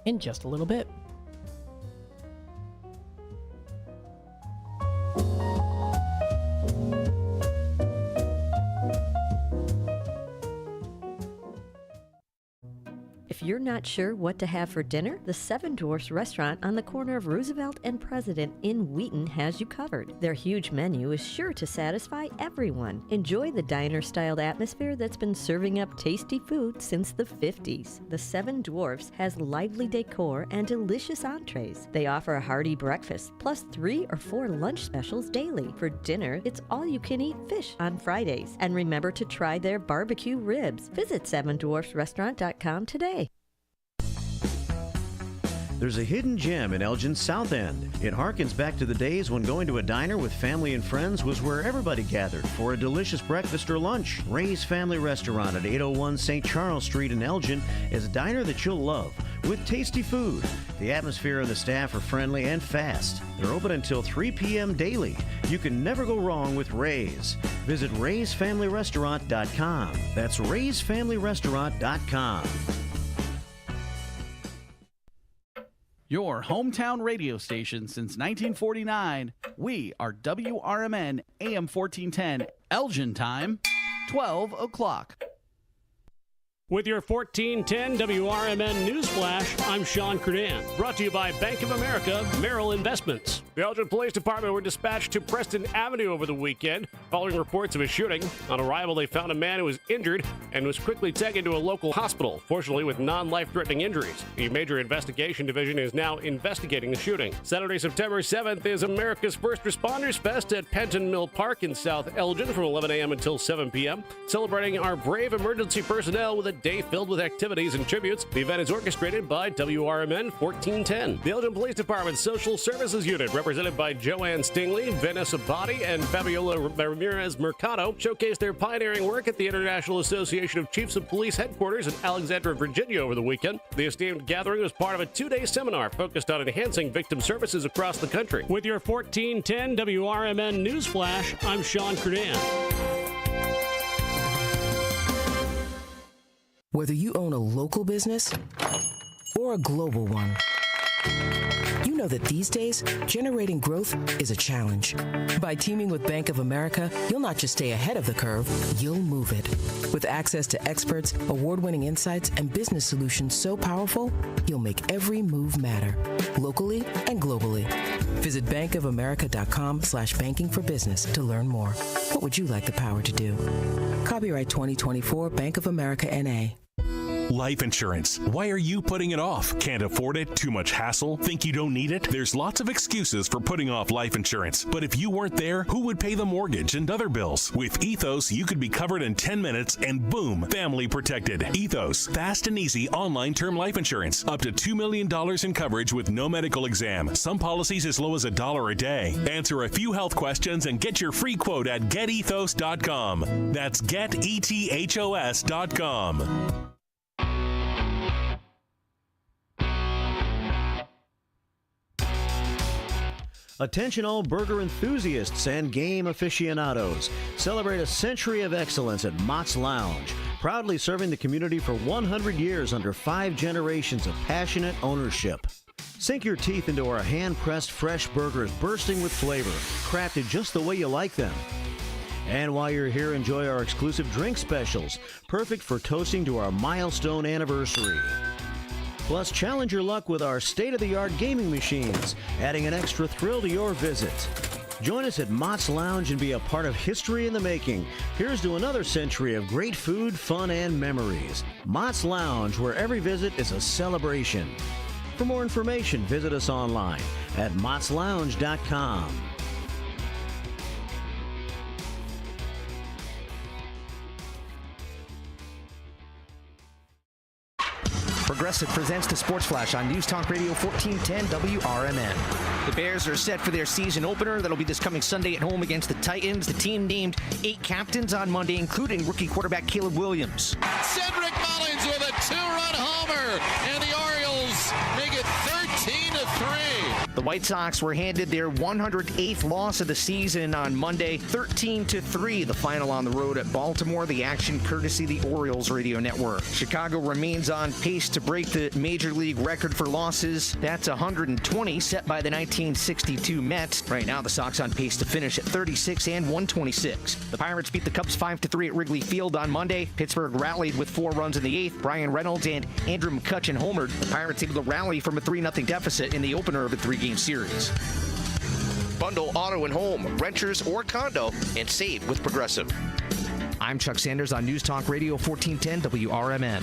in just a little bit. If you're not sure what to have for dinner, the Seven Dwarfs restaurant on the corner of Roosevelt and President in Wheaton has you covered. Their huge menu is sure to satisfy everyone. Enjoy the diner-styled atmosphere that's been serving up tasty food since the 50s. The Seven Dwarfs has lively decor and delicious entrees. They offer a hearty breakfast, plus 3 or 4 lunch specials daily. For dinner, it's all-you-can-eat fish on Fridays. And remember to try their barbecue ribs. Visit sevendwarfsrestaurant.com today. There's a hidden gem in Elgin's South End. It harkens back to the days when going to a diner with family and friends was where everybody gathered for a delicious breakfast or lunch. Ray's Family Restaurant at 801 St. Charles Street in Elgin is a diner that you'll love with tasty food. The atmosphere and the staff are friendly and fast. They're open until 3 p.m. daily. You can never go wrong with Ray's. Visit raysfamilyrestaurant.com. That's raysfamilyrestaurant.com. Your hometown radio station since 1949. We are WRMN AM 1410, Elgin time, 12 o'clock. With your 1410 WRMN Newsflash, I'm Sean Kernan. Brought to you by Bank of America Merrill Investments. The Elgin Police Department were dispatched to Preston Avenue over the weekend following reports of a shooting. On arrival, they found a man who was injured and was quickly taken to a local hospital, fortunately with non-life-threatening injuries. The Major Investigation Division is now investigating the shooting. Saturday, September 7th is America's First Responders Fest at Penton Mill Park in South Elgin from 11 a.m. until 7 p.m., celebrating our brave emergency personnel with a day filled with activities and tributes. The event is orchestrated by WRMN 1410. The Elgin Police Department Social Services Unit, represented by Joanne Stingley, Vanessa Botti, and Fabiola Ramirez Mercado, showcased their pioneering work at the International Association of Chiefs of Police headquarters in Alexandria, Virginia over the weekend. The esteemed gathering was part of a 2-day seminar focused on enhancing victim services across the country. With your 1410 WRMN Newsflash, I'm Sean Kernan. Whether you own a local business or a global one, you know that these days, generating growth is a challenge. By teaming with Bank of America, you'll not just stay ahead of the curve, you'll move it. With access to experts, award-winning insights, and business solutions so powerful, you'll make every move matter, locally and globally. Visit bankofamerica.com/banking for business to learn more. What would you like the power to do? Copyright 2024 Bank of America N.A. Life insurance. Why are you putting it off? Can't afford it? Too much hassle? Think you don't need it? There's lots of excuses for putting off life insurance. But if you weren't there, who would pay the mortgage and other bills? With Ethos, you could be covered in 10 minutes and boom, family protected. Ethos, fast and easy online term life insurance. Up to $2 million in coverage with no medical exam. Some policies as low as $1 a day. Answer a few health questions and get your free quote at getethos.com. That's getethos.com. Attention all burger enthusiasts and game aficionados. Celebrate a century of excellence at Mott's Lounge. Proudly serving the community for 100 years under 5 generations of passionate ownership. Sink your teeth into our hand-pressed fresh burgers bursting with flavor, crafted just the way you like them. And while you're here, enjoy our exclusive drink specials, perfect for toasting to our milestone anniversary. Plus, challenge your luck with our state-of-the-art gaming machines, adding an extra thrill to your visit. Join us at Mott's Lounge and be a part of history in the making. Here's to another century of great food, fun, and memories. Mott's Lounge, where every visit is a celebration. For more information, visit us online at mottslounge.com. Progressive presents the Sports Flash on News Talk Radio 1410 WRMN. The Bears are set for their season opener. That'll be this coming Sunday at home against the Titans. The team named 8 captains on Monday, including rookie quarterback Caleb Williams. Cedric Mullins with a 2-run homer, and the Orioles make it 13-3. The White Sox were handed their 108th loss of the season on Monday, 13-3, the final on the road at Baltimore. The action courtesy the Orioles radio network. Chicago remains on pace to break the Major League record for losses. That's 120, set by the 1962 Mets. Right now, the Sox on pace to finish at 36 and 126. The Pirates beat the Cubs 5-3 at Wrigley Field on Monday. Pittsburgh rallied with 4 runs in the 8th. Brian Reynolds and Andrew McCutchen homered. The Pirates able to rally from a 3-0 deficit in the opener of a 3-game series. Bundle auto and home, renters or condo, and save with Progressive. I'm Chuck Sanders on News Talk Radio 1410 WRMN.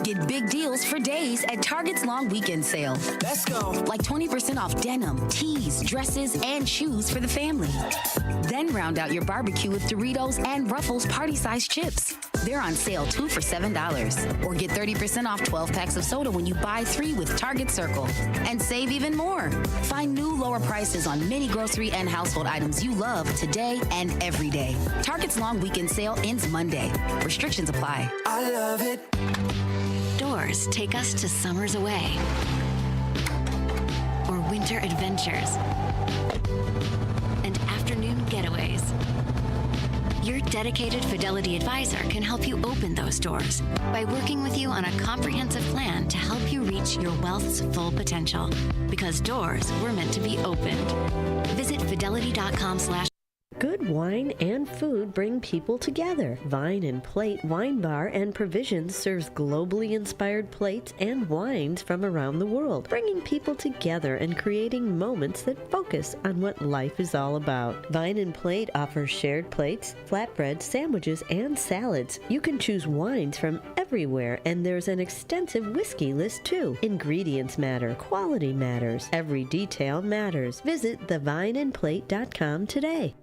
Get big deals for days at Target's long weekend sale. Let's go. Like 20% off denim, tees, dresses, and shoes for the family. Then round out your barbecue with Doritos and Ruffles party-sized chips. They're on sale 2 for $7. Or get 30% off 12 packs of soda when you buy 3 with Target Circle. And save even more. Find new lower prices on many grocery and household items you love today and every day. Target's long weekend sale ends Monday. Restrictions apply. I love it. Doors take us to summers away or winter adventures and afternoon getaways. Your dedicated Fidelity advisor can help you open those doors by working with you on a comprehensive plan to help you reach your wealth's full potential. Because doors were meant to be opened. Visit fidelity.com/. Good wine and food bring people together. Vine and Plate Wine Bar and Provisions serves globally inspired plates and wines from around the world, bringing people together and creating moments that focus on what life is all about. Vine and Plate offers shared plates, flatbreads, sandwiches, and salads. You can choose wines from everywhere, and there's an extensive whiskey list too. Ingredients matter, quality matters, every detail matters. Visit thevineandplate.com today.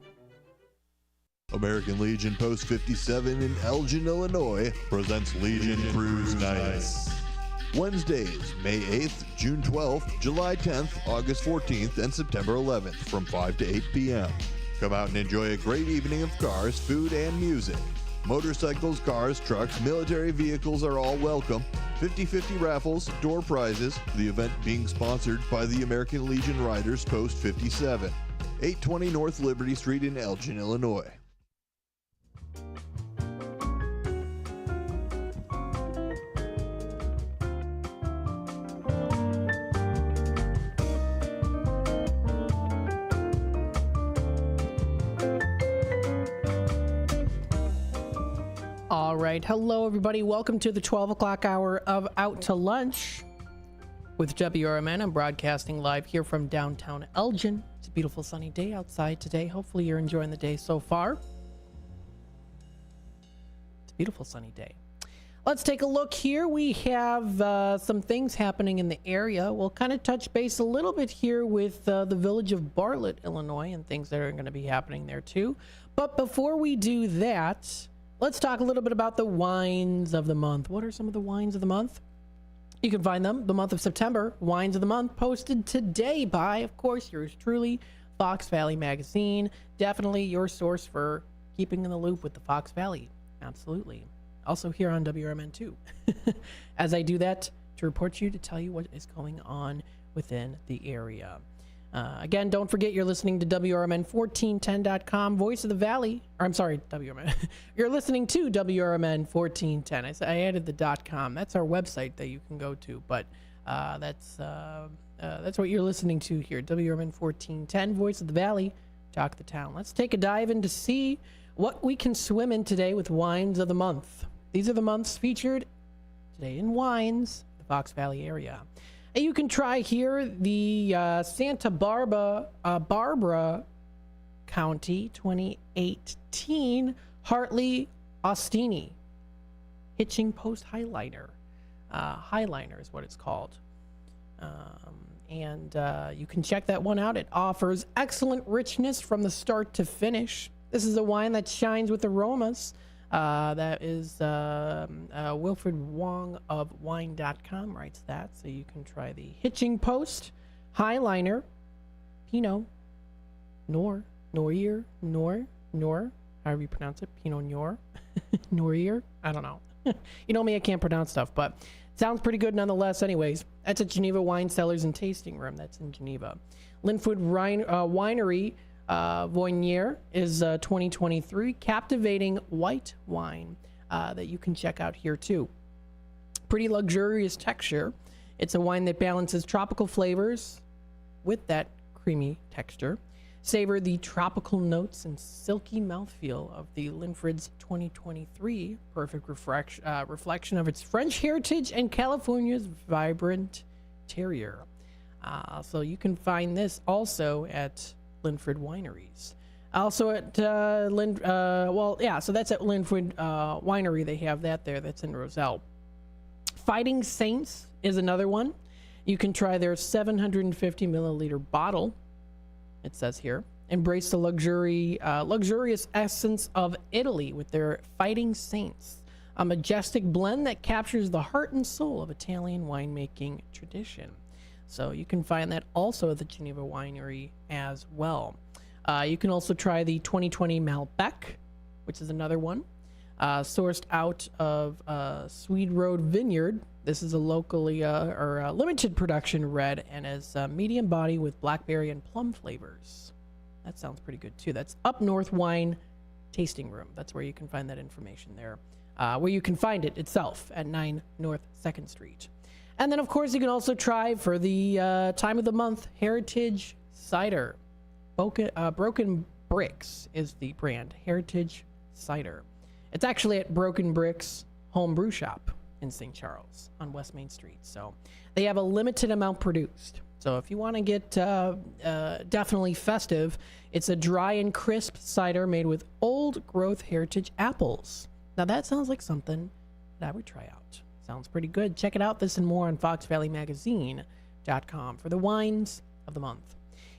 American Legion Post 57 in Elgin, Illinois presents Legion Cruise Nights. Wednesdays, May 8th, June 12th, July 10th, August 14th, and September 11th from 5 to 8 p.m. Come out and enjoy a great evening of cars, food, and music. Motorcycles, cars, trucks, military vehicles are all welcome. 50-50 raffles, door prizes. The event being sponsored by the American Legion Riders Post 57, 820 North Liberty Street in Elgin, Illinois. All right. Hello, everybody. Welcome to the 12 o'clock hour of Out to Lunch with WRMN. I'm broadcasting live here from downtown Elgin. It's a beautiful sunny day outside today. Hopefully you're enjoying the day so far. It's a beautiful sunny day. Let's take a look here. We have some things happening in the area. We'll kind of touch base a little bit here with the village of Bartlett, Illinois, and things that are going to be happening there too. But before we do that, let's talk a little bit about the wines of the month. What are some of the wines of the month? You can find them the month of September. Wines of the month posted today by, of course, yours truly, Fox Valley Magazine. Definitely your source for keeping in the loop with the Fox Valley. Absolutely. Also here on WRMN too. As I do that to report you, to tell you what is going on within the area. Again, don't forget you're listening to WRMN1410.com, Voice of the Valley. Or I'm sorry, WRMN. You're listening to WRMN 1410. I added the .com. That's our website that you can go to, but that's what you're listening to here. WRMN 1410, Voice of the Valley, Talk the Town. Let's take a dive in to see what we can swim in today with Wines of the Month. These are the months featured today in wines, the Fox Valley area. And you can try here the Santa Barbara County 2018 Hartley Ostini Hitching Post Highliner. Highliner is what it's called. And you can check that one out. It offers excellent richness from the start to finish. This is a wine that shines with aromas. That is Wilfred Wong of wine.com writes that. So you can try the Hitching Post Highliner Pinot Noir, however you pronounce it, Pinot Noir, Noir, I don't know. You know me, I can't pronounce stuff, but it sounds pretty good nonetheless anyways. That's at Geneva Wine Cellars and Tasting Room. That's in Geneva. Linford Winery Voinier is 2023 captivating white wine that you can check out here too. Pretty luxurious texture. It's a wine that balances tropical flavors with that creamy texture. Savor the tropical notes and silky mouthfeel of the Linford's 2023 perfect reflection of its French heritage and California's vibrant terroir. So you can find this also at Linford Wineries. Also at so that's at Linford Winery. They have that there. That's in Roselle. Fighting Saints is another one. You can try their 750 milliliter bottle. It says here, embrace the luxurious essence of Italy with their Fighting Saints. a majestic blend that captures the heart and soul of Italian winemaking tradition. So you can find that also at the Geneva Winery as well. You can also try the 2020 Malbec, which is another one, sourced out of Swede Road Vineyard. This is a locally or limited production red and is medium body with blackberry and plum flavors. That sounds pretty good too. That's Up North Wine Tasting Room. That's where you can find that information there. Where you can find it itself at 9 North 2nd Street. And then, of course, you can also try for the time of the month, Heritage Cider. Broken Bricks is the brand, Heritage Cider. It's actually at Broken Bricks Home Brew Shop in St. Charles on West Main Street. So they have a limited amount produced. So if you want to get definitely festive, it's a dry and crisp cider made with old growth heritage apples. Now that sounds like something that I would try out. Sounds pretty good. Check it out. This and more on foxvalleymagazine.com for the wines of the month.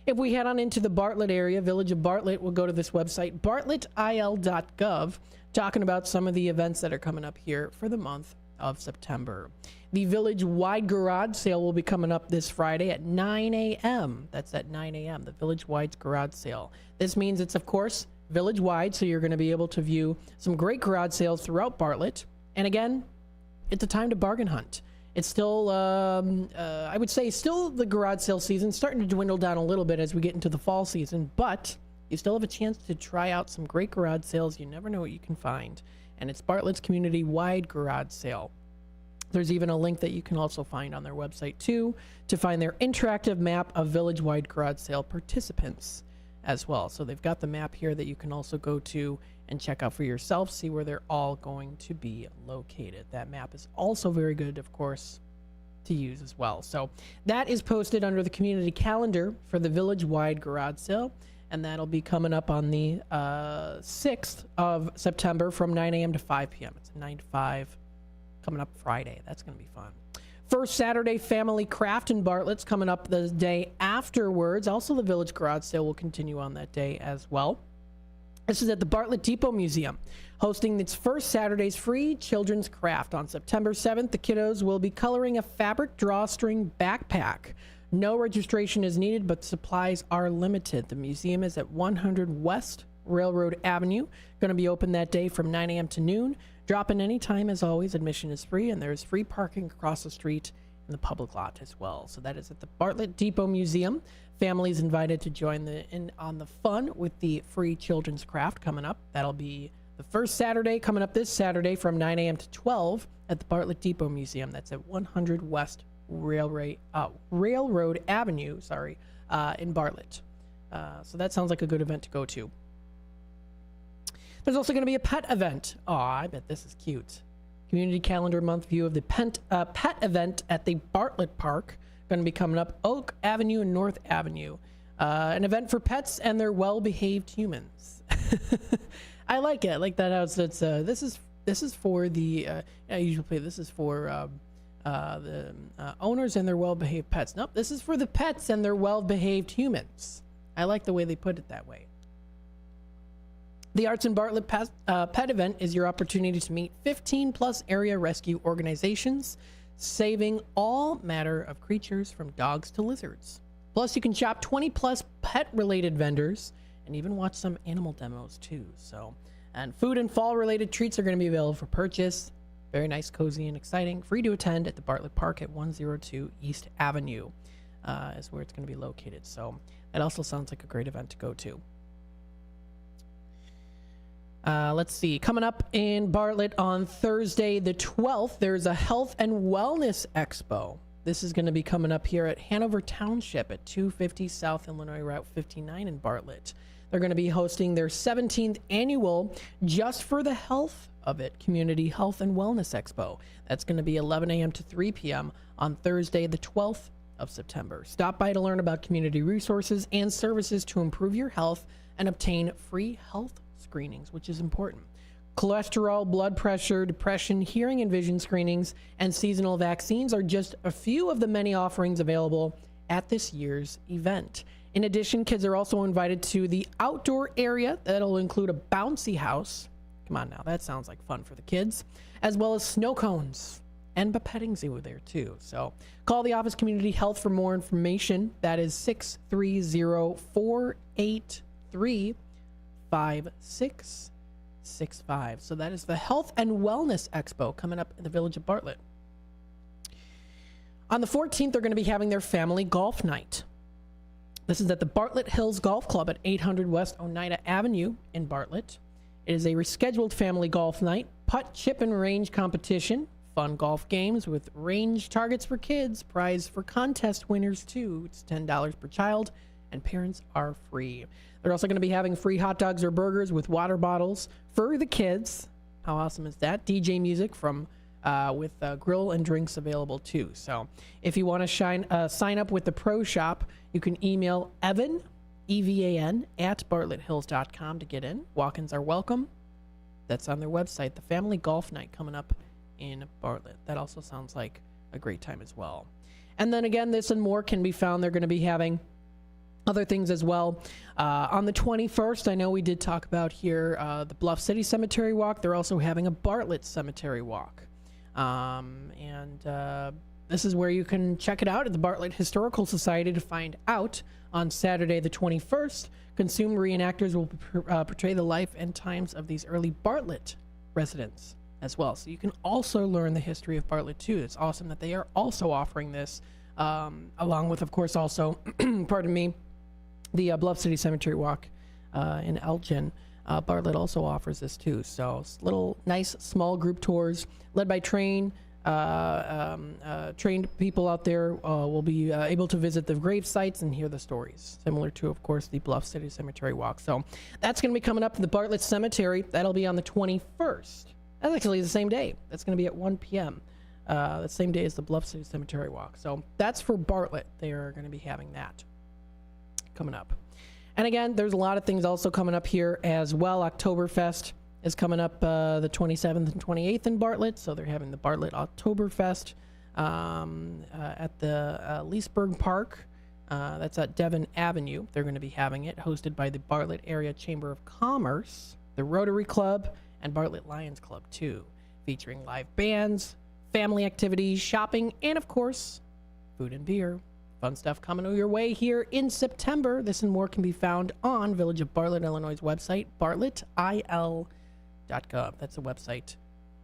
If we head on into the Bartlett area, Village of Bartlett, we'll go to this website, bartlettil.gov, talking about some of the events that are coming up here for the month of September. The village-wide garage sale will be coming up this Friday at 9 a.m. That's at 9 a.m., the village-wide garage sale. This means it's, of course, village-wide, so you're going to be able to view some great garage sales throughout Bartlett. And again, it's a time to bargain hunt. It's still, I would say, still the garage sale season, starting to dwindle down a little bit as we get into the fall season, but you still have a chance to try out some great garage sales. You never know what you can find. And it's Bartlett's community-wide garage sale. There's even a link that you can also find on their website, too, to find their interactive map of village-wide garage sale participants as well. So they've got the map here that you can also go to and check out for yourself, see where they're all going to be located. That map is also very good, of course, to use as well. So that is posted under the community calendar for the village-wide garage sale, and that'll be coming up on the 6th of September from 9 a.m. to 5 p.m. It's 9 to 5 coming up Friday. That's going to be fun. First Saturday Family Craft in Bartlett's coming up the day afterwards. Also, the Village Garage Sale will continue on that day as well. This is at the Bartlett Depot Museum, hosting its first Saturday's free children's craft. On September 7th, the kiddos will be coloring a fabric drawstring backpack. No registration is needed, but supplies are limited. The museum is at 100 West Railroad Avenue. Going to be open that day from 9 a.m. to noon. Drop in anytime, as always. Admission is free, and there's free parking across the street in the public lot as well. So that is at the Bartlett Depot Museum. Families invited to join in on the fun with the free children's craft coming up. That'll be the first Saturday coming up this Saturday from 9 a.m. to 12 at the Bartlett Depot Museum. That's at 100 West Railroad Avenue, in Bartlett. So that sounds like a good event to go to. There's also going to be a pet event. Oh, I bet this is cute. Community calendar month view of the pet event at the Bartlett Park. Going to be coming up Oak Avenue and North Avenue. An event for pets and their well-behaved humans. I like it. I like that how it's this is for the I usually play this is for the owners and their well-behaved pets. Nope, this is for the pets and their well-behaved humans. I like the way they put it that way. The Arts in Bartlett Pet Event is your opportunity to meet 15-plus area rescue organizations, saving all manner of creatures from dogs to lizards. Plus, you can shop 20-plus pet-related vendors and even watch some animal demos, too. So, and food and fall-related treats are going to be available for purchase. Very nice, cozy, and exciting. Free to attend at the Bartlett Park at 102 East Avenue is where it's going to be located. So that also sounds like a great event to go to. Let's see. Coming up in Bartlett on Thursday the 12th, there's a Health and Wellness Expo. This is going to be coming up here at Hanover Township at 250 South Illinois Route 59 in Bartlett. They're going to be hosting their 17th annual Just for the Health of It Community Health and Wellness Expo. That's going to be 11 a.m. to 3 p.m. on Thursday the 12th of September. Stop by to learn about community resources and services to improve your health and obtain free health screenings, which is important. Cholesterol, blood pressure, depression, hearing and vision screenings, and seasonal vaccines are just a few of the many offerings available at this year's event. In addition, kids are also invited to the outdoor area that'll include a bouncy house, Come on now, that sounds like fun for the kids. As well as snow cones and a petting zoo there too. So call the Office Community Health for more information. That is 630-483-5665. So that is the Health and Wellness Expo coming up in the Village of Bartlett. On the 14th, they're going to be having their family golf night. This is at the Bartlett Hills Golf Club at 800 West Oneida Avenue in Bartlett. It is a rescheduled family golf night, putt, chip, and range competition, fun golf games with range targets for kids, prize for contest winners too. It's $10 per child, and parents are free. They're also going to be having free hot dogs or burgers with water bottles for the kids. How awesome is that? DJ music from with grill and drinks available too. So if you want to sign up with the Pro Shop, you can email Evan, EVAN, at bartletthills.com to get in. Walk-ins are welcome. That's on their website. The Family Golf Night coming up in Bartlett. That also sounds like a great time as well. And then again, this and more can be found. They're going to be having other things as well. On the 21st, I know we did talk about here the Bluff City Cemetery Walk. They're also having a Bartlett Cemetery Walk. This is where you can check it out at the Bartlett Historical Society to find out. On Saturday the 21st, consumed reenactors will portray the life and times of these early Bartlett residents as well. So you can also learn the history of Bartlett too. It's awesome that they are also offering this, along with, of course, also, pardon me, the Bluff City Cemetery Walk in Elgin. Bartlett also offers this too. So little nice small group tours led by trained people out there will be able to visit the grave sites and hear the stories, similar to, of course, the Bluff City Cemetery Walk. So that's going to be coming up in the Bartlett Cemetery. That'll be on the 21st. That's actually the same day. That's going to be at 1 p.m. The same day as the Bluff City Cemetery Walk. So that's for Bartlett. They are going to be having that coming up. And again, there's a lot of things also coming up here as well. Oktoberfest is coming up the 27th and 28th in Bartlett. So they're having the Bartlett Oktoberfest at the Leesburg Park. That's at Devon Avenue. They're going to be having it, hosted by the Bartlett Area Chamber of Commerce, the Rotary Club, and Bartlett Lions Club too, featuring live bands, family activities, shopping, and of course, food and beer. Fun stuff coming your way here in September. This and more can be found on Village of Bartlett, Illinois' website, bartlettil.gov. That's the website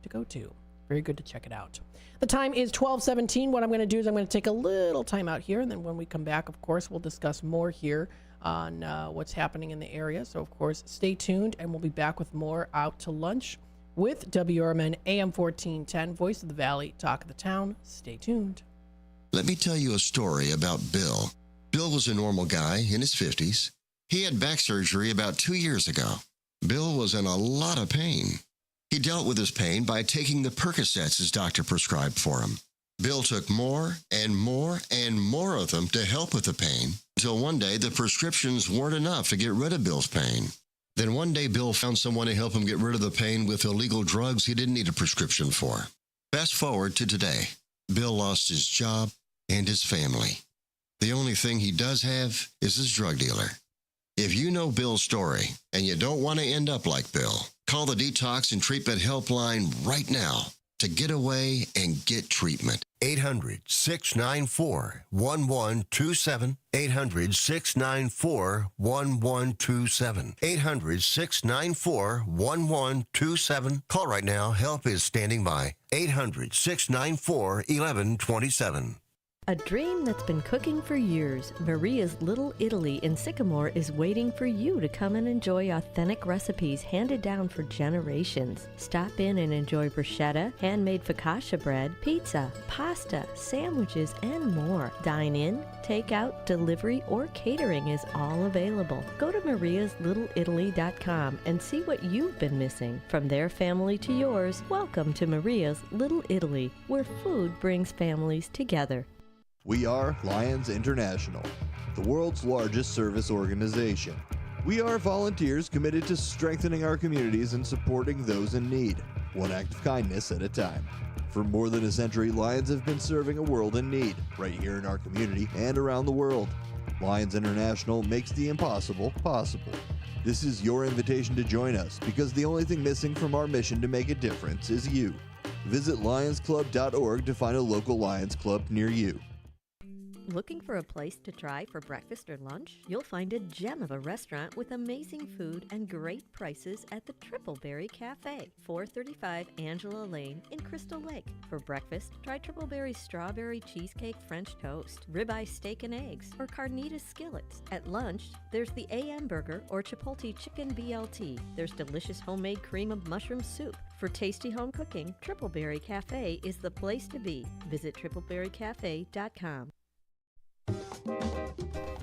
to go to. Very good to check it out. The time is 12:17. What I'm going to do is I'm going to take a little time out here, and then when we come back, of course, we'll discuss more here on what's happening in the area. So, of course, stay tuned, and we'll be back with more Out to Lunch with WRMN AM 1410, Voice of the Valley, Talk of the Town. Stay tuned. Let me tell you a story about Bill. Bill was a normal guy in his 50s. He had back surgery about 2 years ago. Bill was in a lot of pain. He dealt with his pain by taking the Percocets his doctor prescribed for him. Bill took more and more and more of them to help with the pain, until one day the prescriptions weren't enough to get rid of Bill's pain. Then one day Bill found someone to help him get rid of the pain with illegal drugs he didn't need a prescription for. Fast forward to today. Bill lost his job and his family. The only thing he does have is his drug dealer. If you know Bill's story and you don't want to end up like Bill, call the Detox and Treatment Helpline right now to get away and get treatment. 800-694-1127. 800-694-1127. 800-694-1127. Call right now. Help is standing by. 800-694-1127. A dream that's been cooking for years, Maria's Little Italy in Sycamore is waiting for you to come and enjoy authentic recipes handed down for generations. Stop in and enjoy bruschetta, handmade focaccia bread, pizza, pasta, sandwiches, and more. Dine in, take out, delivery, or catering is all available. Go to mariaslittleitaly.com and see what you've been missing. From their family to yours, welcome to Maria's Little Italy, where food brings families together. We are Lions International, the world's largest service organization. We are volunteers committed to strengthening our communities and supporting those in need, one act of kindness at a time. For more than a century, Lions have been serving a world in need, right here in our community and around the world. Lions International makes the impossible possible. This is your invitation to join us because the only thing missing from our mission to make a difference is you. Visit lionsclub.org to find a local Lions Club near you. Looking for a place to try for breakfast or lunch? You'll find a gem of a restaurant with amazing food and great prices at the Tripleberry Cafe, 435 Angela Lane in Crystal Lake. For breakfast, try Tripleberry's strawberry cheesecake French toast, ribeye steak and eggs, or carnitas skillets. At lunch, there's the AM burger or Chipotle chicken BLT. There's delicious homemade cream of mushroom soup. For tasty home cooking, Tripleberry Cafe is the place to be. Visit tripleberrycafe.com.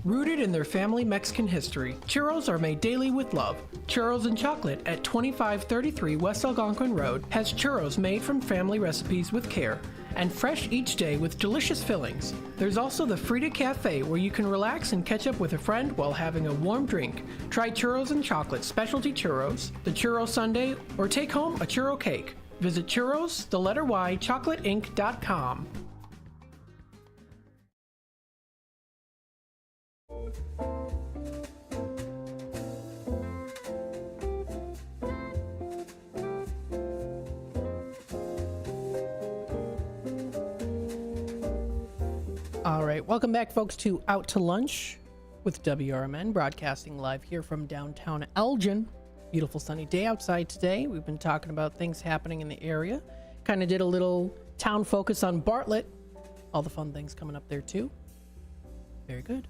Rooted in their family Mexican history, churros are made daily with love. Churros and Chocolate at 2533 West Algonquin Road has churros made from family recipes with care and fresh each day with delicious fillings. There's also the Frida Cafe where you can relax and catch up with a friend while having a warm drink. Try Churros and Chocolate specialty churros, the churro sundae, or take home a churro cake. Visit churros, the letter Y, chocolateinc.com. All right, welcome back, folks, to Out to Lunch with WRMN, broadcasting live here from downtown Elgin. Beautiful sunny day outside today. We've been talking about things happening in the area. Kind of did a little town focus on Bartlett. All the fun things coming up there, too. Very good.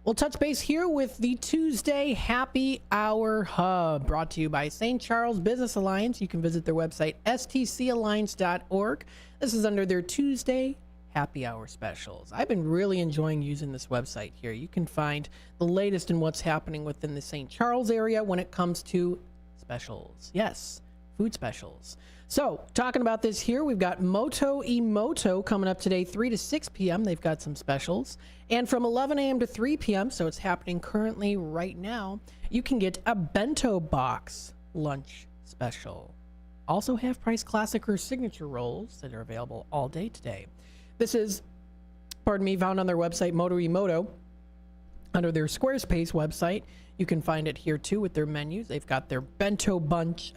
We'll touch base here with the Tuesday Happy Hour Hub, brought to you by St. Charles Business Alliance. You can visit their website, stcalliance.org. This is under their Tuesday Happy Hour specials. I've been really enjoying using this website here. You can find the latest in what's happening within the St. Charles area when it comes to specials. Yes, food specials. So, talking about this here, we've got Moto e Moto coming up today, 3 to 6 p.m. They've got some specials. And from 11 a.m. to 3 p.m., so it's happening currently right now, you can get a bento box lunch special. Also half-price classic or signature rolls that are available all day today. This is, found on their website, Moto e Moto. Under their Squarespace website, you can find it here too with their menus. They've got their bento box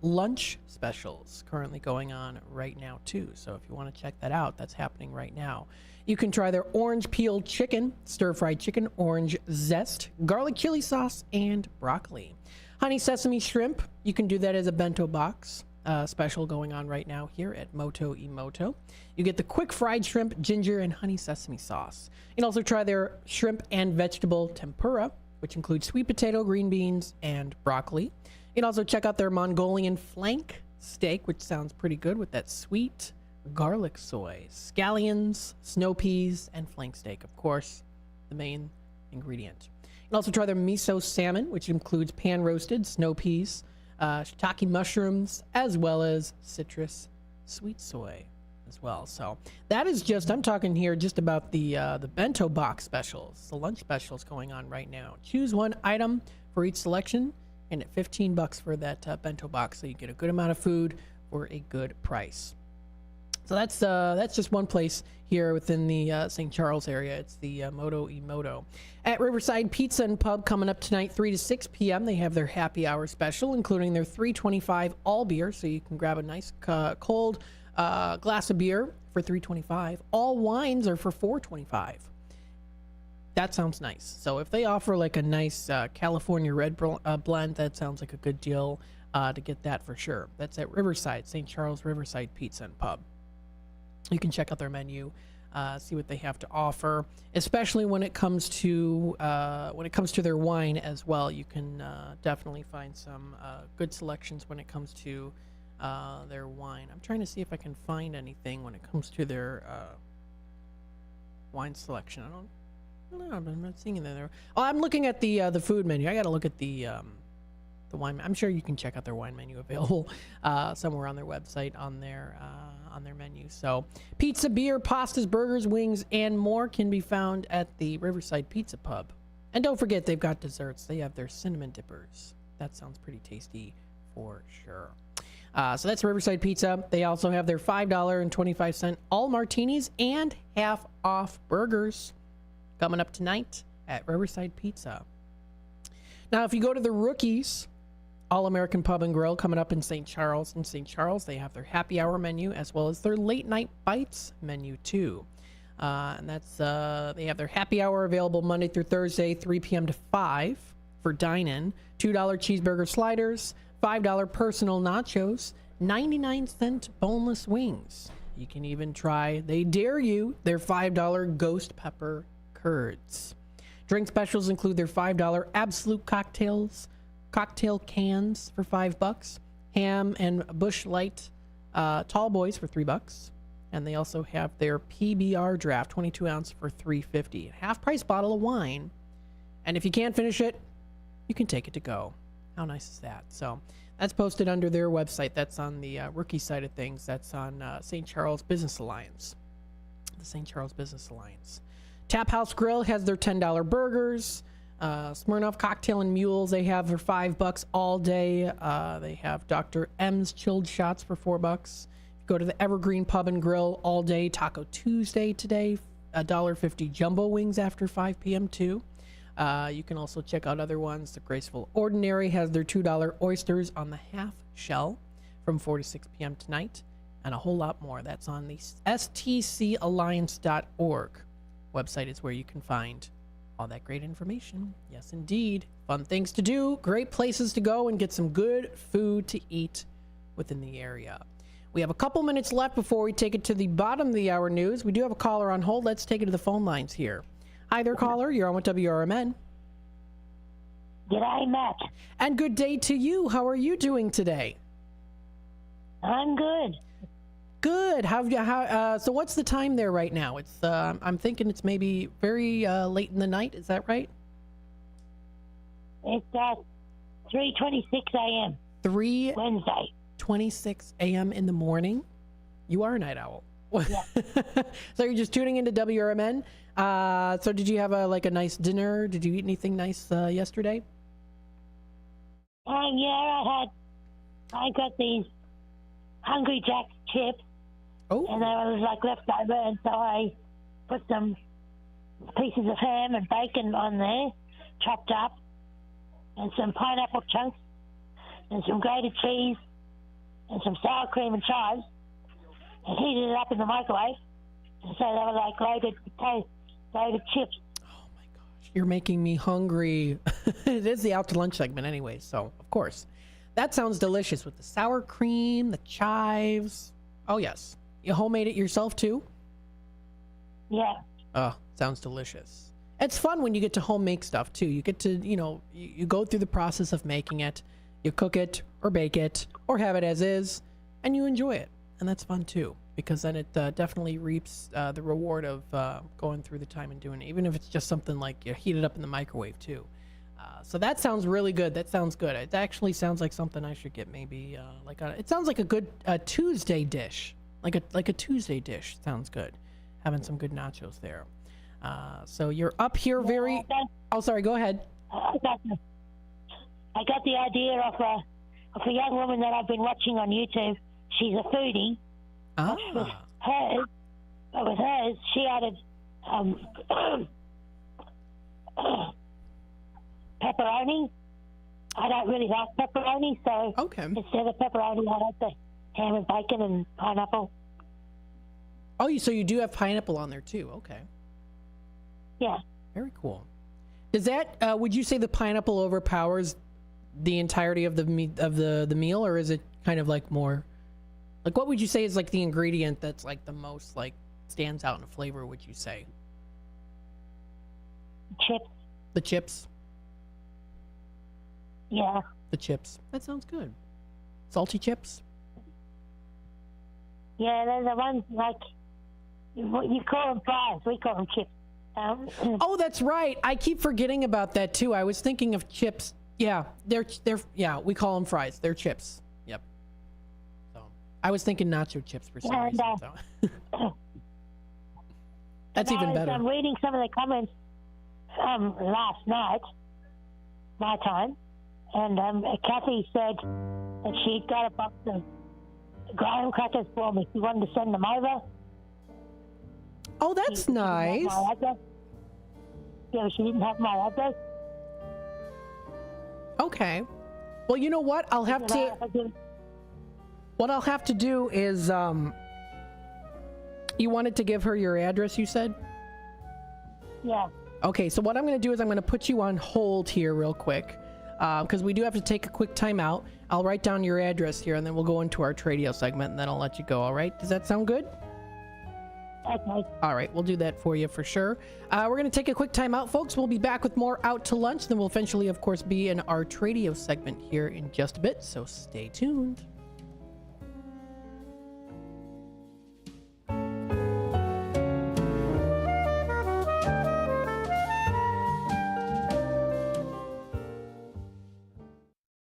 lunch specials currently going on right now too. So if you want to check that out, that's happening right now. You can try their orange peeled chicken, stir-fried chicken, orange zest, garlic chili sauce, and broccoli. Honey sesame shrimp, you can do that as a bento box. Special going on right now here at Moto e Moto. You get the quick fried shrimp, ginger, and honey sesame sauce. You can also try their shrimp and vegetable tempura, which includes sweet potato, green beans, and broccoli. You can also check out their Mongolian flank steak, which sounds pretty good with that sweet garlic soy, scallions, snow peas, and flank steak, of course, the main ingredient. You can also try their miso salmon, which includes pan-roasted snow peas, shiitake mushrooms, as well as citrus sweet soy as well. So that is just, I'm talking here just about the bento box specials, the lunch specials going on right now. Choose one item for each selection, and at $15 for that bento box, so you get a good amount of food for a good price. So that's just one place here within the St. Charles area. It's the Moto e Moto. At Riverside Pizza and Pub coming up tonight, 3 to 6 p.m. They have their happy hour special, including their $3.25 all beer, so you can grab a nice cold glass of beer for $3.25. All wines are for $4.25. That sounds nice. So if they offer like a nice California red blend, that sounds like a good deal to get that for sure. That's at Riverside, St. Charles Riverside Pizza and Pub. You can check out their menu, see what they have to offer, especially when it comes to their wine as well. You can definitely find some good selections when it comes to their wine. I'm trying to see if I can find anything when it comes to their wine selection. I don't know. I'm not seeing it there. Oh, I'm looking at the food menu. I got to look at the wine. I'm sure you can check out their wine menu available somewhere on their website on their menu. So pizza, beer, pastas, burgers, wings, and more can be found at the Riverside Pizza Pub. And don't forget, they've got desserts. They have their cinnamon dippers. That sounds pretty tasty for sure. So that's Riverside Pizza. They also have their $5.25 all martinis and half off burgers coming up tonight at Riverside Pizza. Now, if you go to the Rookies All-American Pub and Grill coming up in St. Charles, they have their happy hour menu as well as their late night bites menu too. And that's they have their happy hour available Monday through Thursday, 3 p.m. to 5 for dine-in. $2 cheeseburger sliders, $5 personal nachos, 99-cent boneless wings. You can even try, they dare you, their $5 ghost pepper curds. Drink specials include their $5 Absolute cocktail cans for $5, ham and Busch Light tall boys for $3, and they also have their PBR draft 22 ounce for $3.50. Half price bottle of wine, and if you can't finish it, you can take it to go. How nice is that? So that's posted under their website. That's on the Rookie side of things. That's on St. Charles Business Alliance, the St. Charles Business Alliance. Tap House Grill has their $10 burgers. Smirnoff Cocktail and Mules, they have for $5 all day. They have Dr. M's chilled shots for $4. Go to the Evergreen Pub and Grill all day. Taco Tuesday today, $1.50 jumbo wings after 5 p.m. too. You can also check out other ones. The Graceful Ordinary has their $2 oysters on the half shell from 4 to 6 p.m. tonight, and a whole lot more. That's on the stcalliance.org website is where you can find all that great information. Yes, indeed. Fun things to do, great places to go, and get some good food to eat within the area. We have a couple minutes left before we take it to the bottom of the hour news. We do have a caller on hold. Let's take it to the phone lines here. Hi there, caller. You're on with WRMN. G'day, Matt. And good day to you. How are you doing today? I'm good. Good. So what's the time there right now? It's I'm thinking it's maybe very late in the night. Is that right? It's 3:26 a.m. Wednesday. 3:26 a.m. in the morning. You are a night owl. Yeah. So you're just tuning into WRMN. So did you have a nice dinner? Did you eat anything nice yesterday? Yeah, I got these Hungry Jack's chips. Oh. And they were left over, and so I put some pieces of ham and bacon on there, chopped up, and some pineapple chunks, and some grated cheese, and some sour cream and chives, and heated it up in the microwave. And so they were like loaded chips. You're making me hungry. It is the out to lunch segment anyway, so of course. That sounds delicious with the sour cream, the chives. Oh, yes. You homemade it yourself, too? Yeah. Oh, sounds delicious. It's fun when you get to home make stuff, too. You get to, you go through the process of making it. You cook it or bake it or have it as is, and you enjoy it. And that's fun, too, because then it definitely reaps the reward of going through the time and doing it, even if it's just something like you heat it up in the microwave, too. So that sounds really good. That sounds good. It actually sounds like something I should get maybe it sounds like a good Tuesday dish. Like a Tuesday dish. Sounds good. Having some good nachos there. So you're up here very... Oh, sorry. Go ahead. I got the idea of a young woman that I've been watching on YouTube. She's a foodie. With hers, she added pepperoni. I don't really like pepperoni, so instead of pepperoni, I like the ham and bacon and pineapple. Oh, so you do have pineapple on there too. Okay. Yeah. Very cool. Does that? Would you say the pineapple overpowers the entirety of the meal, or is it kind of like more? Like, what would you say is like the ingredient that's like the most stands out in flavor? Would you say? Chips. The chips. Yeah. The chips. That sounds good. Salty chips? Yeah, they're the ones you call them fries. We call them chips. Oh, that's right. I keep forgetting about that too. I was thinking of chips. Yeah, they're we call them fries. They're chips. Yep. So I was thinking nacho chips for some reason. So. That's even better. I'm reading some of the comments last night, my time. And Kathy said that she'd got a box of graham crackers for me. She wanted to send them over. Oh, that's nice. Yeah, but she didn't have my address. Okay. Well, you know what? What I'll have to do is, you wanted to give her your address, you said? Yeah. Okay, so what I'm going to do is I'm going to put you on hold here real quick, because we do have to take a quick time out. I'll write down your address here, and then we'll go into our Tradio segment, and then I'll let you go, all right? Does that sound good? Okay. All right, we'll do that for you for sure. We're going to take a quick time out, folks. We'll be back with more Out to Lunch. Then we'll eventually, of course, be in our Tradio segment here in just a bit, so stay tuned.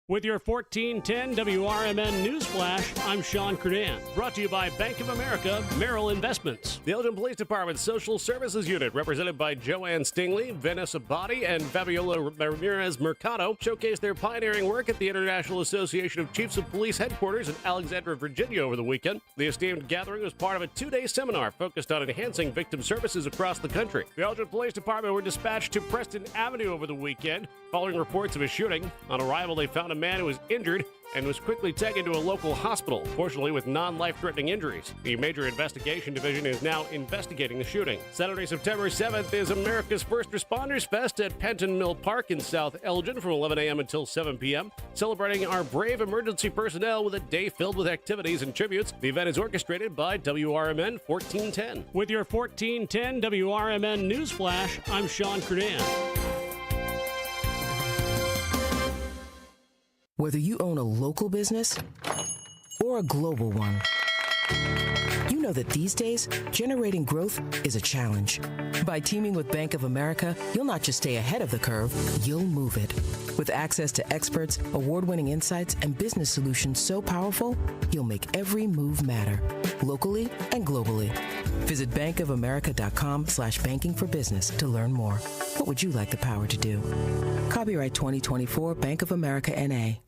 With your 1410 WRMN News Flash, I'm Sean Kernan. Brought to you by Bank of America Merrill Investments. The Elgin Police Department Social Services Unit, represented by Joanne Stingley, Vanessa Botti, and Fabiola Ramirez Mercado, showcased their pioneering work at the International Association of Chiefs of Police headquarters in Alexandria, Virginia over the weekend. The esteemed gathering was part of a two-day seminar focused on enhancing victim services across the country. The Elgin Police Department were dispatched to Preston Avenue over the weekend following reports of a shooting. On arrival, they found a man who was injured and was quickly taken to a local hospital, fortunately with non-life-threatening injuries. The Major Investigation Division is now investigating the shooting. Saturday, September 7th is America's First Responders Fest at Penton Mill Park in South Elgin from 11 a.m. until 7 p.m., celebrating our brave emergency personnel with a day filled with activities and tributes. The event is orchestrated by WRMN 1410. With your 1410 WRMN News Flash, I'm Sean Kernan. Whether you own a local business or a global one, you know that these days, generating growth is a challenge. By teaming with Bank of America, you'll not just stay ahead of the curve, you'll move it. With access to experts, award-winning insights, and business solutions so powerful, you'll make every move matter, locally and globally. Visit bankofamerica.com/banking for business to learn more. What would you like the power to do? Copyright 2024 Bank of America N.A.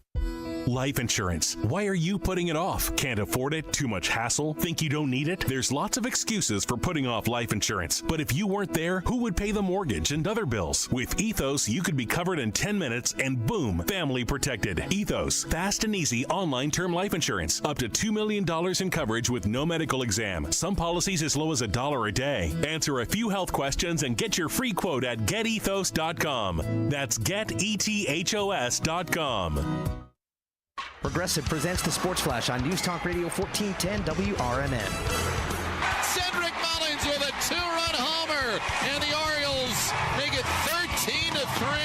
Life insurance. Why are you putting it off? Can't afford it? Too much hassle? Think you don't need it? There's lots of excuses for putting off life insurance. But if you weren't there, who would pay the mortgage and other bills? With Ethos, you could be covered in 10 minutes and boom, family protected. Ethos, fast and easy online term life insurance. Up to $2 million in coverage with no medical exam. Some policies as low as $1 a day. Answer a few health questions and get your free quote at getethos.com. That's getethos.com. Progressive presents the Sports Flash on News Talk Radio 1410 WRMN. Cedric Mullins with a two-run homer, and the Orioles make it 13-3.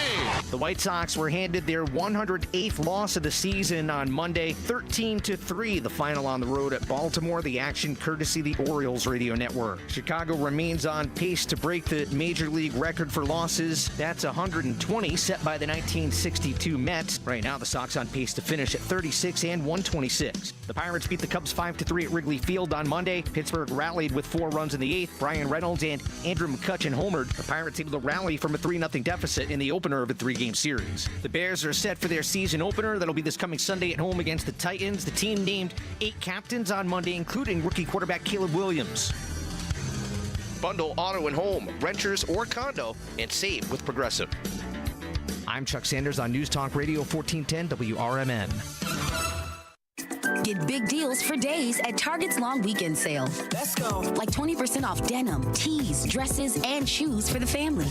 The White Sox were handed their 108th loss of the season on Monday, 13-3, the final on the road at Baltimore. The action courtesy the Orioles radio network. Chicago remains on pace to break the Major League record for losses. That's 120, set by the 1962 Mets. Right now, the Sox on pace to finish at 36 and 126. The Pirates beat the Cubs 5-3 at Wrigley Field on Monday. Pittsburgh rallied with 4 runs in the 8th. Brian Reynolds and Andrew McCutchen homered. The Pirates able to rally from a 3-0 deficit in the opener of a 3-game series. The Bears are set for their season opener. That'll be this coming Sunday at home against the Titans. The team named 8 captains on Monday, including rookie quarterback Caleb Williams. Bundle auto and home, renters or condo, and save with Progressive. I'm Chuck Sanders on News Talk Radio 1410 WRMN. Get big deals for days at Target's long weekend sale. Let's go. Like 20% off denim, tees, dresses, and shoes for the family.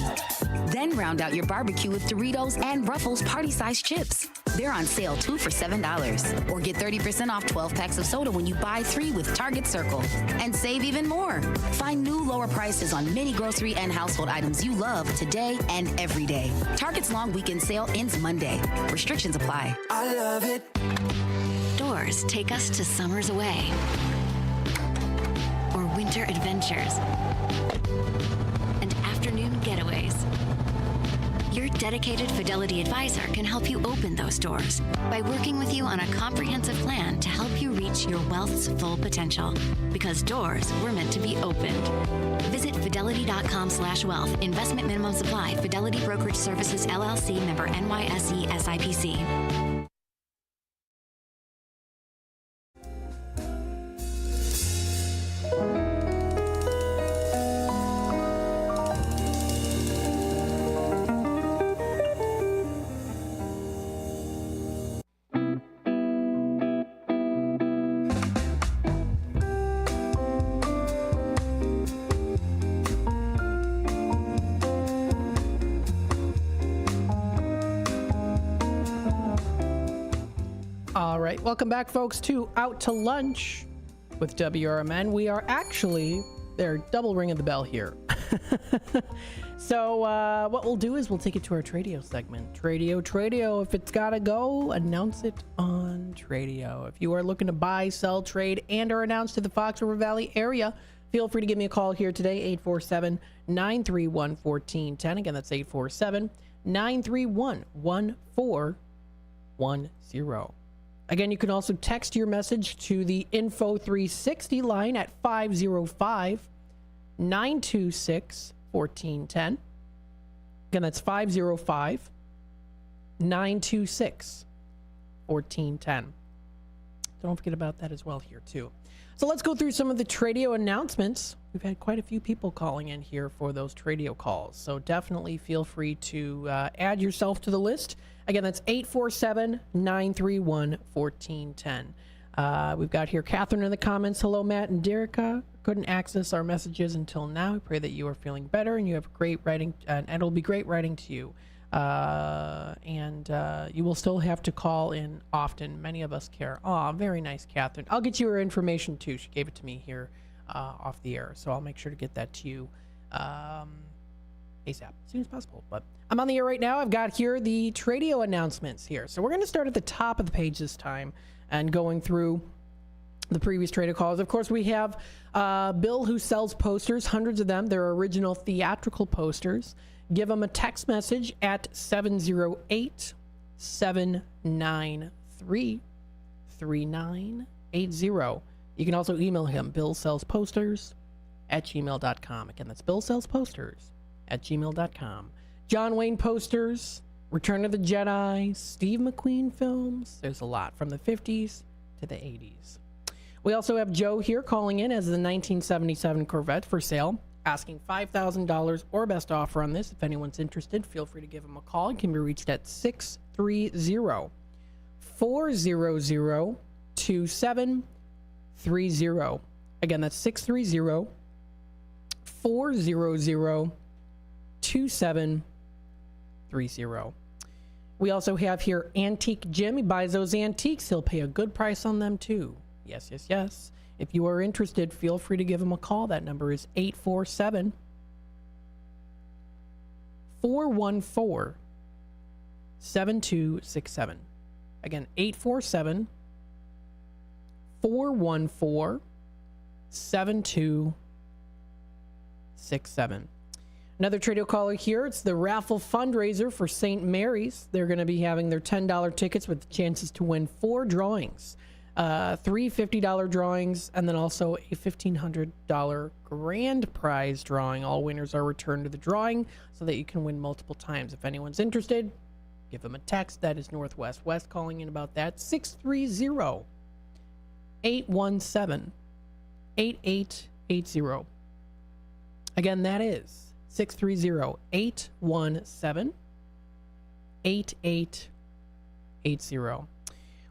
Then round out your barbecue with Doritos and Ruffles party-sized chips. They're on sale 2 for $7. Or get 30% off 12 packs of soda when you buy 3 with Target Circle. And save even more. Find new lower prices on many grocery and household items you love today and every day. Target's long weekend sale ends Monday. Restrictions apply. I love it. Doors take us to summers away or winter adventures and afternoon getaways. Your dedicated Fidelity advisor can help you open those doors by working with you on a comprehensive plan to help you reach your wealth's full potential. Because doors were meant to be opened. Visit fidelity.com/wealth. Investment minimum supply. Fidelity Brokerage Services, LLC, member NYSE SIPC. Welcome back, folks, to Out to Lunch with WRMN. We are actually, they're double ringing the bell here. So what we'll do is we'll take it to our Tradio segment. Tradio. If it's got to go, announce it on Tradio. If you are looking to buy, sell, trade, and or announce to the Fox River Valley area, feel free to give me a call here today, 847-931-1410. Again, that's 847-931-1410. Again, you can also text your message to the Info 360 line at 505-926-1410. Again, that's 505-926-1410. Don't forget about that as well here, too. So let's go through some of the Tradio announcements. We've had quite a few people calling in here for those Tradio calls, so definitely feel free to add yourself to the list. Again, that's 847-931-1410. We've got here Catherine in the comments. Hello, Matt and Derica. Couldn't access our messages until now. We pray that you are feeling better and you have great writing, and it'll be great writing to you. And you will still have to call in often. Many of us care. Aw, very nice, Catherine. I'll get you her information too. She gave it to me here off the air, so I'll make sure to get that to you ASAP, as soon as possible. But I'm on the air right now. I've got here the Tradio announcements here. So we're going to start at the top of the page this time and going through the previous Tradio calls. Of course, we have Bill, who sells posters, hundreds of them. They're original theatrical posters. Give them a text message at 708-793-3980. You can also email him, billsellsposters@gmail.com. Again, that's billsellsposters@gmail.com. John Wayne posters, Return of the Jedi, Steve McQueen films. There's a lot from the 50s to the 80s. We also have Joe here calling in as the 1977 Corvette for sale, asking $5,000 or best offer on this. If anyone's interested, feel free to give him a call. It can be reached at 630-400-2730. Again, that's 630-400-2730. We also have here Antique Jim. He buys those antiques. He'll pay a good price on them too. Yes, yes, yes. If you are interested, feel free to give him a call. That number is 847-414-7267. Again, 847-414-7267. Another Tradio caller here. It's the raffle fundraiser for St. Mary's. They're going to be having their $10 tickets with chances to win 4 drawings. 3 $50 drawings, and then also a $1,500 grand prize drawing. All winners are returned to the drawing so that you can win multiple times. If anyone's interested, give them a text. That is Northwest West calling in about that. 630-817-8880. Again, that is 630-817-8880.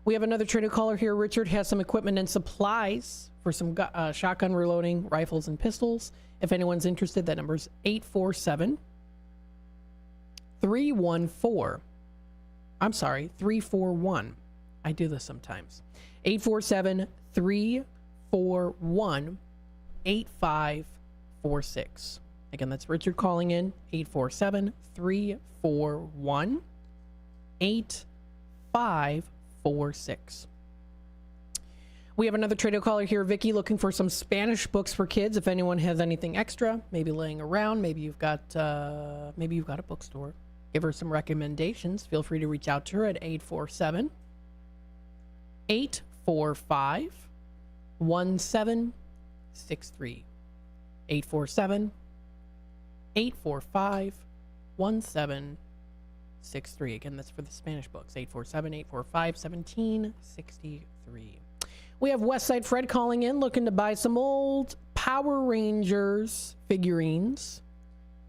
We have another Tradio caller here. Richard has some equipment and supplies for some shotgun reloading, rifles, and pistols. If anyone's interested, that number is 341. I do this sometimes. 847-341-8546. Again, that's Richard calling in. 847-341-8546. We have another Tradio caller here, Vicky, looking for some Spanish books for kids. If anyone has anything extra, maybe laying around, maybe you've got a bookstore, give her some recommendations. Feel free to reach out to her at 847-845-1763. 847-845-1763. Again, that's for the Spanish books. 847-845-1763. We have Westside Fred calling in, looking to buy some old Power Rangers figurines,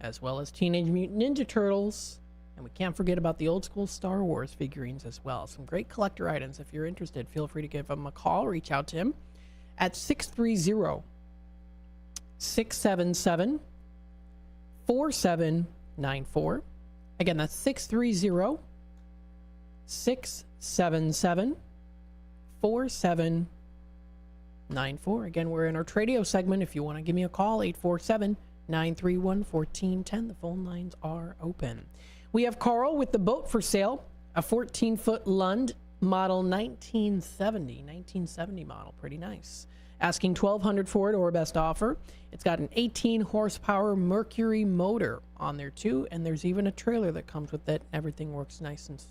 as well as Teenage Mutant Ninja Turtles. And we can't forget about the old school Star Wars figurines as well. Some great collector items. If you're interested, feel free to give him a call. Reach out to him at 630-677-4794. Again, that's 630-677-4794. 847-994. Again, we're in our Tradio segment. If you want to give me a call, 847-931-1410. The phone lines are open. We have Carl with the boat for sale, a 14-foot Lund model 1970 model. Pretty nice. Asking $1,200 for it, or best offer. It's got an 18 horsepower Mercury motor on there too, and there's even a trailer that comes with it. Everything works nice and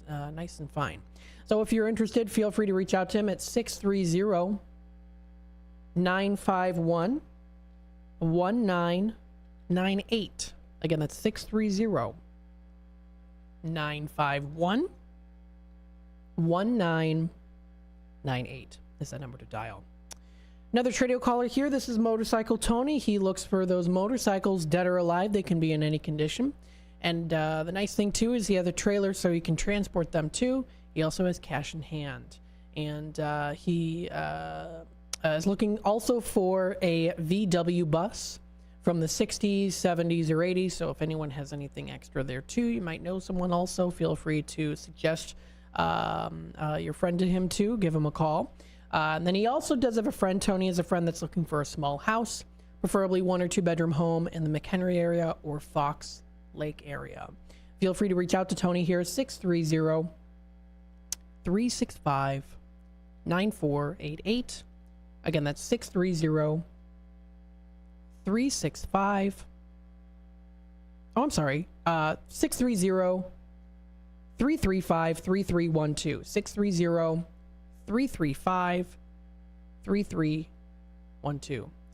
fine. So if you're interested, feel free to reach out to him at 630-951-1998. Again, that's 630-951-1998 is that number to dial. Another Tradio caller here. This is Motorcycle Tony. He looks for those motorcycles, dead or alive. They can be in any condition. And the nice thing, too, is he has a trailer so he can transport them, too. He also has cash in hand. And he is looking also for a VW bus from the 60s, 70s, or 80s. So if anyone has anything extra there, too, you might know someone also. Feel free to suggest your friend to him, too. Give him a call. And then he also does have a friend. Tony is a friend that's looking for a small house, preferably 1 or 2 bedroom home in the McHenry area or Fox Lake area. Feel free to reach out to Tony here, 630-365-9488. Again, that's 630-365. Oh, I'm sorry. 630-335-3312. 630-335-3312.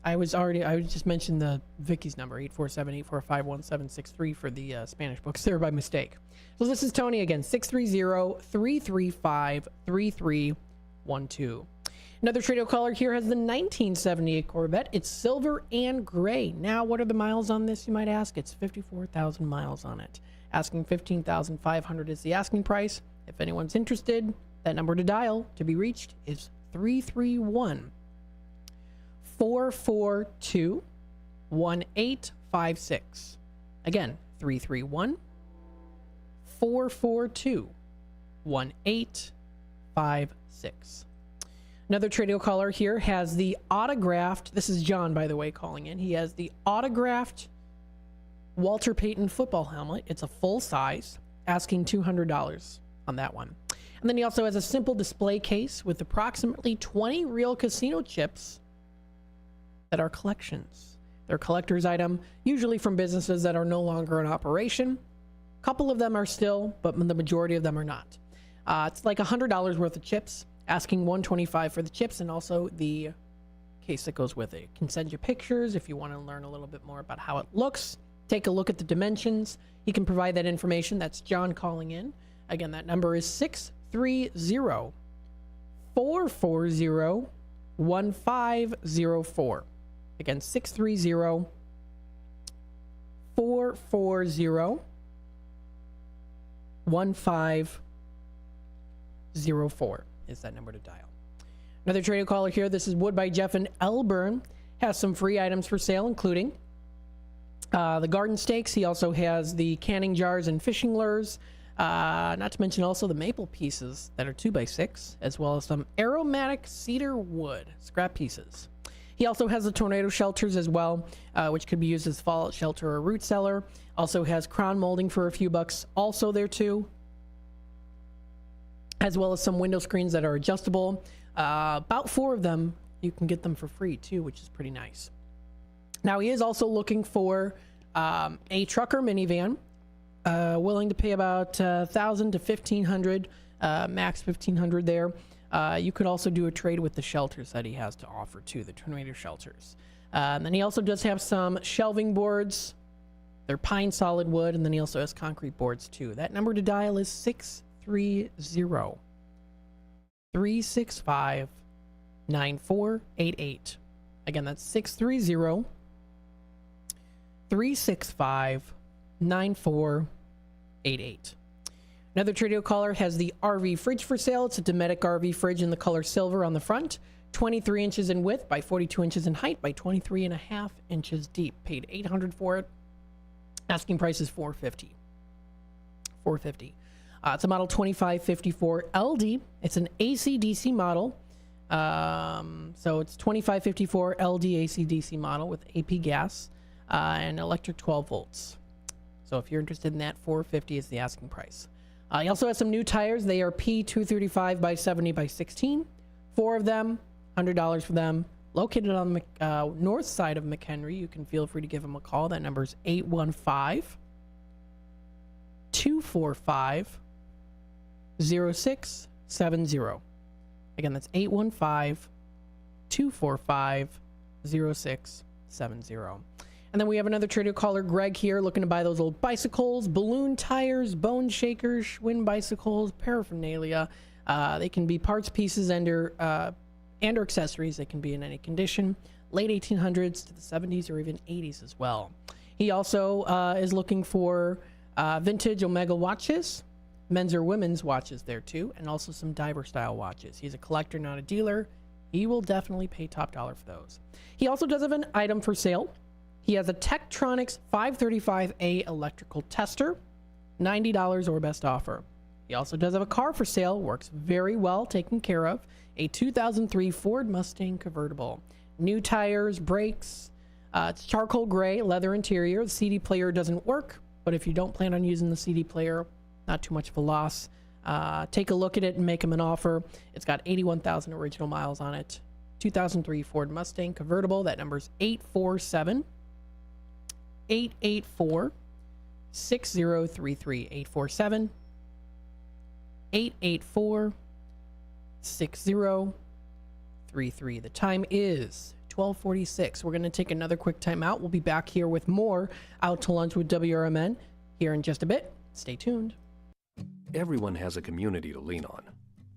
I just mentioned the Vicky's number, 847-845-1763 for the Spanish books there by mistake. So this is Tony again, 630-335-3312. Another Tradio caller here has the 1978 Corvette. It's silver and gray. Now, what are the miles on this, you might ask? It's 54,000 miles on it. Asking $15,500 is the asking price. If anyone's interested, that number to dial to be reached is 331-442-1856. Again, 331-442-1856. Another Tradio caller here has the autographed, this is John, by the way, calling in. He has the autographed Walter Payton football helmet. It's a full size, asking $200 on that one. And then he also has a simple display case with approximately 20 real casino chips that are collections. They're a collector's item, usually from businesses that are no longer in operation. A couple of them are still, but the majority of them are not. It's like $100 worth of chips, asking $125 for the chips and also the case that goes with it. Can send you pictures if you want to learn a little bit more about how it looks. Take a look at the dimensions. He can provide that information. That's John calling in. Again, that number is 630-440-1504. Again, 630-440-1504 is that number to dial. Another Tradio caller here. This is Wood by Jeff in Elburn. Has some free items for sale, including the garden stakes. He also has the canning jars and fishing lures. Not to mention also the maple pieces that are 2x6, as well as some aromatic cedar wood scrap pieces. He also has the tornado shelters as well, which could be used as fallout shelter or root cellar. Also has crown molding for a few bucks also there too, as well as some window screens that are adjustable. About 4 of them, you can get them for free too, which is pretty nice. Now he is also looking for a trucker minivan, willing to pay about $1,000 to $1,500, max $1,500 there. You could also do a trade with the shelters that he has to offer too, the tornado shelters. And then he also does have some shelving boards. They're pine solid wood, and then he also has concrete boards too. That number to dial is 630-365-9488. Again, that's 630-365-9488. Another Tradio caller has the RV fridge for sale. It's a Dometic RV fridge in the color silver on the front, 23 inches in width by 42 inches in height by 23 and a half inches deep. Paid $800 for it. Asking price is $450. It's a model 2554 LD. It's an AC/DC model. So it's 2554 LDAC DC model with AP gas and electric 12 volts. So if you're interested in that, $450 is the asking price. He also has some new tires. They are P235 by 70 by 16. 4 of them, $100 for them. Located on the north side of McHenry. You can feel free to give him a call. That number is 815-245-0670. Again, that's 815-245-0670. And then we have another trader caller, Greg, here, looking to buy those old bicycles, balloon tires, bone shakers, Schwinn bicycles, paraphernalia. They can be parts, pieces, and or accessories. They can be in any condition. Late 1800s to the 70s or even 80s as well. He also is looking for vintage Omega watches, men's or women's watches there too, and also some diver style watches. He's a collector, not a dealer. He will definitely pay top dollar for those. He also does have an item for sale. He has a Tektronix 535A electrical tester, $90 or best offer. He also does have a car for sale, works very well, taken care of, a 2003 Ford Mustang convertible. New tires, brakes, it's charcoal gray, leather interior. The CD player doesn't work, but if you don't plan on using the CD player, not too much of a loss. Take a look at it and make him an offer. It's got 81,000 original miles on it. 2003 Ford Mustang convertible. That number's 847-884-6033. 884-6033. The time is 12:46. We're going to take another quick time out. We'll be back here with more Out to Lunch with WRMN here in just a bit. Stay tuned. Everyone has a community to lean on.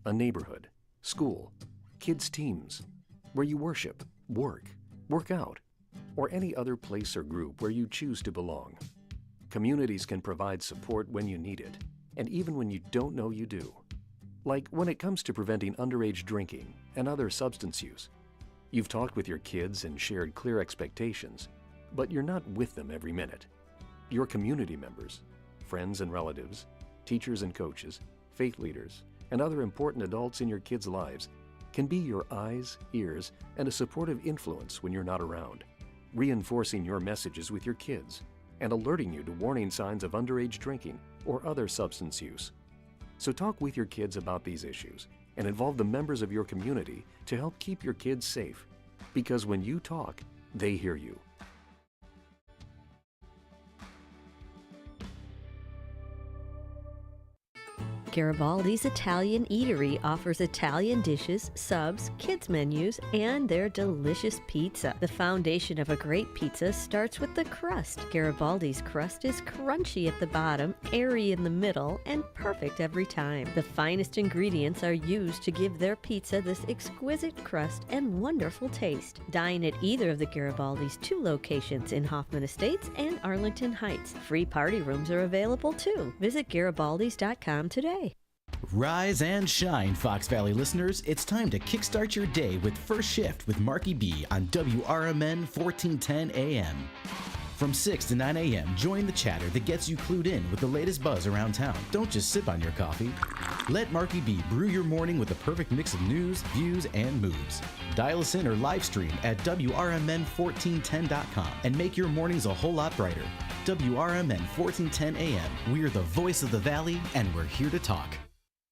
A neighborhood, school, kids' teams, where you worship, work out, or any other place or group where you choose to belong. Communities can provide support when you need it, and even when you don't know you do. Like when it comes to preventing underage drinking and other substance use. You've talked with your kids and shared clear expectations, but you're not with them every minute. Your community members, friends and relatives, teachers and coaches, faith leaders, and other important adults in your kids' lives can be your eyes, ears, and a supportive influence when you're not around, reinforcing your messages with your kids and alerting you to warning signs of underage drinking or other substance use. So talk with your kids about these issues and involve the members of your community to help keep your kids safe. Because when you talk, they hear you. Garibaldi's Italian Eatery offers Italian dishes, subs, kids menus, and their delicious pizza. The foundation of a great pizza starts with the crust. Garibaldi's crust is crunchy at the bottom, airy in the middle, and perfect every time. The finest ingredients are used to give their pizza this exquisite crust and wonderful taste. Dine at either of the Garibaldi's 2 locations in Hoffman Estates and Arlington Heights. Free party rooms are available too. Visit Garibaldis.com today. Rise and shine, Fox Valley listeners. It's time to kickstart your day with First Shift with Marky B on WRMN 1410 AM. From 6 to 9 a.m., join the chatter that gets you clued in with the latest buzz around town. Don't just sip on your coffee. Let Marky B brew your morning with the perfect mix of news, views, and moves. Dial us in or live stream at WRMN1410.com and make your mornings a whole lot brighter. WRMN 1410 AM. We're the voice of the Valley, and we're here to talk.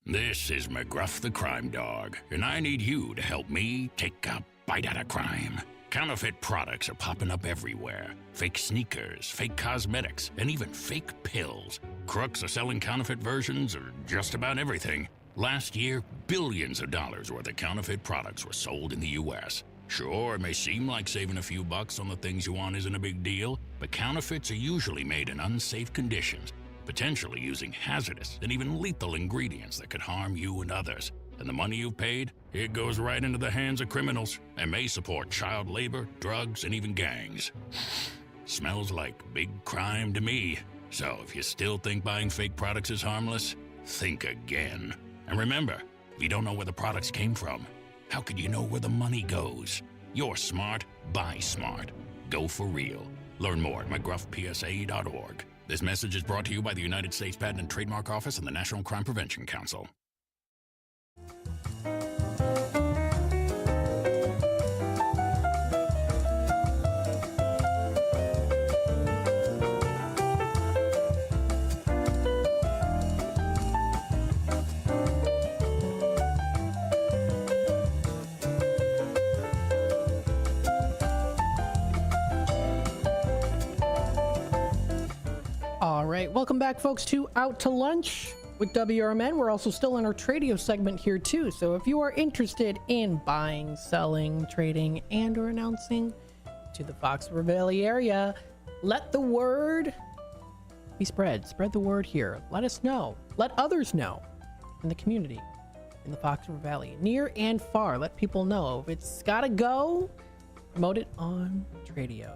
This is McGruff the Crime Dog, and I need you to help me take a bite out of crime. Counterfeit products are popping up everywhere. Fake sneakers, fake cosmetics, and even fake pills. Crooks are selling counterfeit versions of just about everything. Last year, billions of dollars worth of counterfeit products were sold in the U.S. Sure, it may seem like saving a few bucks on the things you want isn't a big deal, but counterfeits are usually made in unsafe conditions, potentially using hazardous and even lethal ingredients that could harm you and others. And the money you've paid, it goes right into the hands of criminals and may support child labor, drugs, and even gangs. Smells like big crime to me. So if you still think buying fake products is harmless, think again. And remember, if you don't know where the products came from, how could you know where the money goes? You're smart, buy smart. Go for real. Learn more at mcgruffpsa.org. This message is brought to you by the United States Patent and Trademark Office and the National Crime Prevention Council. right, welcome back, folks, to Out to Lunch with WRMN. We're also still in our Tradio segment here, too. So if you are interested in buying, selling, trading, and or announcing to the Fox River Valley area, let the word be spread. Spread the word here. Let us know. Let others know in the community, in the Fox River Valley, near and far. Let people know. If it's got to go, promote it on Tradio.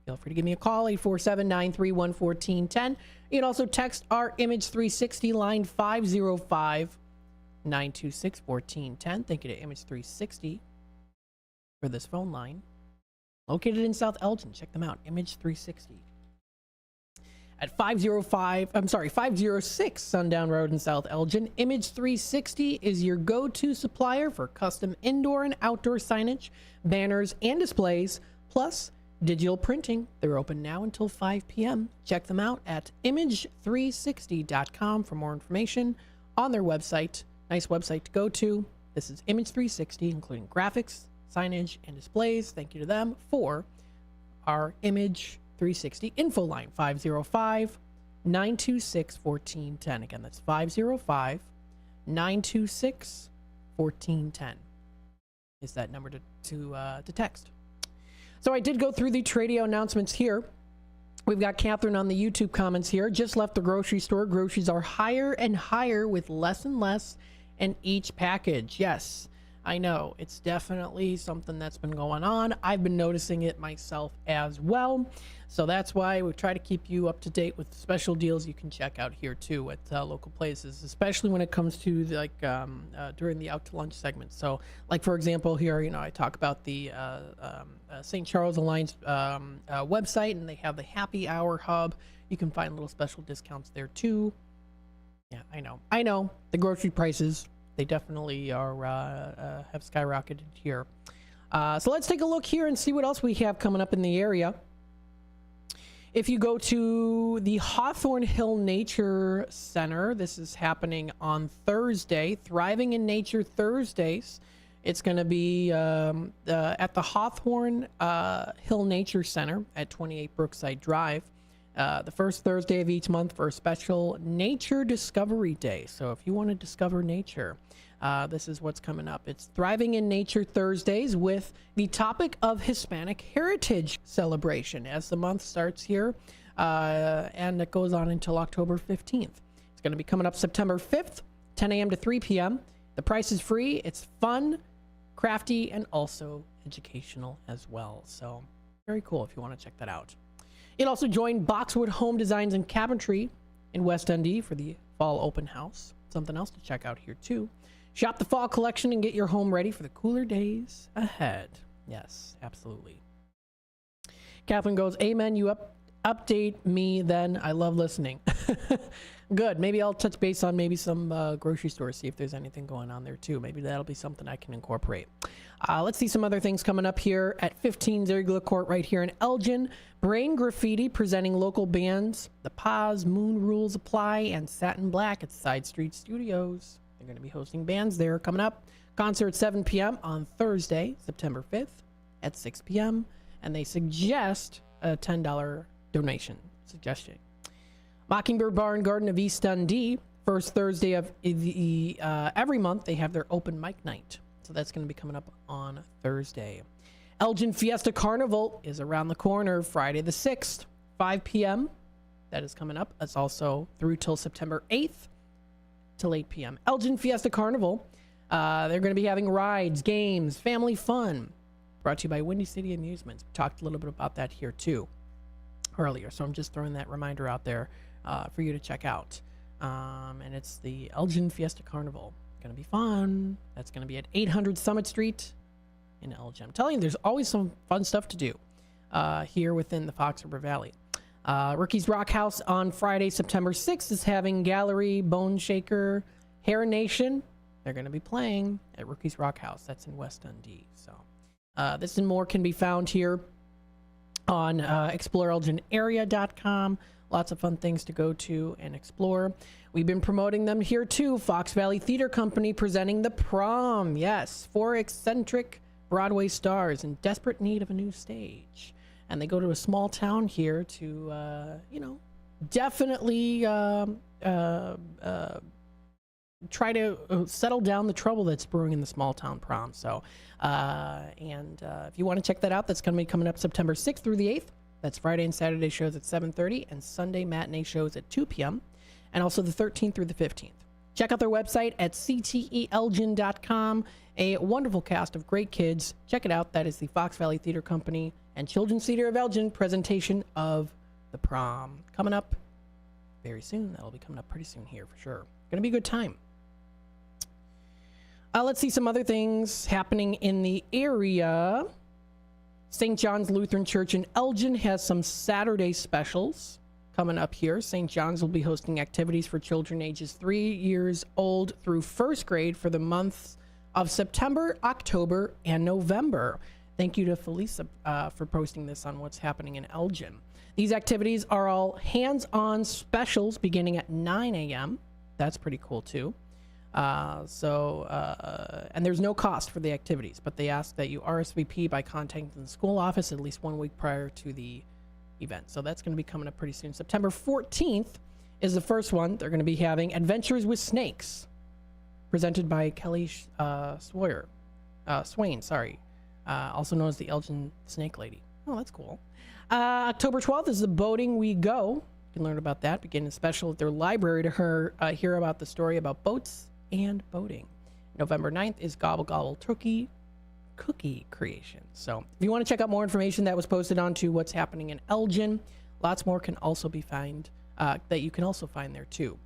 Feel free to give me a call, 847-931-1410. You can also text our Image 360 line 505-926-1410. Thank you to Image 360 for this phone line. Located in South Elgin. Check them out, Image 360. At 506 Sundown Road in South Elgin, Image 360 is your go-to supplier for custom indoor and outdoor signage, banners, and displays, plus digital printing. They're open now until 5 p.m. Check them out at image360.com for more information on their website. Nice website to go to. This is Image 360, including graphics, signage, and displays. Thank you to them for our Image 360 info line, 505-926-1410. Again, that's 505-926-1410 is that number to text. So I did go through the Tradio announcements here. We've got Catherine on the YouTube comments here. Just left the grocery store. Groceries are higher and higher with less and less in each package. Yes, I know. It's definitely something that's been going on. I've been noticing it myself as well. So that's why we try to keep you up to date with special deals you can check out here too at local places, especially when it comes to during the Out to Lunch segment. So like, for example, here, I talk about the St. Charles Alliance website, and they have the Happy Hour Hub. You can find little special discounts there too. Yeah, I know. The grocery prices, they definitely are have skyrocketed here. So let's take a look here and see what else we have coming up in the area. If you go to the Hawthorne Hill Nature Center, this is happening on Thursday, Thriving in Nature Thursdays. It's going to be at the Hawthorne Hill Nature Center at 28 Brookside Drive. The first Thursday of each month for a special Nature Discovery Day. So if you want to discover nature, this is what's coming up. It's Thriving in Nature Thursdays with the topic of Hispanic Heritage Celebration as the month starts here, and it goes on until October 15th. It's going to be coming up September 5th, 10 a.m. to 3 p.m. The price is free. It's fun, crafty, and also educational as well. So very cool if you want to check that out. You'll also join Boxwood Home Designs and Cabinetry in West Dundee for the fall open house. Something else to check out here too. Shop the fall collection and get your home ready for the cooler days ahead. Yes, absolutely. Catherine goes, amen. You update me then. I love listening. Good. Maybe I'll touch base on maybe some grocery stores, see if there's anything going on there too. Maybe that'll be something I can incorporate. Let's see some other things coming up here at 15 Zergula Court right here in Elgin. Brain Graffiti presenting local bands, The Paz, Moon Rules Apply, and Satin Black at Side Street Studios. They're going to be hosting bands there coming up. Concert 7 p.m. on Thursday, September 5th at 6 p.m. And they suggest a $10 donation suggestion. Mockingbird Bar and Garden of East Dundee, first Thursday of every month, they have their open mic night. So that's going to be coming up on Thursday. Elgin Fiesta Carnival is around the corner, Friday the 6th, 5 p.m. That is coming up. That's also through till September 8th till 8 p.m. Elgin Fiesta Carnival. They're going to be having rides, games, family fun. Brought to you by Windy City Amusements. We talked a little bit about that here too earlier. So I'm just throwing that reminder out there for you to check out. And it's the Elgin Fiesta Carnival. Going to be fun. That's going to be at 800 Summit Street in Elgin. I'm telling you, there's always some fun stuff to do here within the Fox River Valley. Rookies Rock House on Friday, September 6th is having Gallery, Bone Shaker, Hair Nation. They're going to be playing at Rookies Rock House. That's in West Dundee. So this and more can be found here on exploreelginarea.com. Lots of fun things to go to and explore. We've been promoting them here too. Fox Valley Theater Company presenting The Prom. Yes, 4 eccentric Broadway stars in desperate need of a new stage. And they go to a small town here to, definitely try to settle down the trouble that's brewing in the small town prom. So, if you want to check that out, that's going to be coming up September 6th through the 8th. That's Friday and Saturday shows at 7:30 and Sunday matinee shows at 2 p.m. and also the 13th through the 15th. Check out their website at cteelgin.com. A wonderful cast of great kids. Check it out. That is the Fox Valley Theater Company and Children's Theater of Elgin presentation of the prom. Coming up very soon. That'll be coming up pretty soon here for sure. Going to be a good time. Let's see some other things happening in the area. St. John's Lutheran Church in Elgin has some Saturday specials coming up here. St. John's will be hosting activities for children ages 3 years old through first grade for the months of September, October, and November. Thank you to Felisa for posting this on what's happening in Elgin. These activities are all hands-on specials beginning at 9 a.m. That's pretty cool, too. And there's no cost for the activities, but they ask that you RSVP by contacting the school office at least 1 week prior to the event. So that's going to be coming up pretty soon. September 14th is the first one. They're going to be having Adventures with Snakes, presented by Kelly Swain, also known as the Elgin Snake Lady. Oh, that's cool. October 12th is the Boating We Go. You can learn about that, beginning special at their library to hear about the story about boats and boating. November 9th is Gobble Gobble Turkey Cookie Creation. So if you want to check out more information that was posted onto what's happening in Elgin, lots more can also be that you can also find there too.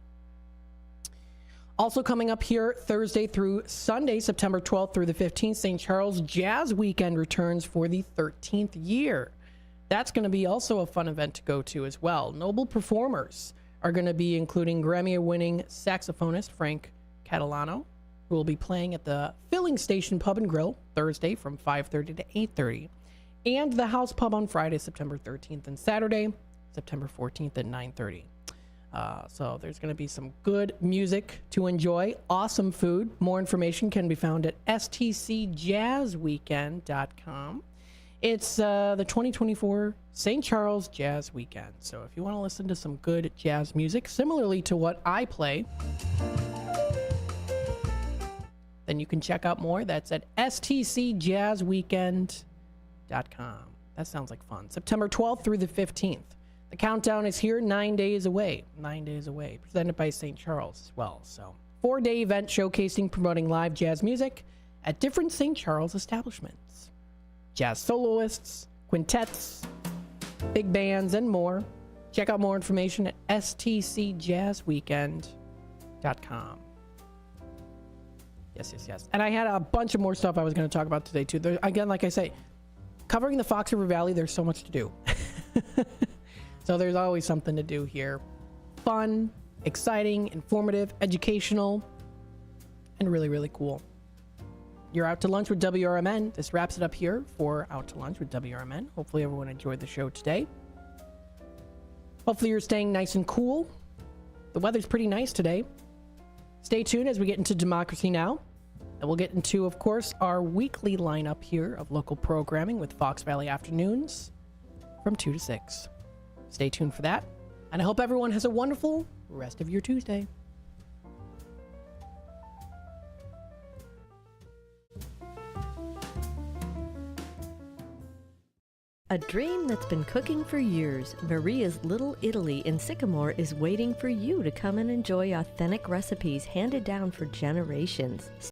Also coming up here Thursday through Sunday, September 12th through the 15th, St. Charles Jazz Weekend returns for the 13th year. That's going to be also a fun event to go to as well. Notable performers are going to be including Grammy-winning saxophonist Frank Catalano, who will be playing at the Filling Station Pub and Grill Thursday from 5:30 to 8:30, and the House Pub on Friday, September 13th, and Saturday, September 14th at 9:30. So there's going to be some good music to enjoy, awesome food. More information can be found at stcjazzweekend.com. It's the 2024 St. Charles Jazz Weekend. So if you want to listen to some good jazz music, similarly to what I play, then you can check out more. That's at stcjazzweekend.com. That sounds like fun. September 12th through the 15th. The countdown is here, 9 days away. 9 days away. Presented by St. Charles as well. So, 4-day event showcasing, promoting live jazz music at different St. Charles establishments. Jazz soloists, quintets, big bands, and more. Check out more information at stcjazzweekend.com. Yes. And I had a bunch of more stuff I was going to talk about today, too. Again, like I say, covering the Fox River Valley, there's so much to do. So there's always something to do here. Fun, exciting, informative, educational, and really, really cool. You're out to lunch with WRMN. This wraps it up here for Out to Lunch with WRMN. Hopefully everyone enjoyed the show today. Hopefully you're staying nice and cool. The weather's pretty nice today. Stay tuned as we get into Democracy Now! And we'll get into, of course, our weekly lineup here of local programming with Fox Valley Afternoons from 2 to 6. Stay tuned for that. And I hope everyone has a wonderful rest of your Tuesday. A dream that's been cooking for years, Maria's Little Italy in Sycamore is waiting for you to come and enjoy authentic recipes handed down for generations.